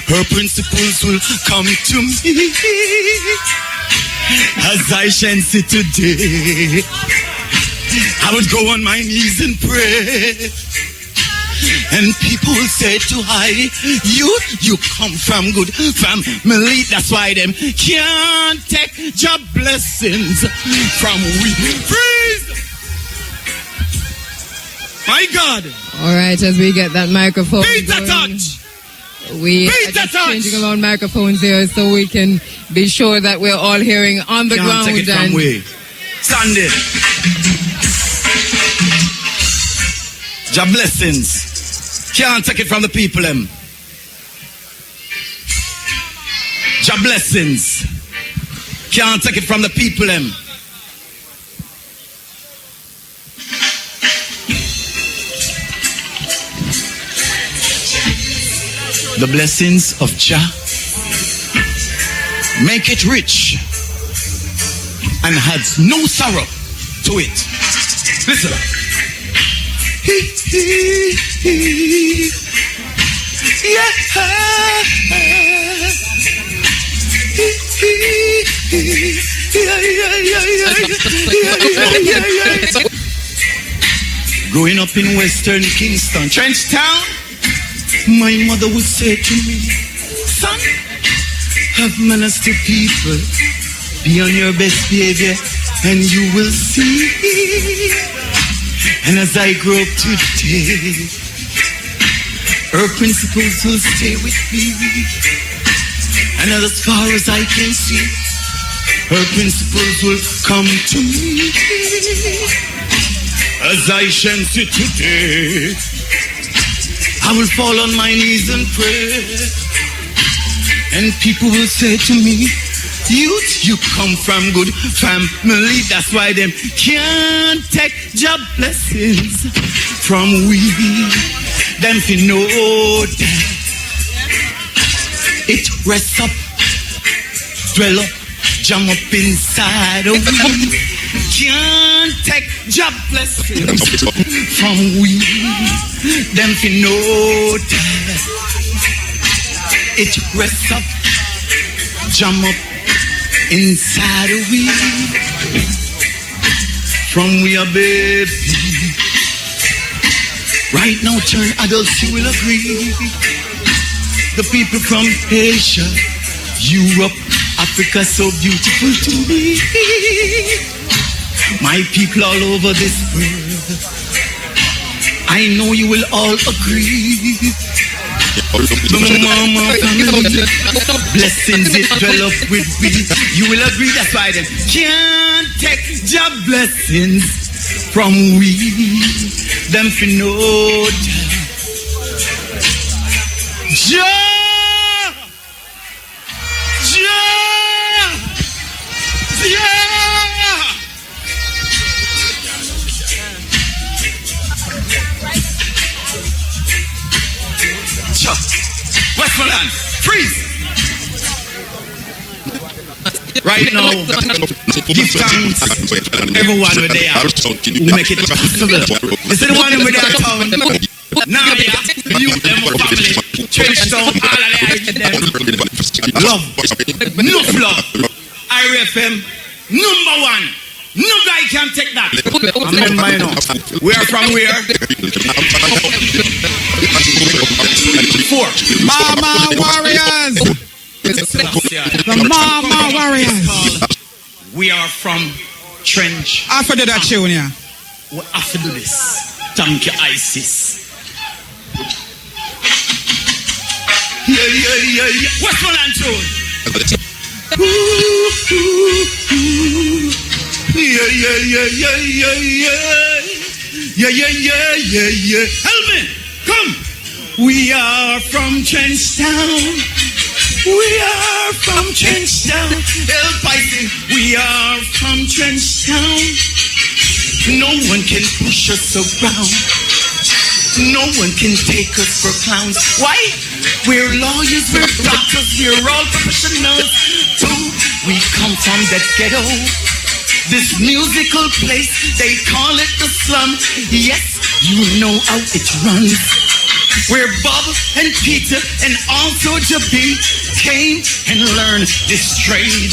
her principles will come to me. As I shall see today, I would go on my knees and pray. And people will say to I, you come from good family. That's why them can't take your blessings from we. Freeze! My God! All right, as we get that microphone Beat the going, touch! we Beat are the just touch! changing around microphones here so we can be sure that we're all hearing on the Can't ground. take it from and way. Stand it. Your blessings. Can't take it from the people, them. Your blessings. Can't take it from the people, them. The blessings of Jah make it rich and adds no sorrow to it. Listen. Growing up in Western Kingston, Trench Town, my mother would say to me, son, have manners to people, be on your best behavior, and you will see. And as I grow up today, her principles will stay with me. And as far as I can see, her principles will come to me. As I shall sit today, I will fall on my knees and pray. And people will say to me, youth, you come from good family. That's why them can't take job blessings from we. Them fi know that it rests up, dwell up, jump up inside of we. Can't take job blessings from we. Them fi know that it rests up, jump up inside of we. From we are baby. Right now turn adults, you will agree. The people from Asia, Europe, Africa, so beautiful to me. My people all over this world, I know you will all agree. Mama family, blessings it dwell up with me. You will agree, that's why them can't take your blessings from we. Them fi know Jah. Westmoreland, freeze. Right now, give thanks everyone with there who make it possible. You see the one with their town, Nabia, you, them family, Trenchtown, all of them. Love, enough love. IRFM, number one. No guy can take that. Remember, you know, we are from where? 4. Mama Warriors. The Mama Warriors. We are from Trench. I forget that tune, yeah. We have to do this. Thank you, ISIS. Yeah. Westmoreland tune. Yeah. Help me. Come. We are from Trenchtown. We are from Trenchtown. El Python. We are from Trenchtown. No one can push us around. No one can take us for clowns. Why? We're lawyers, we're doctors, we're all professionals too. We come from the ghetto. This musical place, they call it the slum. Yes, you know how it runs. Where Bob and Peter and also Jabi came and learned this trade.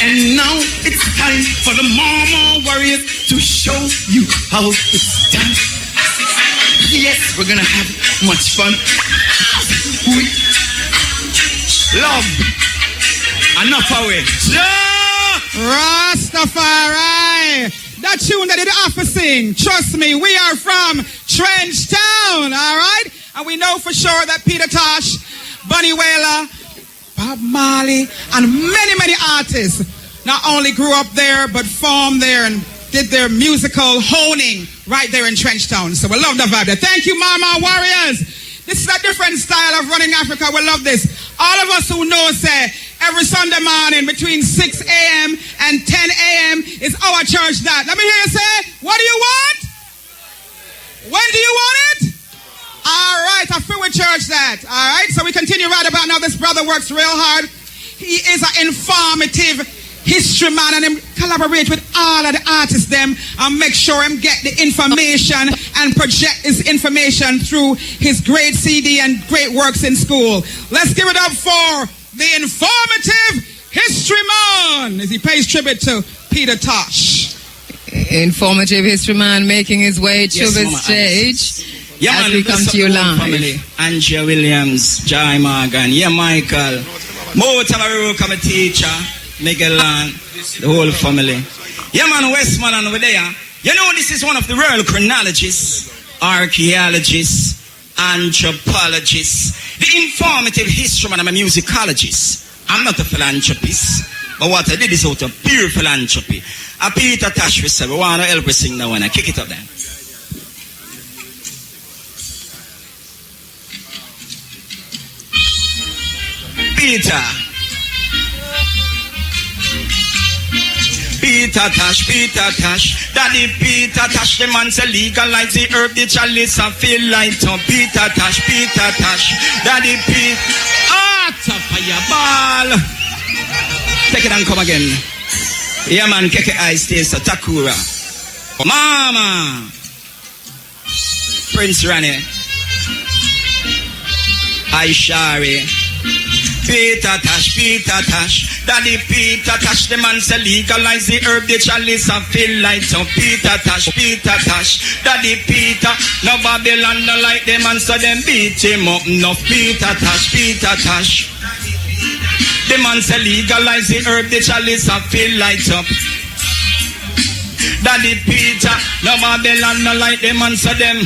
And now it's time for the Mama Warriors to show you how it's done. Yes, we're gonna have much fun. Love. Enough away. Rastafari. That tune that they have to sing. Trust me, we are from Trenchtown, all right? And we know for sure that Peter Tosh, Bunny Wailer, Bob Marley, and many artists not only grew up there, but formed there and did their musical honing right there in Trenchtown. So we love the vibe there. Thank you, Mama Warriors. This is a different style of running Africa. We love this. All of us who know, say, every Sunday morning between 6 a.m. and 10 a.m. is our church that. Let me hear you say, what do you want? When do you want it? All right, I feel with church that. All right, so we continue right about now. This brother works real hard. He is an informative history man, and him collaborate with all of the artists them and make sure him get the information and project his information through his great CD and great works in school. Let's give it up for the informative history man as he pays tribute to Peter Tosh. Informative history man making his way to the stage. Yeah, as man, we come to you live. Family. Andrea Williams, Jai Morgan, yeah, Michael, Muta, my teacher, Miguel, the whole family. Yeah, man, Westmoreland over there. You know, this is one of the real chronologists, archaeologists, anthropologists, the informative history man. I'm a musicologist. I'm not a philanthropist, but what I did is out of pure philanthropy. A Peter Tosh, we said, we want to help us sing now, and I kick it up then. Peter Tosh, Daddy Peter Tosh, the man say legalize the herb, the chalice and feel light on Peter Tosh, Daddy Peter, fireball. Take it and come again. Yeah man, Keke Ice Taste, Takura, Mama, Prince Rani, Aishari, Peter Tosh, Daddy Peter Tosh, the man say legalize the herb, the chalice and feel light on Peter Tosh, Daddy Peter, no Babylon no like them and so them beat him up, no Peter Tosh. The man say legalize the herb, the chalice and feel light up. Daddy Peter, no Babylon no like them and so them.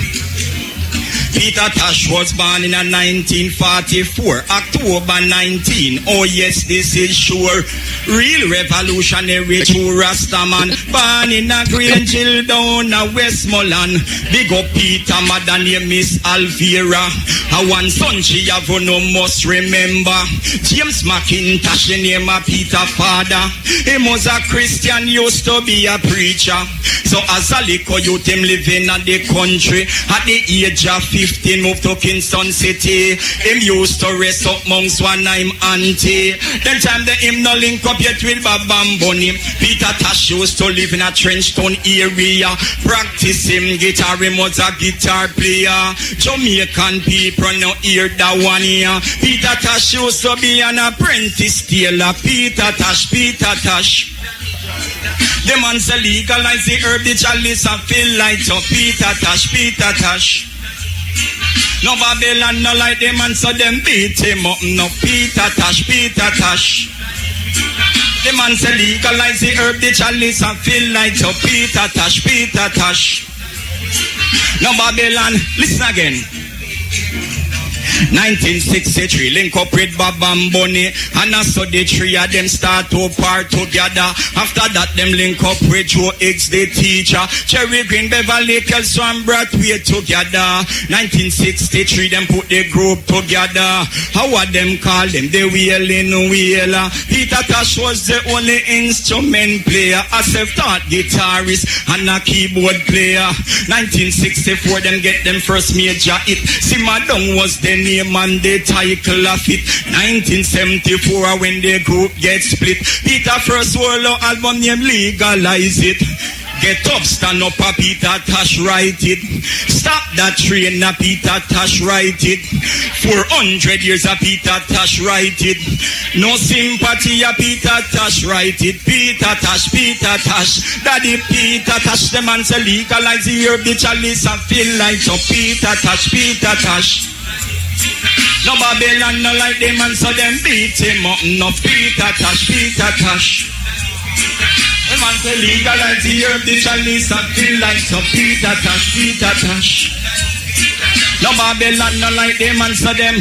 Peter Tosh was born in 1944, October 19. Oh yes, this is sure. Real revolutionary, true Rastaman. Born in a Green Hill down a Westmoreland. Big up Peter, mother name Miss Alvira. A one son she have no must remember. James McIntosh, the name of Peter father. He was a Christian, used to be a preacher. So as a little youth, him living at the country. At the age of 15, moved to Kingston City. Him used to rest up monks one time auntie. Then time the him no link up yet with Babam Bunny. Peter Tosh used to live in a Trenchtown area. Practice him guitar, him was a guitar player. Jamaican people no hear that one here. Peter Tosh used to be an apprentice tailor. Peter Tosh, Peter Tosh. The man say legalize the herb, the chalice and feel like so. Peter Tosh, Peter Tosh. No Babylon no like them man, so them beat him up. No Peter Tosh, Peter Tosh. The man say legalize the herb, the chalice and feel like so. Peter Tosh, Peter Tosh. No Babylon, listen again. 1963, link up with Babam Bunny, and I saw the three of them start to part together. After that, them link up with Joe Higgs, the teacher, Cherry Green, Beverly Kelso and Broadway together. 1963, them put the group together. How are them call them? The wailing wailer. Peter Tosh was the only instrument player, a self-taught guitarist and a keyboard player. 1964, them get them first major hit. Simadong was the name and the title of it. 1974 when the group gets split. Peter first solo album name Legalize It. Get up, stand up, a Peter Tosh write it. Stop that train, a Peter Tosh write it. 400 years, a Peter Tosh write it. No sympathy, a Peter Tosh write it. Peter Tosh, Peter Tosh. Daddy Peter Tosh, the man say legalize the herb, the chalice and feel like so. Peter Tosh, Peter Tosh. No Babylon no like them and so them beat him up. No Peter Tosh, Peter Tosh. The man say legalize the herb, the chalice and feel like so. Peter Tosh, Peter Tosh. No Babylon no like them and so them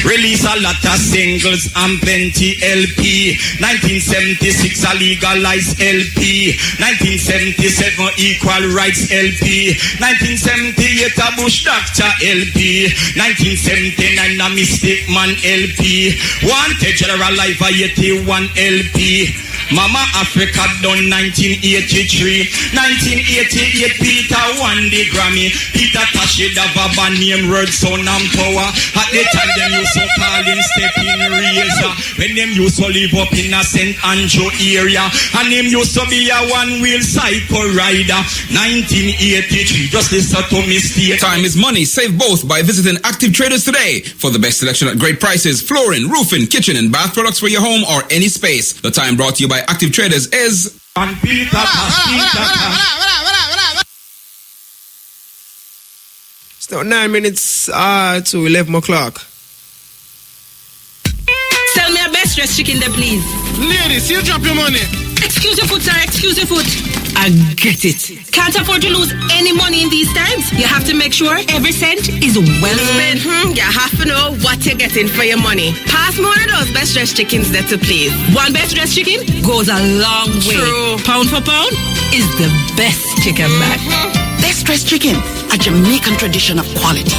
release a lot of singles and plenty LP. 1976 a legalized LP. 1977 equal rights LP. 1978 a Bush Doctor LP. 1979 a Mystic Man LP. Wanted General Life a 81 LP. Mama Africa done 1983. 1988 Peter won the Grammy. Peter Tosh did have a band name Word, Sound and Power. At the time them used to call him Stepping Razor. When them used to live up in a St. Andrew area. And him used to be a one-wheel cycle rider. 1983, just listen to mistake. Time is money. Save both by visiting Active Traders today. For the best selection at great prices, flooring, roofing, kitchen and bath products for your home or any space. The time brought to you by Active Traders is... And Peter Tosh. It's now 9 minutes to 11 o'clock. Sell me a best dressed chicken there, please. Ladies, you drop your money. Excuse your foot, sir. Excuse your foot. I get it. Can't afford to lose any money in these times. You have to make sure every cent is well spent. You have to know what you're getting for your money. Pass me one of those best dressed chickens there to please. One best dressed chicken goes a long way. True. Pound for pound is the best chicken back. Best dressed chicken, a Jamaican tradition of quality.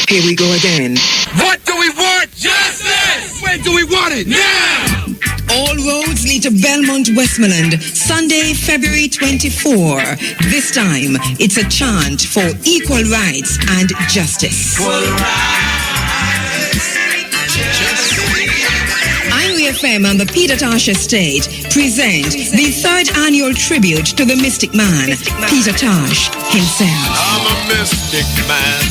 Here we go again. What do we want? Justice! When do we want it? Now! All roads lead to Belmont, Westmoreland, Sunday, February 24. This time, it's a chant for equal rights and justice. IRFM and the Peter Tosh Estate present the third annual tribute to the Mystic Man, Peter Tosh himself. I'm a mystic man.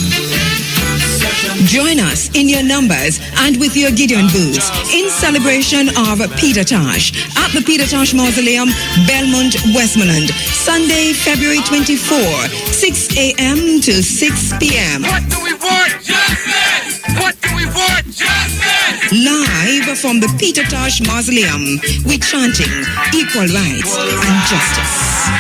Join us in your numbers and with your Gideon booths in celebration of Peter Tosh at the Peter Tosh Mausoleum, Belmont, Westmoreland, Sunday, February 24, 6 a.m. to 6 p.m. What do we want? Justice! What do we want? Justice! Live from the Peter Tosh Mausoleum, we're chanting equal rights and justice.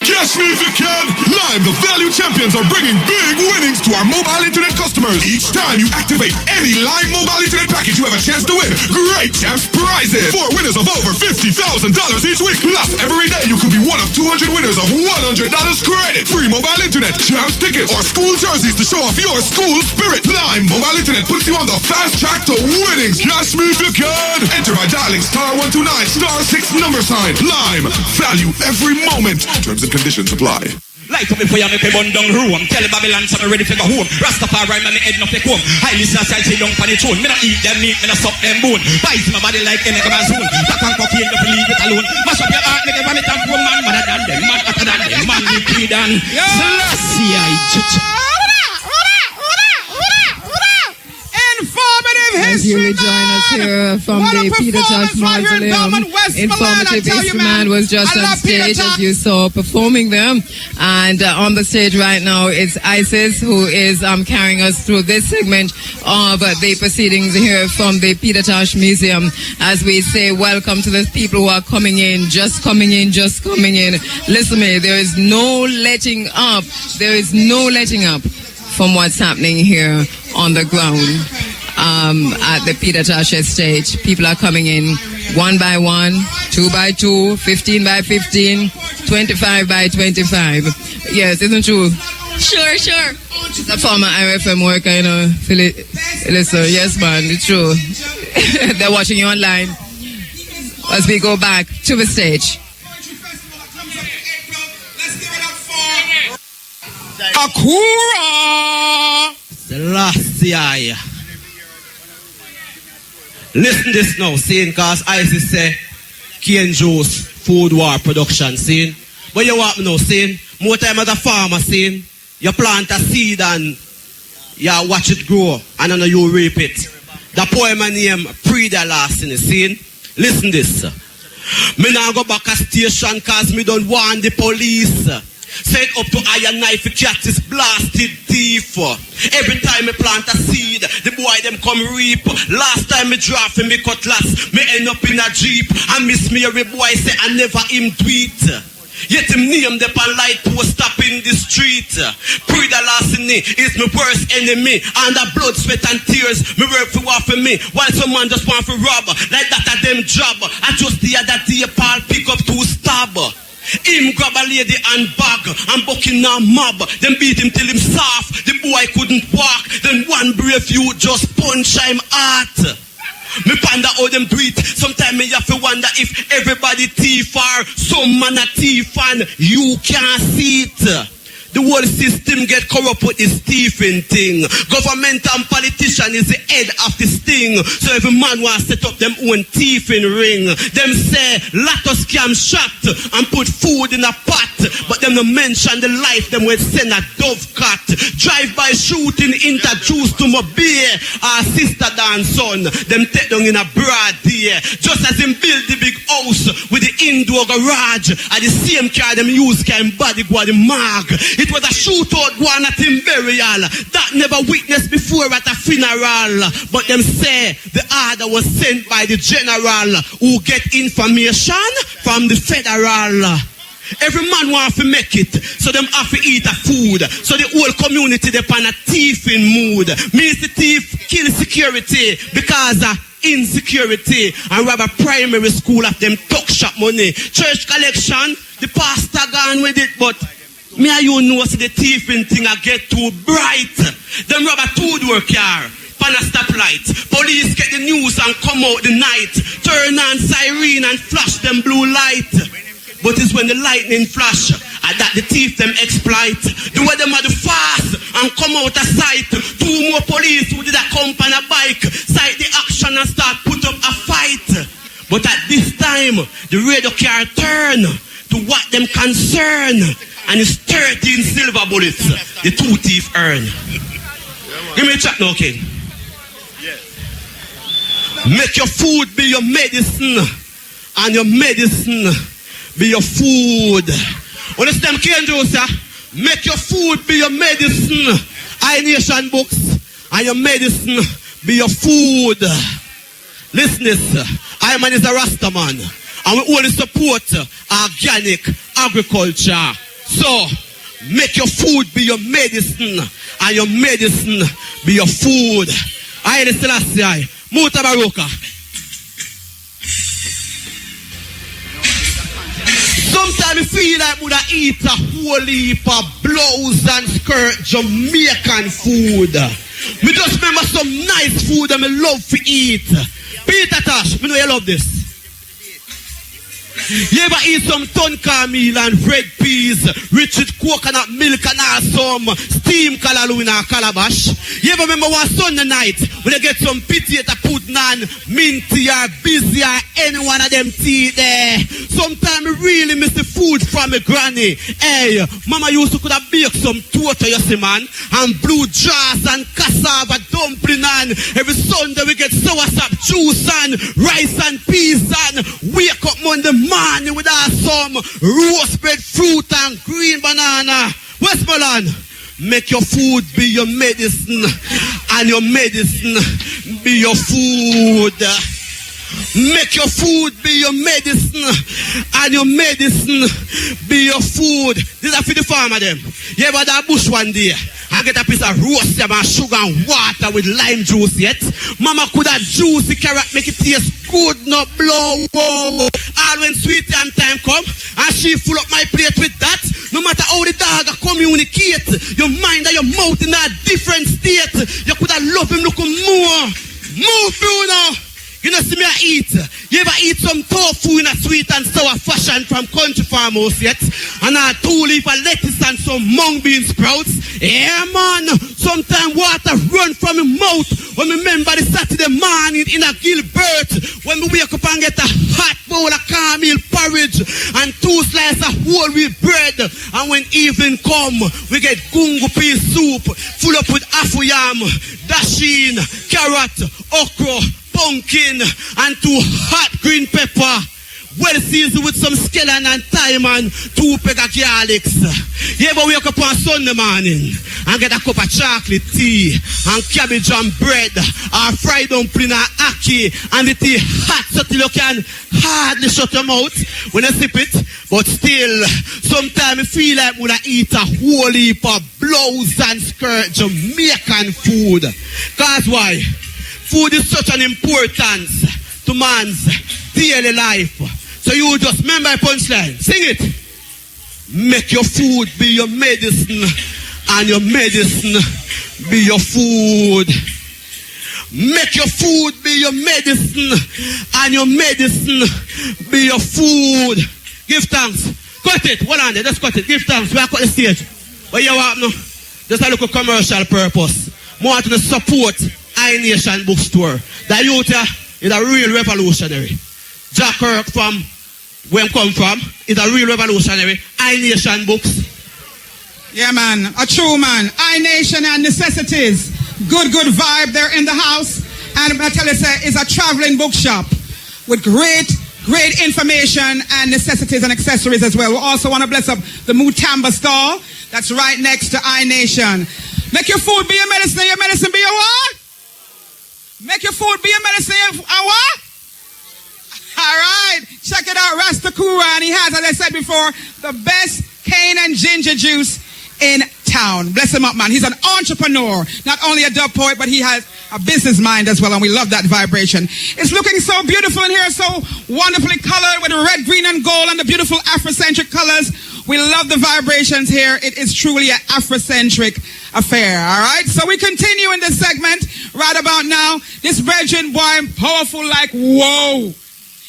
Just music can time, the value champions are bringing big winnings to our mobile internet customers. Each time you activate any Lime mobile internet package, you have a chance to win great chance prizes. 4 winners of over $50,000 each week. Plus, every day you could be one of 200 winners of $100 credit, free mobile internet, chance tickets, or school jerseys to show off your school spirit. Lime mobile internet puts you on the fast track to winnings. Cash me if you can. Enter by dialing *129 *6 $. Lime, value every moment. Terms and conditions apply. Light up before you make me burn down room. Tell Babylon so me ready to go home. Rastafari man me head no take home. Highly society down for the throne. Me not eat them meat, me not suck them bone. Bites my body like any man's own. Back and cocaine, don't leave it alone. Mash up your heart, make it vomit and grow man. Madder than them, man hotter than them. Man be creed and Selassie I judge. As you will join us here from the Peter Tosh Mausoleum, informative Eastman was just on stage as you saw performing them, and on the stage right now is Isis, who is carrying us through this segment of the proceedings here from the Peter Tosh Museum. As we say, welcome to the people who are coming in, just coming in. Listen to me, there is no letting up. There is no letting up from what's happening here on the ground. At the Peter Tosh estate. People are coming in 1 by 1, 2 by 2, 15 by 15, 25 by 25. Yes, isn't true? Sure. It's a former RFM worker, you know. Listen, yes, man, it's true. They're watching you online. As we go back to the stage. Akura! Selassie. Listen this now, seeing, cause Isis say cane juice, food war production, seeing. But you want me know, seeing, more time as a farmer, seeing, you plant a seed and you watch it grow and then you reap it. The poem name Prida last in the scene. Listen this. Me now go back a station cause me don't want the police. Set up to iron knife catch this blasted thief. Every time me plant a seed, the boy them come reap. Last time me draft me cutlass, me end up in a jeep. And Miss Mary boy say I never him tweet. Yet him name the pan light post up in the street. Prida Lassini is my worst enemy. Under blood, sweat and tears, me work for war for me. While some man just want to rob, like that a them job. I just the other day Paul pick up 2 stab. Him grab a lady and bag and bucking a mob. Then beat him till him soft. The boy couldn't walk. Then one brave youth just punch him heart. Me ponder how them do it. Sometimes me have to wonder if everybody thief or some man a thief and you can't see it. The whole system get corrupt with this thieving thing. Government and politician is the head of this thing. So every man wants to set up them own thieving ring. Them say, let us scam shot and put food in a pot. But them no mention the life them will send a dove cut. Drive-by shooting introduced to my beer. Our sister and son, them take down in a broad day. Just as him build the big house with the indoor garage. And the same car them use can body go the mag. It was a shootout one at him burial that never witnessed before at a funeral. But them say the order was sent by the general who get information from the federal. Every man wants to make it, so them have to eat a food. So the whole community they on a thieving mood. Means the thief kill security because insecurity and rob a primary school of them tuck shop money. Church collection, the pastor gone with it, but me and you know see the thieving thing I get too bright. Them rob a 2-door car, pan a stoplight. Police get the news and come out the night. Turn on siren and flash them blue light. But it's when the lightning flash that the thief them exploit. The way them are the fast and come out of sight. 2 more police who did a come on a bike sight the action and start put up a fight. But at this time the radio car turn to what them concern. And it's 13 silver bullets the 2 thieves earn. Give me a chat now, King. Make your food be your medicine, and your medicine be your food. Understand, King Joseph? Make your food be your medicine. I Nation books, and your medicine be your food. Listen this. I man is a Rasta man, and we only support organic agriculture. So, Make your food be your medicine, and your medicine be your food. I the Selassie, Muta Baroka. Sometimes I feel like would I eat a whole heap of blouse and skirt Jamaican food. Me just remember some nice food that I love to eat. Peter Tosh, me know you love this. You ever eat some tonka meal and red peas, rich with coconut milk and some steamed kalaloo in a calabash? You ever remember one Sunday night when you get some potato pudding and minty or busy or any one of them tea there? Sometimes I really miss the food from my granny. Hey, mama used to could have baked some torta, you see man, and blue jars and cassava dumpling, and every Sunday we get soursop juice and rice and peas, and wake up Monday morning with some roast bread, fruit and green banana. Westmoreland, make your food be your medicine, and your medicine be your food. Make your food be your medicine, and your medicine be your food. This is for the farmer them. You ever that bush one day and get a piece of roast and sugar and water with lime juice yet? Mama could have juicy carrot make it taste good, not blow. All when sweet time come and she full up my plate with that. No matter how the dog communicate, your mind and your mouth in a different state. You could have loved him looking more. Move, Bruno. You know, see me I eat. You ever eat some tofu in a sweet and sour fashion from country farmhouse yet? And a 2 leaf of lettuce and some mung bean sprouts? Yeah, man. Sometimes water run from my mouth when I remember the Saturday morning in a Gilbert when we wake up and get a hot bowl of caramel porridge and 2 slices of whole wheat bread. And when evening come, we get gungo pea soup full up with afu yam, dasheen, carrot, okra, pumpkin, and 2 hot green pepper, well seasoned with some scallion and thyme and 2 peg of garlics. You ever wake up on Sunday morning and get a cup of chocolate tea and cabbage and bread, or fried dumpling or ackee, and the tea hot so till you can hardly shut your mouth when you sip it? But still, sometimes I feel like when I eat a whole heap of blouse and skirt Jamaican food. Cause why? Food is such an importance to man's daily life. So you just remember my punchline. Sing it. Make your food be your medicine, and your medicine be your food. Make your food be your medicine, and your medicine be your food. Give thanks. Cut it. Hold on there. Just cut it. Give thanks. We are cut the stage. What you want now? Just a little commercial purpose. More to support I-Nation bookstore. The youth is a real revolutionary. Jack Kirk from where come from is a real revolutionary. I-Nation books. Yeah, man. A true man. I-Nation and necessities. Good vibe there in the house. And I tell you, it's a traveling bookshop with great information and necessities and accessories as well. We also want to bless up the Muta stall that's right next to I-Nation. Make your food be your medicine, your medicine be your what? Make your food be your medicine, your what? All right, check it out, Rastakura, and he has, as I said before, the best cane and ginger juice in town. Bless him up, man. He's an entrepreneur, not only a dub poet, but he has a business mind as well, and we love that vibration. It's looking so beautiful in here, so wonderfully colored with red, green, and gold, and the beautiful Afrocentric colors. We love the vibrations here. It is truly an Afrocentric affair, all right? So we continue in this segment right about now. This brethren, boy, powerful like whoa.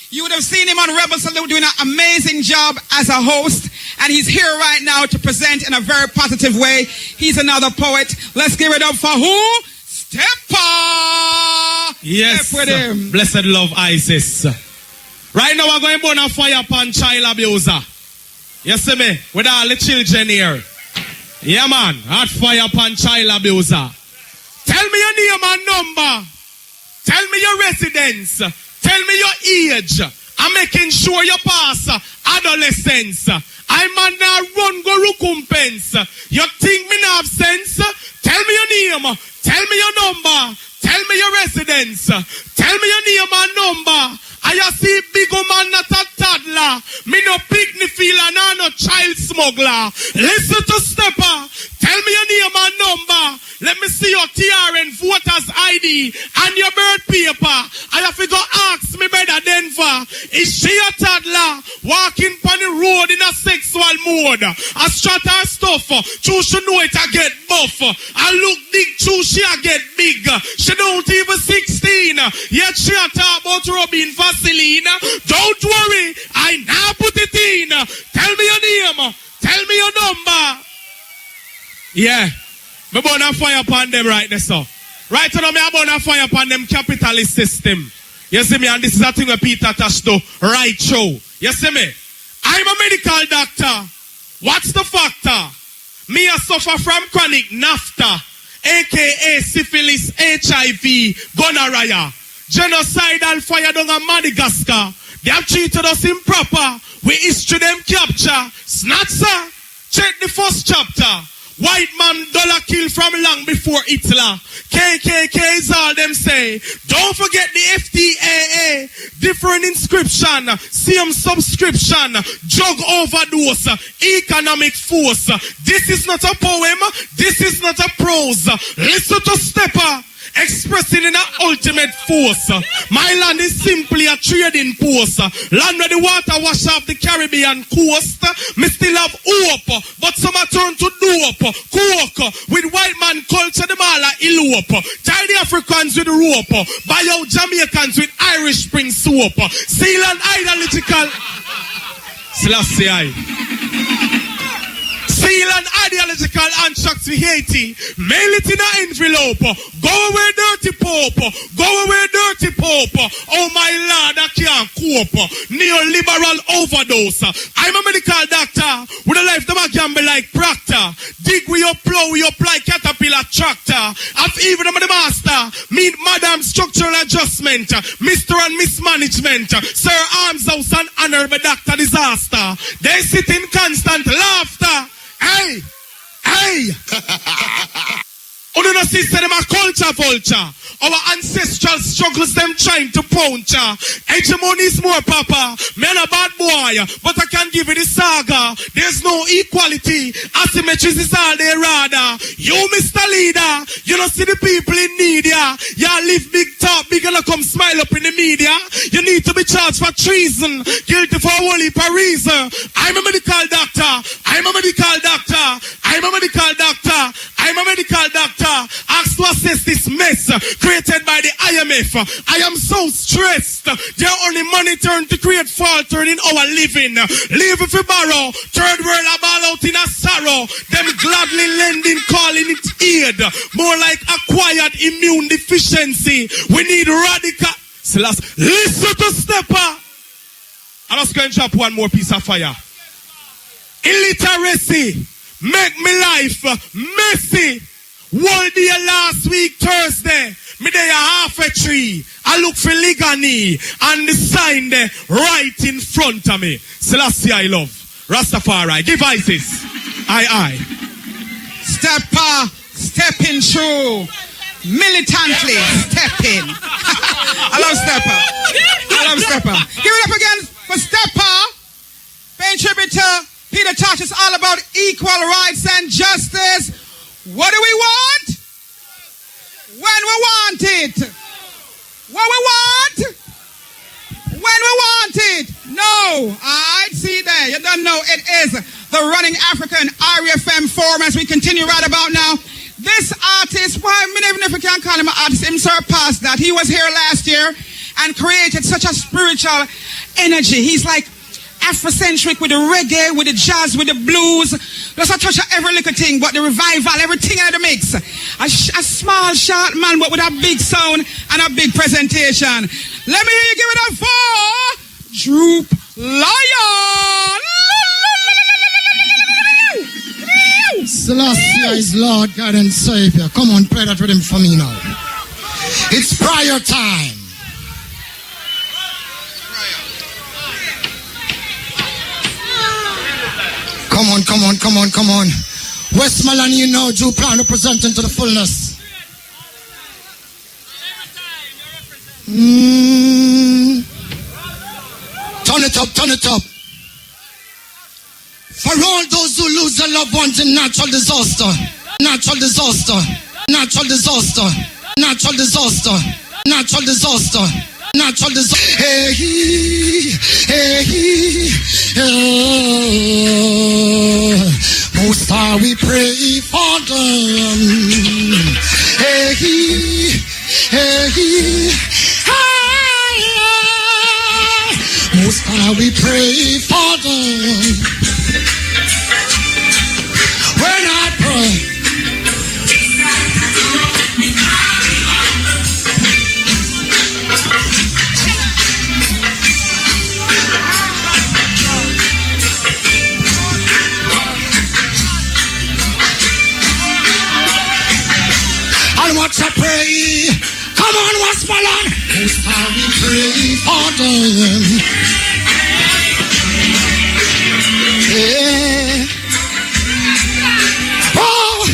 You would have seen him on Rebel Salute doing an amazing job as a host, and he's here right now to present in a very positive way. He's another poet. Let's give it up for who? Steppa! Yes, Step with him. Blessed love ISIS. Right now we're going to burn a fire upon child abuser. You see me? With all the children here. Yeah, man. Hot fire upon child abuser. Tell me your name and number. Tell me your residence. Tell me your age. I'm making sure you pass adolescence. I'm on a run go recompense. You think me not have sense? Tell me your name. Tell me your number. Tell me your residence. Tell me your name and number. I see big man not a toddler. Me no picnic feel and I no child smuggler. Listen to Stepper. Tell me your name and number. Let me see your TRN voters ID and your birth paper. I have to go ask me brother Denver. Is she a toddler walking on the road in a sexual mode? A strata stuff. True she know it I get buff. I look big true she I get big. She don't even 16. Yet she a talk about rubbing Vaseline. Don't worry. I now put it in. Tell me your name. Tell me your number. Yeah. Me burn a fire upon them right there, so. Right now, me I burn a fire upon them capitalist system. You see me, and this is a thing where Peter Tosh do right show. You see me? I'm a medical doctor. What's the factor? Me I suffer from chronic NAFTA, aka syphilis, HIV, gonorrhea, genocidal fire down in Madagascar. They have treated us improper. We history them capture. Snatcher, check the first chapter. White man dollar kill from long before Hitler. KKK is all them say. Don't forget the FTAA. Different inscription. Same subscription. Drug overdose. Economic force. This is not a poem. This is not a prose. Listen to Stepper. Expressing in an ultimate force. My land is simply a trading post. Land where the water wash off the Caribbean coast. Me still have hope, but some are turned to dope. Coke with white man culture, the mala elope. Tie the Africans with rope. Buy out Jamaicans with Irish spring soap. Seal and ideological. Selassie I. Seal and ideological anthrax to Haiti. Mail it in an envelope. Go away, dirty pope. Go away, dirty pope. Oh my lord, I can't cope. Neoliberal overdose. I'm a medical doctor with a life that I gamble like Proctor. Dig with your plow, with your ply caterpillar tractor. I've even I'm the master. Meet Madam Structural Adjustment. Mr. and Mismanagement. Sir Arms House and Honorable Dr. Disaster. They sit in constant laughter. Hey! Hey! Uno no see them a culture vulture. Our ancestral struggles them trying to puncture. Hegemony is more papa. Men a bad boy, but I can give you the saga. There's no equality. Asymmetry is all they rather. You, Mr. Leader, you don't see the people in need, yeah. Y'all live big talk, big and come smile up in the media. You need to be charged for treason, guilty for a whole heap of reason. I'm a medical doctor. I'm a medical doctor. I'm a medical doctor. I'm a medical doctor. Asked to assess this mess created by the IMF. I am so stressed. Their only money turn to create faltering in our living. Leave if you borrow. Third world about out in a sorrow. Them gladly lending, calling it aid. More like acquired immune deficiency. We need radical. Listen to Stepper. I'm just going to drop one more piece of fire. Illiteracy make me life messy. One day last week Thursday, me there a half a tree. I look for Ligani and the sign there right in front of me. Selassie I love. Rastafari. Give ISIS. I. Stepper, stepping through. Militantly stepping. I love Stepper. I love Stepper. Give it up again for Stepper. Paying tribute to Peter Tosh. It's all about equal rights and justice. What do we want? When we want it. What we want? When we want it. No. I see there. You don't know. It is the Running African RFM Forum as we continue right about now. This artist, why, even if we can't call him an artist, him surpassed that. He was here last year and created such a spiritual energy. He's like Afrocentric with the reggae, with the jazz, with the blues. There's a touch of every little thing, but the revival, everything in the mix. A small, short man, but with a big sound and a big presentation. Let me hear you give it up for Droop Lion. Selassie is Lord, God and Savior. Come on, pray that with him for me now. It's prayer time. Come on. Westmoreland, you know, Jew plan representing to the fullness. Turn it up. For all those who lose their loved ones in natural disaster. Natural disaster. Natural disaster. Natural disaster. Natural disaster. Natural disaster. Hey, hey, hey. Most High, we pray for them. Hey, hey, hey. Most High, we pray for them. When I pray, and watch I pray. Come on, Westmoreland. Most High, we pray for them. Yeah. Oh,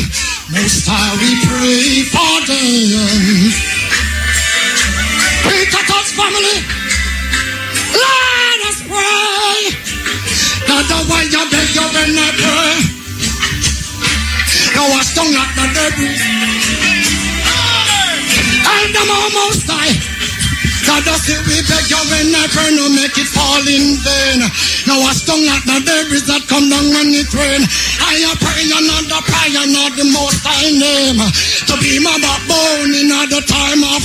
most High, we pray for them. Peter Tosh family, let us pray. Not the way you beg you when I pray. Now I stung like the debris. And I'm almost die. God does it, we beg you when I pray, no make it fall in vain. Now I stung like the debris that come down when it rain. I am praying another prayer, not the most high name. To be my backbone in the time of,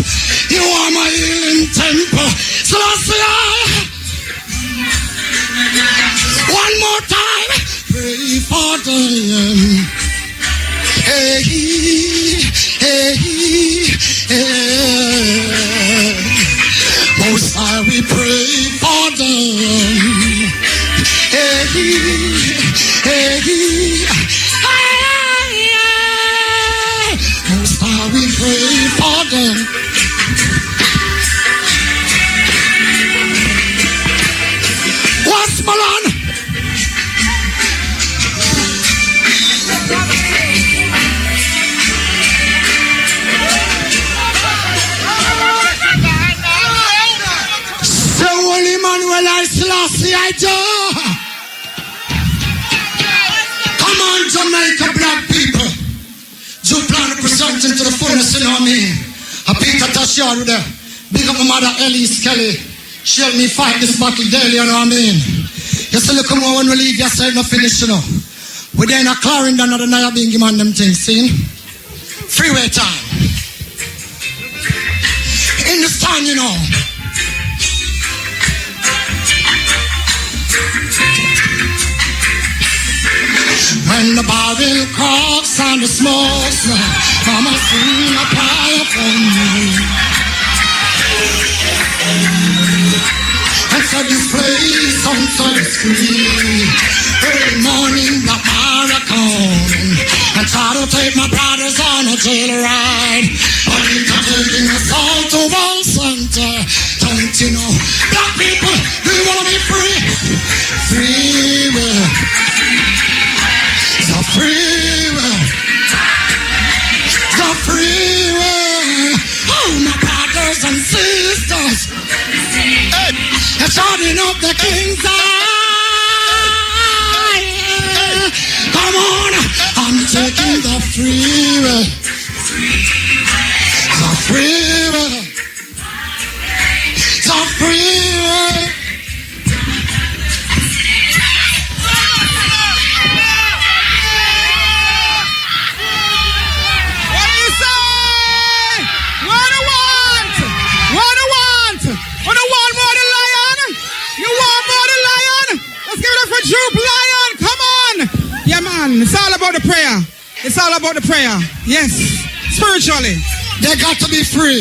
you are my healing temple. So I say, one more time, pray for them. Hey, hey, hey. Most High, we pray for them. Hey, hey, hey. Most High, we pray for them. Westmoreland. Emmanuel I Selassie I do. Come on, Jamaica black people. You plan to present into the fullness, you know what I mean? I Peter Tosh with there. Big up my mother Elise Kelly. She helped me fight this battle daily, you know what I mean? You see, look more when we leave, you say no finish, you know. We then a Clarendon or the Naya being man them things, see? Freeway time. In this time, you know. When the barrel cracks and the smoke smells, Mama sing a prayer for me. And so this place sounds so discreet. Early morning, the marathon, and try to take my brothers on a jail ride. But it's taking us all to Wall Center. Don't you know, black people, do you want to be free? Free will. The free will. The free will. Oh, my brothers and sisters. Hey, it's shouting up the king's eye. Come on, I'm taking the free will. The free will. The free will. Juke Lion, come on! Yeah, man, it's all about the prayer. It's all about the prayer. Yes, spiritually. They got to be free.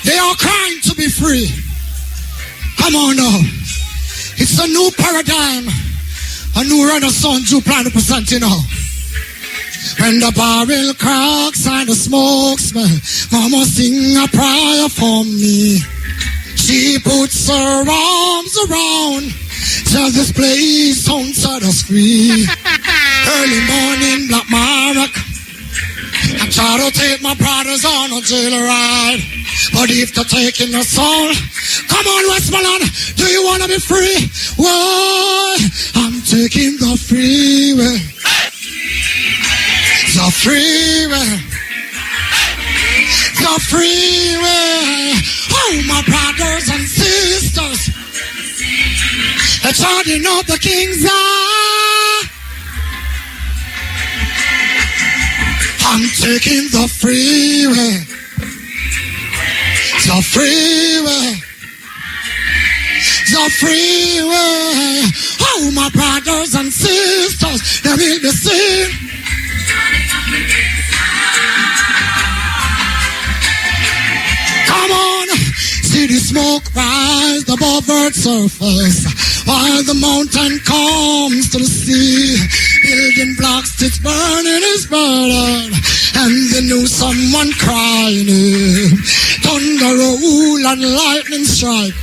They are crying to be free. Come on now. It's a new paradigm. A new renaissance you plan to present, you know. When the barrel cracks and the smoke smell, Mama sing a prayer for me. She puts her arms around. Tell this place outside the screen. Early morning, Black Marak. I try to take my brothers on a jail ride. But if they're taking the soul, come on, Westmoreland, do you want to be free? Why? I'm taking the freeway. The freeway. The freeway. Oh, my brothers and sisters. It's charging up the King's Eye. I'm taking the freeway. The freeway. The freeway. Oh, my brothers and sisters, they will be seen. Come on, see the smoke rise above Earth's surface, while the mountain comes to the sea. Building blocks, it's burning, and they knew someone crying. Thunder roll and lightning strike.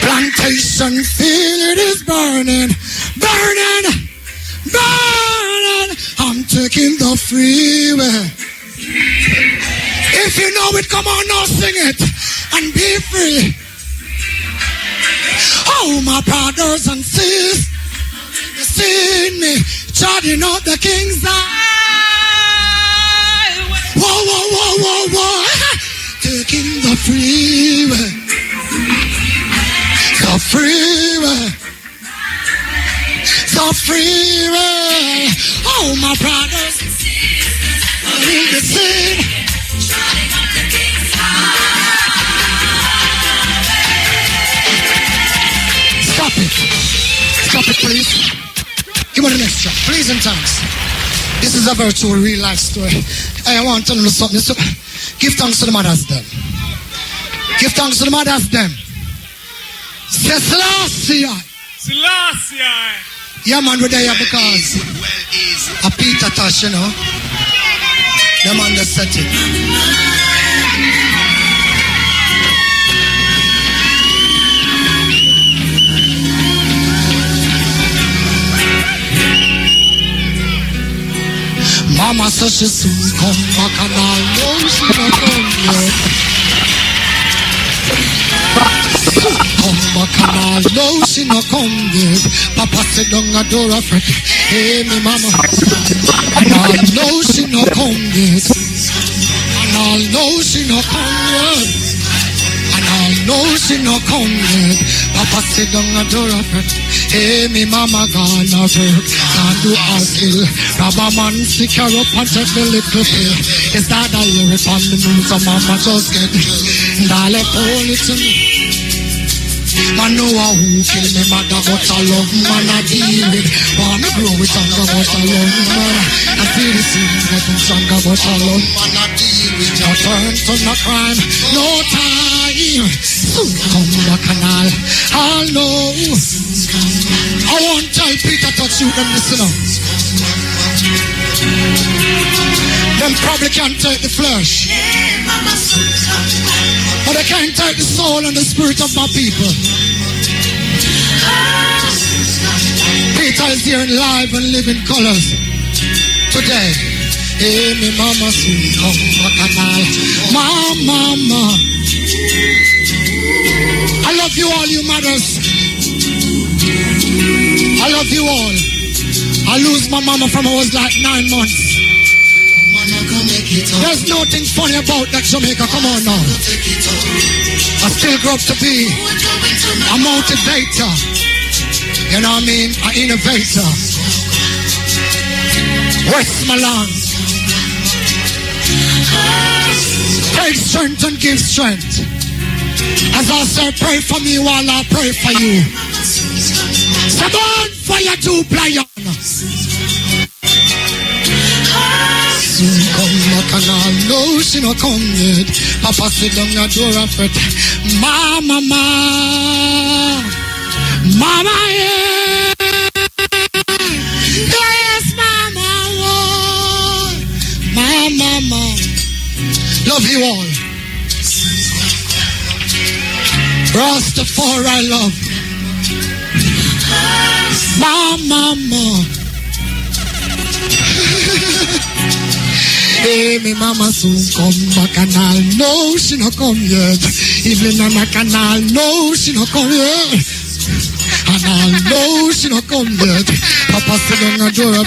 Plantation field is burning, burning, burning. I'm taking the freeway. If you know it, come on now, sing it and be free. Oh, my brothers and sisters, you see me charging up the King's Eye. Whoa, whoa, whoa, whoa, whoa. Taking the freeway. The freeway. The freeway. Oh, my brothers and sisters, will be seen. Stop it. Stop it, please. Give me the next track. Please and thanks. This is a virtual real life story. Hey, I want to tell you something. So, give thanks to the mothers them. Give thanks to the mothers them. Say Selassie. Yeah, man, we're there because a Peter Tosh, you know. The man that set it. Mama says she soon come back and I know she not come yet. Come back and I know she not come yet. Papa said down a door of it. Hey me mama. And I know she not come yet. And I know she not come yet. And I know she not come yet. Papa said down a door of it. Hey, me mama gonna work, can't do as ill. Rabba man stick her up and take the little pill. Is that I hear it on the news, so mama just get it. And I left all it to me. Man know who kill me, mother, but I love man, I deal with. Wanna grow with anger, but I love man. I feel the same, getting stronger, but I love man, I deal with. No turn to no crime, no time. Soon come back and I'll know. I won't tell Peter Tosh you them listen up. Them probably can't take the flesh, but they can't take the soul and the spirit of my people. Peter is here in live and living colors today. Hey, me mama soon come back and mama. I love you all, you mothers. I love you all. I lose my mama from I was like 9 months. There's nothing funny about that Jamaica. Come on now. I still grow up to be a motivator. You know what I mean? An innovator. Westmoreland. Take strength and give strength. As I say, pray for me while I pray for you. Come on, fire to play on. Soon come back and I know she no come yet. Papa sit down at door of it. Mama, mama, yeah. Yes, mama, oh. Mama. Love you all. Rastafari love. Mama. Hey, me mama soon come back and I'll know she no come yet. Evelyn and I can all know she no come yet. And I'll know she no come yet. Papa sit down and door up.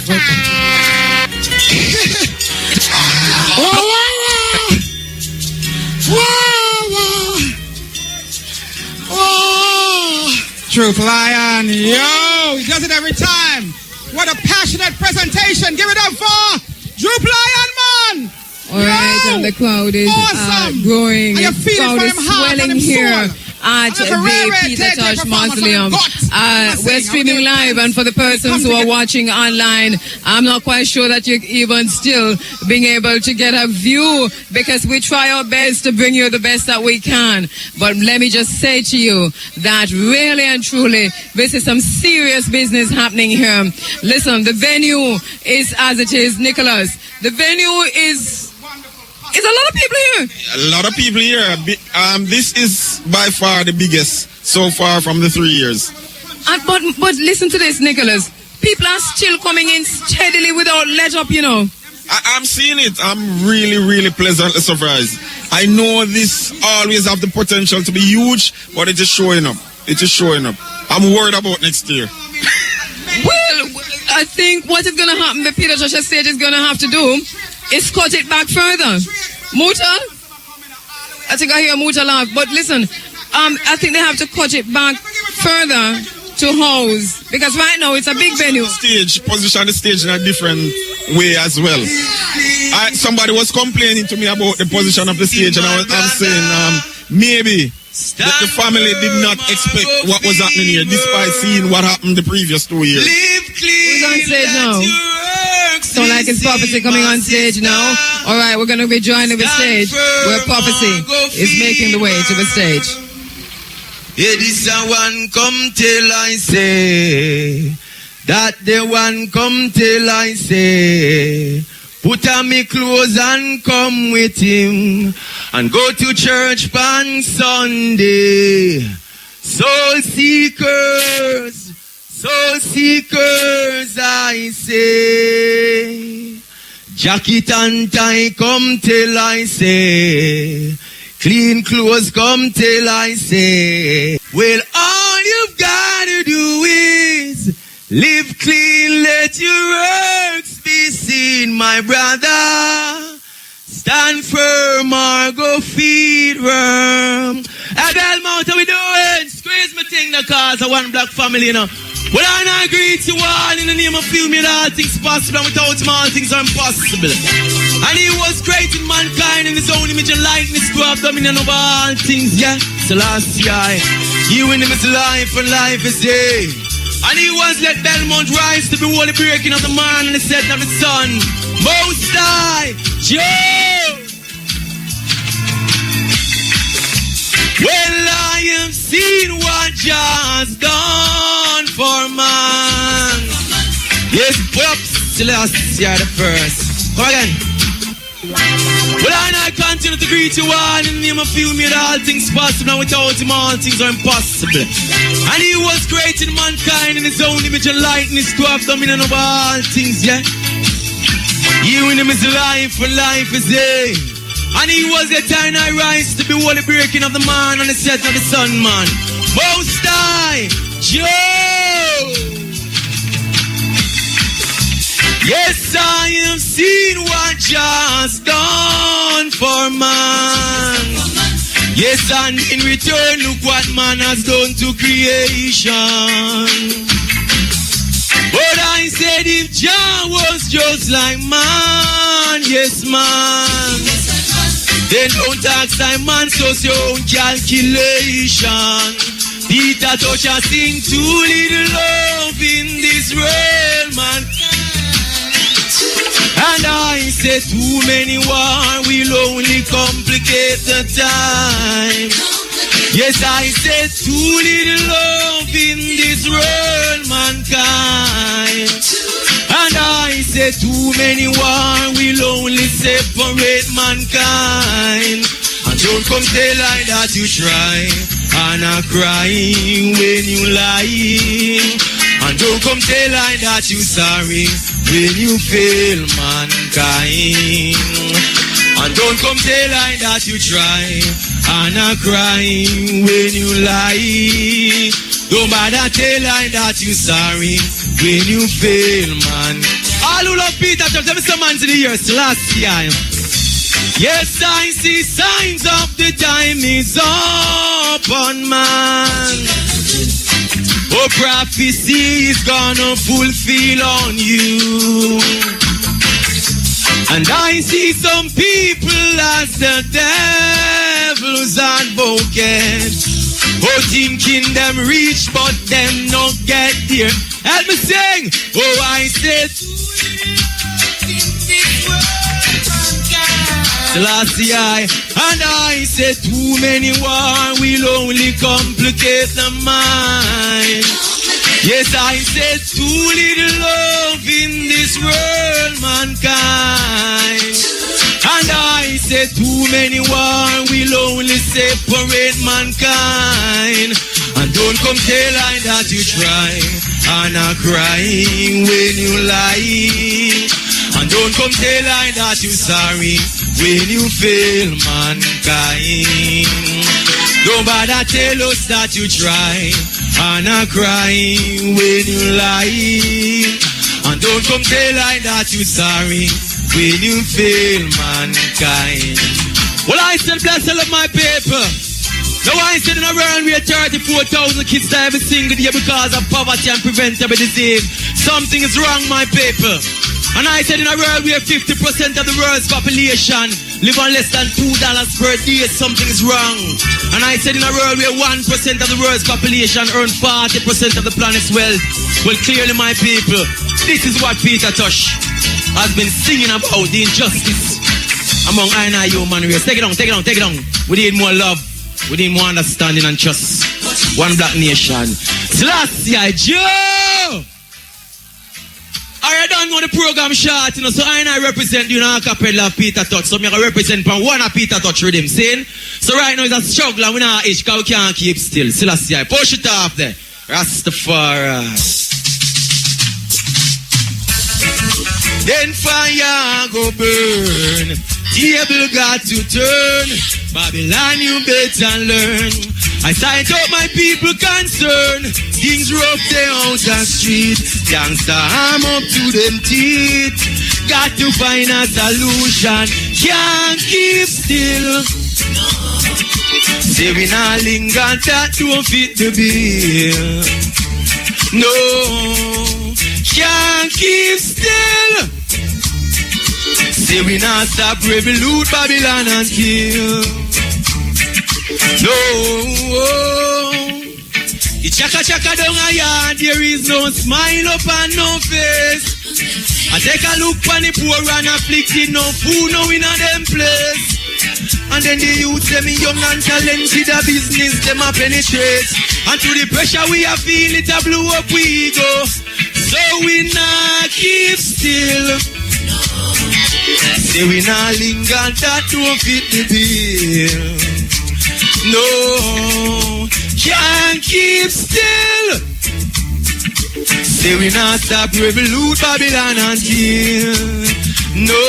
Troop Lion, yo, he does it every time. What a passionate presentation. Give it up for Troop Lion, man. All right, and the crowd is growing. And you The feel it crowd from is him heart swelling and him here soul. at And the Peter Tosh Mausoleum. We're streaming live, and for the persons who are watching online, I'm not quite sure that you're even still being able to get a view, because we try our best to bring you the best that we can. But let me just say to you that really and truly, this is some serious business happening here. Listen, the venue is as it is, Nicholas. The venue is a lot of people here. A lot of people here. This is by far the biggest so far from the 3 years. But listen to this, Nicholas. People are still coming in steadily without let up, you know. I'm seeing it. I'm really, really pleasantly surprised. I know this always have the potential to be huge, but it is showing up. It is showing up. I'm worried about next year. Well, I think what is going to happen, the Peter Tosh stage is going to have to do is cut it back further. Muta? I think I hear Muta laugh. But listen, I think they have to cut it back further to house, because right now it's a big venue. Position the stage in a different way as well. Somebody was complaining to me about the position of the stage, and I'm saying maybe the family did not expect what was happening here, despite seeing what happened the previous 2 years. Who's on stage now? Sound like it's Prophecy coming on stage now. All right, we're going to be joining the stage where Prophecy is making the way to the stage. Yeah, this one come till I say that the one come till I say put on me clothes and come with him and go to church on Sunday. Soul seekers, I say. Jacket and tie come till I say. Clean clothes come till I say. Well, all you've got to do is live clean, let your works be seen, my brother. Stand firm or go feed worm. Hey, Belmont, how we doing? Squeeze me thing the cause of one black family, you know. Well, I not agree to all in the name of few million all things possible, and without him all things are impossible. And he was creating mankind in his own image and likeness to have dominion over all things, yeah. So last year, he in him is life and life is day. And he was let Belmont rise to behold the breaking of the man and the setting of the sun. Most High, Joe! Well, I have seen what Jah's done for man. Yes, pops, Celestia the first. Come again. Well, I continue to greet you all in the name of you made all things possible, and without him all things are impossible. And he was creating mankind in his own image and likeness to have dominion over all things, yeah. You in him is life, and life is day. And he was the eternal rise to behold the breaking of the man and the setting of the sun, man. Most High, Joe! Yes, I have seen what Jah's done for man. Yes, and in return, look what man has done to creation. But I said if Jah was just like man, yes, man, then don't ask thy man, so your own calculation. Peter Tosh a sing too little love in this world, man. And I say too many war will only complicate the time. Yes, I say too little love in this world, mankind. And I say too many war will only separate mankind. And don't come tell like that you try and I cry when you lie. And don't come tell like that you sorry when you fail mankind. And don't come tell like that you try, and a crying when you lie. Don't bother tell like that you sorry when you fail, man. All who love Peter, just let me some man to the earth last year. Yes, I see signs of the time is up on man. Oh, prophecy is gonna fulfill on you. And I see some people as the devil's advocate. Oh, thinking them reach, but them not get there. Help me sing. Oh, I said, last year, and I said, too many war will only complicate the mind. Yes, I said, too little love in this world, mankind. And I said, too many war will only separate mankind. And don't come tell like that you try, and a crying when you lie. And don't come tell like that you sorry when you fail mankind. Don't bother tell us that you try, and a crying when you lie. And don't come tell like that you sorry when you fail mankind. Well, I said bless all of my people. Now I said in a world where 34,000 kids die every single day because of poverty and preventable disease, something is wrong, my people. And I said in a world where 50% of the world's population live on less than $2 per day, something is wrong. And I said in a world where 1% of the world's population earn 40% of the planet's wealth. Well, clearly, my people, this is what Peter Tosh has been singing about, the injustice among I and I human race. Take it on, take it on, take it on. We need more love. We need more understanding and trust. One black nation. Selassie, Joe! I don't know the program short, you know, so I represent you know a cappella of Peter Tosh. So I represent one of Peter Tosh rhythm, see? So right now it's a struggle and we not itch because we can't keep still. Selassie, push it off there. Rastafari. Then fire go burn. Table got to turn. Babylon, you better learn. I sight up my people concern. Things rough they out the street. Gangsta arm up to them teeth. Got to find a solution. Can't keep still. Say we not linger, that don't fit the bill. No, can't keep still. Say we not stop revolute Babylon and kill. No, the chaka chaka down a yard, there is no smile up and no face. I take a look on the poor and afflicted, no food, no in a them place. And then the youth, them young and talented, the business, them a penetrate. And to the pressure we a feel, it a blow up we go. So we not keep still. Say we not linger, that don't fit the bill. No, can't keep still. Say we not stop revolute Babylon and kill. No,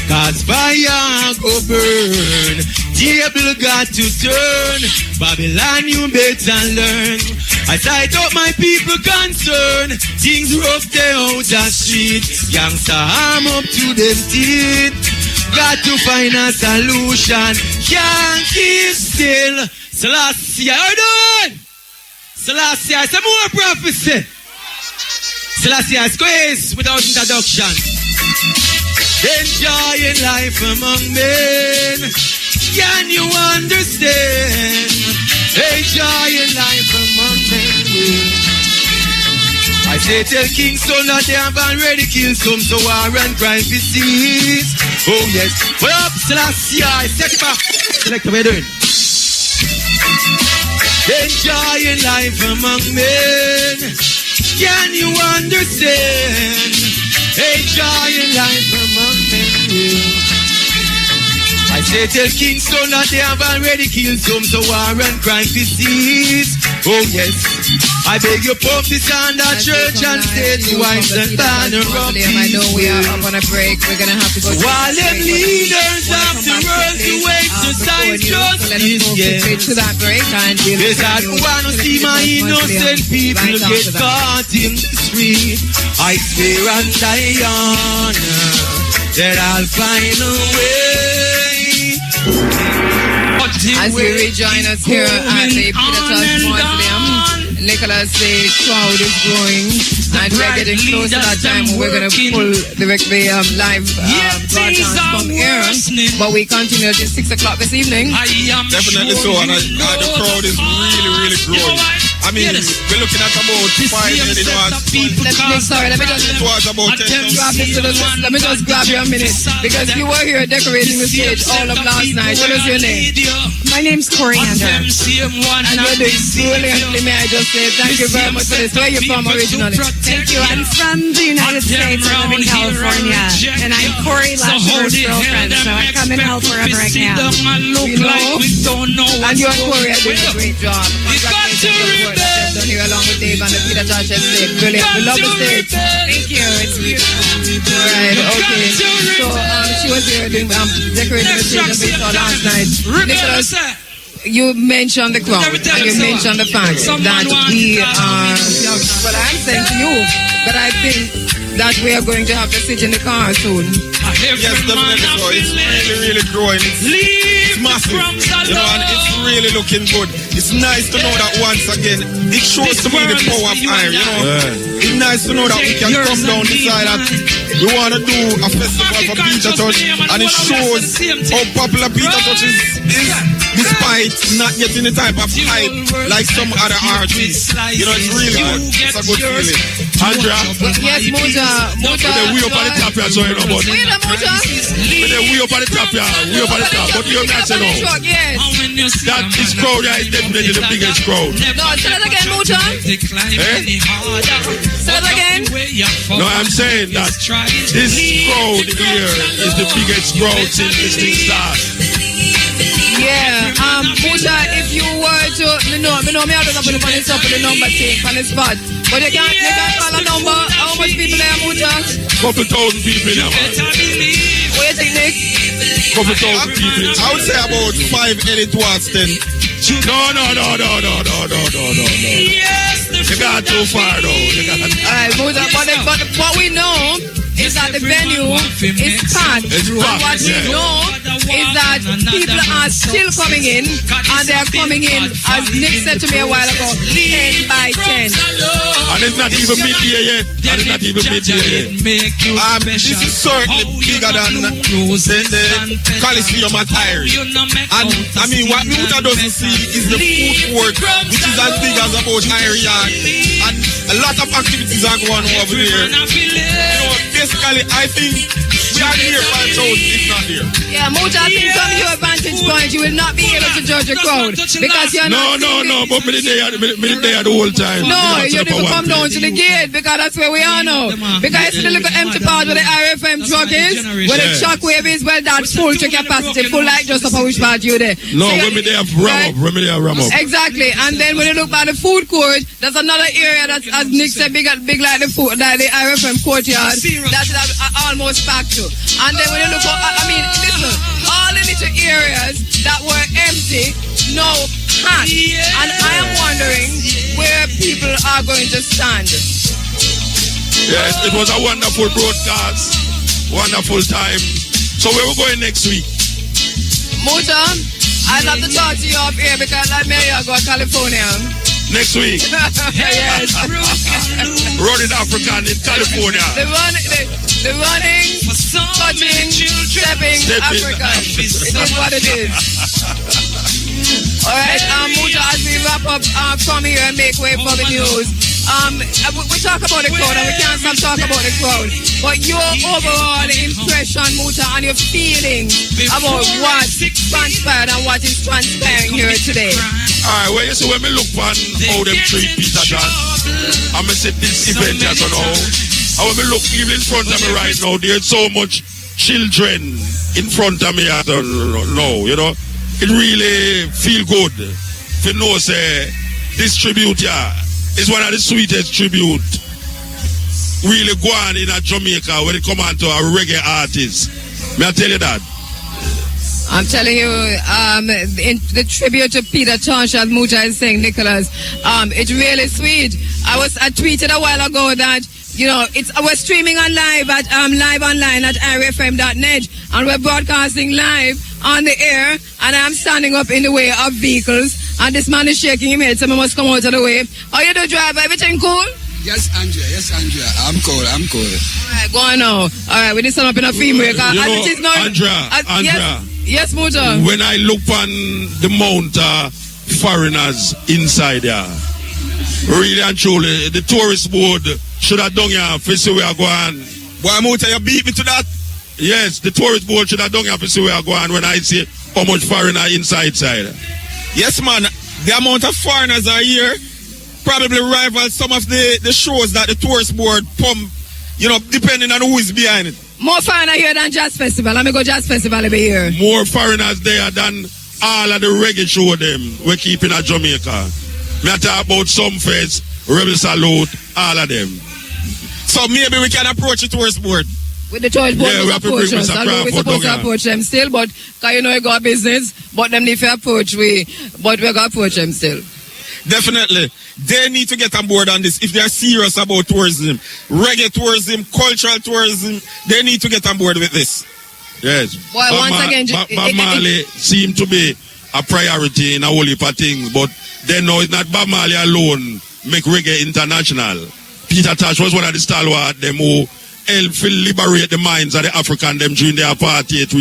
cause fire go burn. Table got to turn. Babylon, you better learn. I sight up my people concern. Things rough they out the street. Youngster arm up to them teeth. Got to find a solution. Can't keep still. Selassie, how you doing? Selassie, some more prophecy. Selassie, squeeze without introduction. Enjoying life among men. Can you understand? Enjoying life among men. I say tell King Son that they have already killed some, so war and crime for cease. Oh yes. What up, Selassie? Set it back. Select what we're doing. Enjoying life among men. Can you understand? Enjoying life among men. I say tell King Son that they have already killed some, so war and crime for cease. Oh yes. I beg you pump this on that church and state wines and banner up. I know we are up on a break. We're gonna have to go. While them leaders of the world to exercise justice, to that break and yes, I wanna see my innocent people get caught in the street. I swear and I honor that I'll find a way. As you rejoin us here at the Tosh Mausoleum, Nicholas, the crowd is growing, and we're getting close to that time when we're going to pull the live broadcast from here. But we continue till 6 o'clock this evening. Definitely so, and the crowd is really, really growing. I mean, we're looking at about 5 minutes. Sorry, let me just grab you a minute, because you were here decorating the stage all of last night. What is your name? My name's Coriander. And you're doing brilliantly. May I just say thank you very much for this. Where are you from originally? Thank you. I'm from the United States. I live in California. And I'm Corey Lasher's girlfriend, so I come and help wherever I can. You know? And you and Corey are doing a great job. Congratulations on the work that you've done here along with Dave and the Peter Tosh estate. Brilliant. We love the stage. Thank you. It's beautiful. Alright, okay. So she was here doing decorating the stage as we saw last night. Nicholas, you mentioned the crowd and you mentioned the fact that we are, well, I'm saying to you that I think that we are going to have to sit in the car soon. Yes, definitely so. It's really, really growing. It's massive, you know, and it's really looking good. It's nice to know that once again, it shows to me the power of iron, you know. It's nice to know that we can come down decide that we want to do a festival for Peter Tosh, and it shows how popular Peter Tosh is despite not getting the type of hype like some other artists. You know, it's really good. It's a good feeling. Andrea? Yes, Muta. With the way up on the top here, so you know, but Muta? With the way up on the top here, way up on the top, but you're not saying no. That is crowd here is definitely the biggest crowd. No, say that again, Muta. Say that again. No, I'm saying that this crowd here is the biggest crowd since this thing started. Yeah, Muta, if you were to, me know me I don't know put the top of the number thing on the spot, but you can't call a number. How much people there, Muta? Couple thousand people there, man. What do you think, Nick? Couple thousand people. I would say about 580 towards 10. No. Yes, you got too far though. Alright, Muta, but what we know is that the venue is packed. And what we know is that people are still coming in, and they are coming in, as Nick said to me a while ago, 10 by 10. And it's not even midday yet. This is certainly bigger than the Coliseum at Irie. And I mean, what Muta doesn't see is the food court, which is as big as about Irie Yard. And a lot of activities are going on over there. You know, basically, I think we are here 5,000, if not here. Yeah, Muta, I think from your vantage point, you will not be able to judge a crowd because you're not. No, but me there the whole time. No, you need to come down to the gate because that's where we are now. Because it's the little empty part where the RFM truck is, where the shockwave is, well, that's full to capacity, full like just up a which part you there. No, when me there ram up. Exactly, and then when you look by the food court, there's another area that's, as Nick said, big like the food, like the RFM courtyard, that's almost packed to. And then when you look, listen, all the little areas that were empty now packed, and I am wondering where people are going to stand. Yes, it was a wonderful broadcast, wonderful time. So where we going next week? Muta, I'd love to talk to you up here because like me, I go to California. Next week? Yes. Running African in California. The running, touching, stepping African. It is what it is. Alright, Muta, as we wrap up from here and make way for the news. We talk about the crowd and we can't stop talking about the crowd. But your overall impression, Muta, and your feeling about what transpired and what is transpiring here today. Alright, well, you see, when we look on how them treat Peter Tosh, I'm going to say this event as you know. And when we look even in front of me right now, there's so much children in front of me. I don't know, you know. It really feel good to know, say, this tribute here is one of the sweetest tribute really go on in a Jamaica when it come on to a reggae artist. May I tell you that? I'm telling you, in the tribute to Peter Tosh, as Muta is saying, Nicholas, it's really sweet. I tweeted a while ago that, we're streaming on live at live online at irfm.net, and we're broadcasting live on the air, and I'm standing up in the way of vehicles, and this man is shaking his head, so I must come out of the way. How you do, driver? Everything cool? Yes, Andrea. I'm cool. All right, go on now. All right, we need some up in a female. Andrea. Yes, Muta. When I look on the mount foreigners inside there, really and truly, the tourist board should have done here for see where I go on. Boy, Muta, you beat me to that? Yes, the tourist board should have done here for see where I go on when I see how much foreigner inside side. Yes, man. The amount of foreigners are here probably rivals some of the shows that the tourist board pump, depending on who is behind it. More foreigners here than Jazz Festival. Let me go Jazz Festival every year. More foreigners there than all of the reggae show them we're keeping at Jamaica. Me talk about some fest, Rebel Salute, all of them. So maybe we can approach the tourist board. With the tourist board, yeah, we have to bring Mr. Crawford. We're supposed to approach them still, but because you got business, but them need to approach but we're going to approach them still. Definitely. They need to get on board on this if they are serious about tourism. Reggae tourism, cultural tourism, they need to get on board with this. Yes. Boy, once again, Bob Marley seem to be a priority in a whole heap of things, but they know it's not Bob Marley alone make reggae international. Peter Tosh was one of the stalwarts them who helped liberate the minds of the African them during their apartheid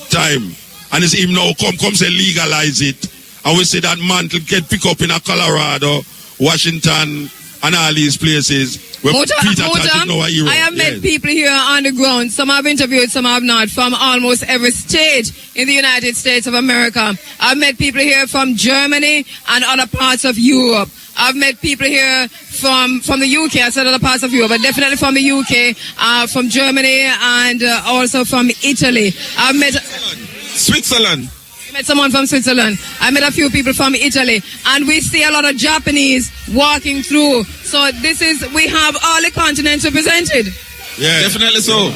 time. And it's him now come say legalize it. And we say that mantle get pick up in a Colorado, Washington, and all these places. Muta, I have met people here on the ground. Some I've interviewed, some I've not, from almost every state in the United States of America. I've met people here from Germany and other parts of Europe. I've met people here from the UK. I said other parts of Europe, but definitely from the UK, from Germany, and also from Italy. I've met Switzerland. I met someone from Switzerland. I met a few people from Italy. And we see a lot of Japanese walking through. So we have all the continents represented. Yeah, definitely so.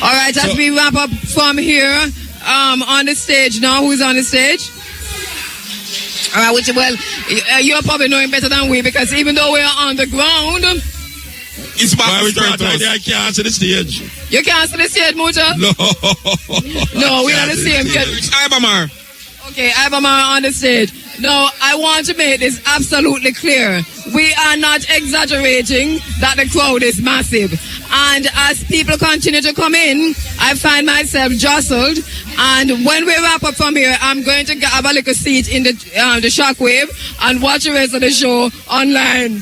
All right, as we wrap up from here, on the stage now, who's on the stage? All right, you're probably knowing better than we, because even though we're on the ground, it's about to start us. I can't see the stage. You can't see the stage, Muta? No, we're on the same. Ibamar. Okay, Ibamar on the stage. Now, I want to make this absolutely clear. We are not exaggerating that the crowd is massive. And as people continue to come in, I find myself jostled. And when we wrap up from here, I'm going to have a little seat in the shockwave and watch the rest of the show online.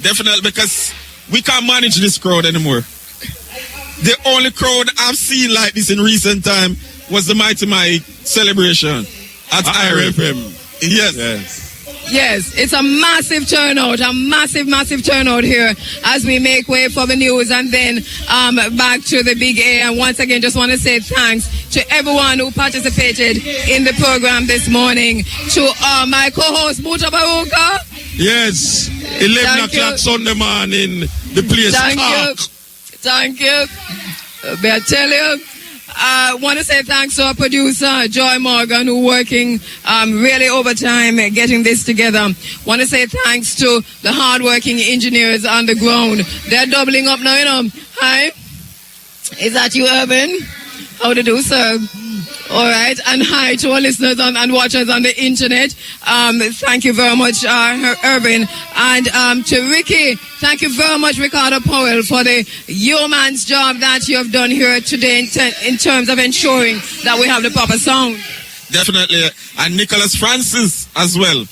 Definitely, because we can't manage this crowd anymore. The only crowd I've seen like this in recent time was the Mighty Mike celebration at IRFM. Yes, it's a massive turnout, massive turnout here as we make way for the news and then back to the Big A. And once again, just want to say thanks to everyone who participated in the program this morning. To my co-host, Muta Baruka. Yes, 11 o'clock Sunday morning, the place Thank you. May I tell you, I want to say thanks to our producer, Joy Morgan, who working really overtime getting this together. Want to say thanks to the hardworking engineers on the ground. They're doubling up now, Hi. Is that you, Urban? How to do, sir? All right, and hi to our listeners and watchers on the internet. Thank you very much, Irvin. And to Ricky, thank you very much, Ricardo Powell, for the yeoman's job that you have done here today in terms of ensuring that we have the proper sound. Definitely. And Nicholas Francis as well.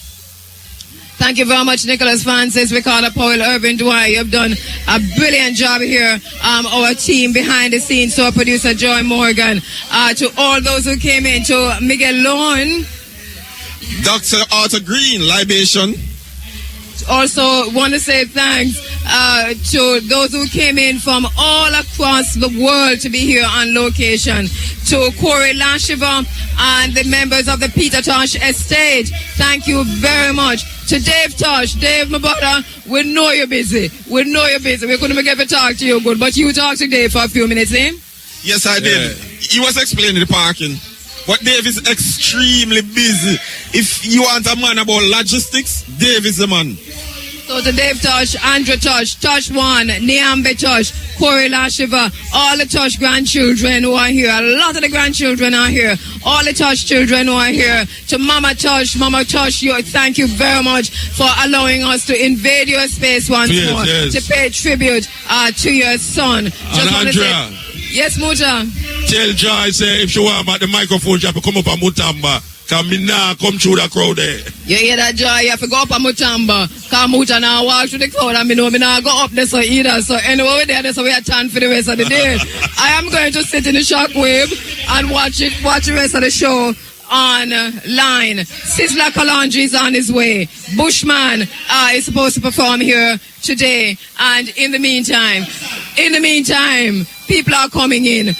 Thank you very much, Nicholas Francis, Ricardo Powell, Irvin Dwyer. You've done a brilliant job here. Our team behind the scenes, to our producer, Joy Morgan, to all those who came in, to Miguel Lone. Dr. Arthur Green, Libation. Also want to say thanks to those who came in from all across the world to be here on location, to Corey Lashiver and the members of the Peter Tosh Estate. Thank you very much. To Dave Tosh. Dave, my brother, we know you're busy. We know you're busy. We couldn't get to talk to you good, but you talked to Dave for a few minutes, eh? Yes, I did. He was explaining the parking. But Dave is extremely busy. If you want a man about logistics, Dave is the man. So to Dave Tosh, Andrea Tosh, Tosh One, Niambe Tosh, Corey Lashiver, all the Tosh grandchildren who are here. A lot of the grandchildren are here. All the Tosh children who are here. To Mama Tosh, thank you very much for allowing us to invade your space once more. To pay tribute to your son. And Andrea. Yes, Muta. Tell Joy, say, if she want at the microphone, she have to come up on Mutamba. Because me now come through the crowd there. You hear that, Joy? You have to go up on Mutamba. Because Muta now walk through the crowd and me know me now go up there so either. So anyway, we're there, that's how we are chant for the rest of the day. I am going to sit in the shockwave and watch the rest of the show online. Sizzler Kalandri is on his way. Bushman is supposed to perform here today. And in the meantime, people are coming in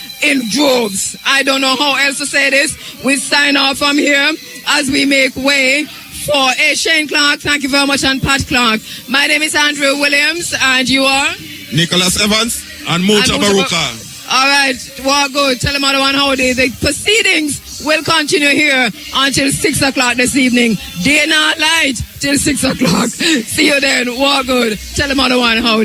droves. I don't know how else to say this. We sign off from here as we make way for Shane Clark. Thank you very much, and Pat Clark. My name is Andrea Williams, and you are? Nicholas Evans and Muta Baruka. All right, well, good. Tell them how the proceedings will continue here until 6 o'clock this evening. Day not light till 6 o'clock. See you then. Well, good. Tell them how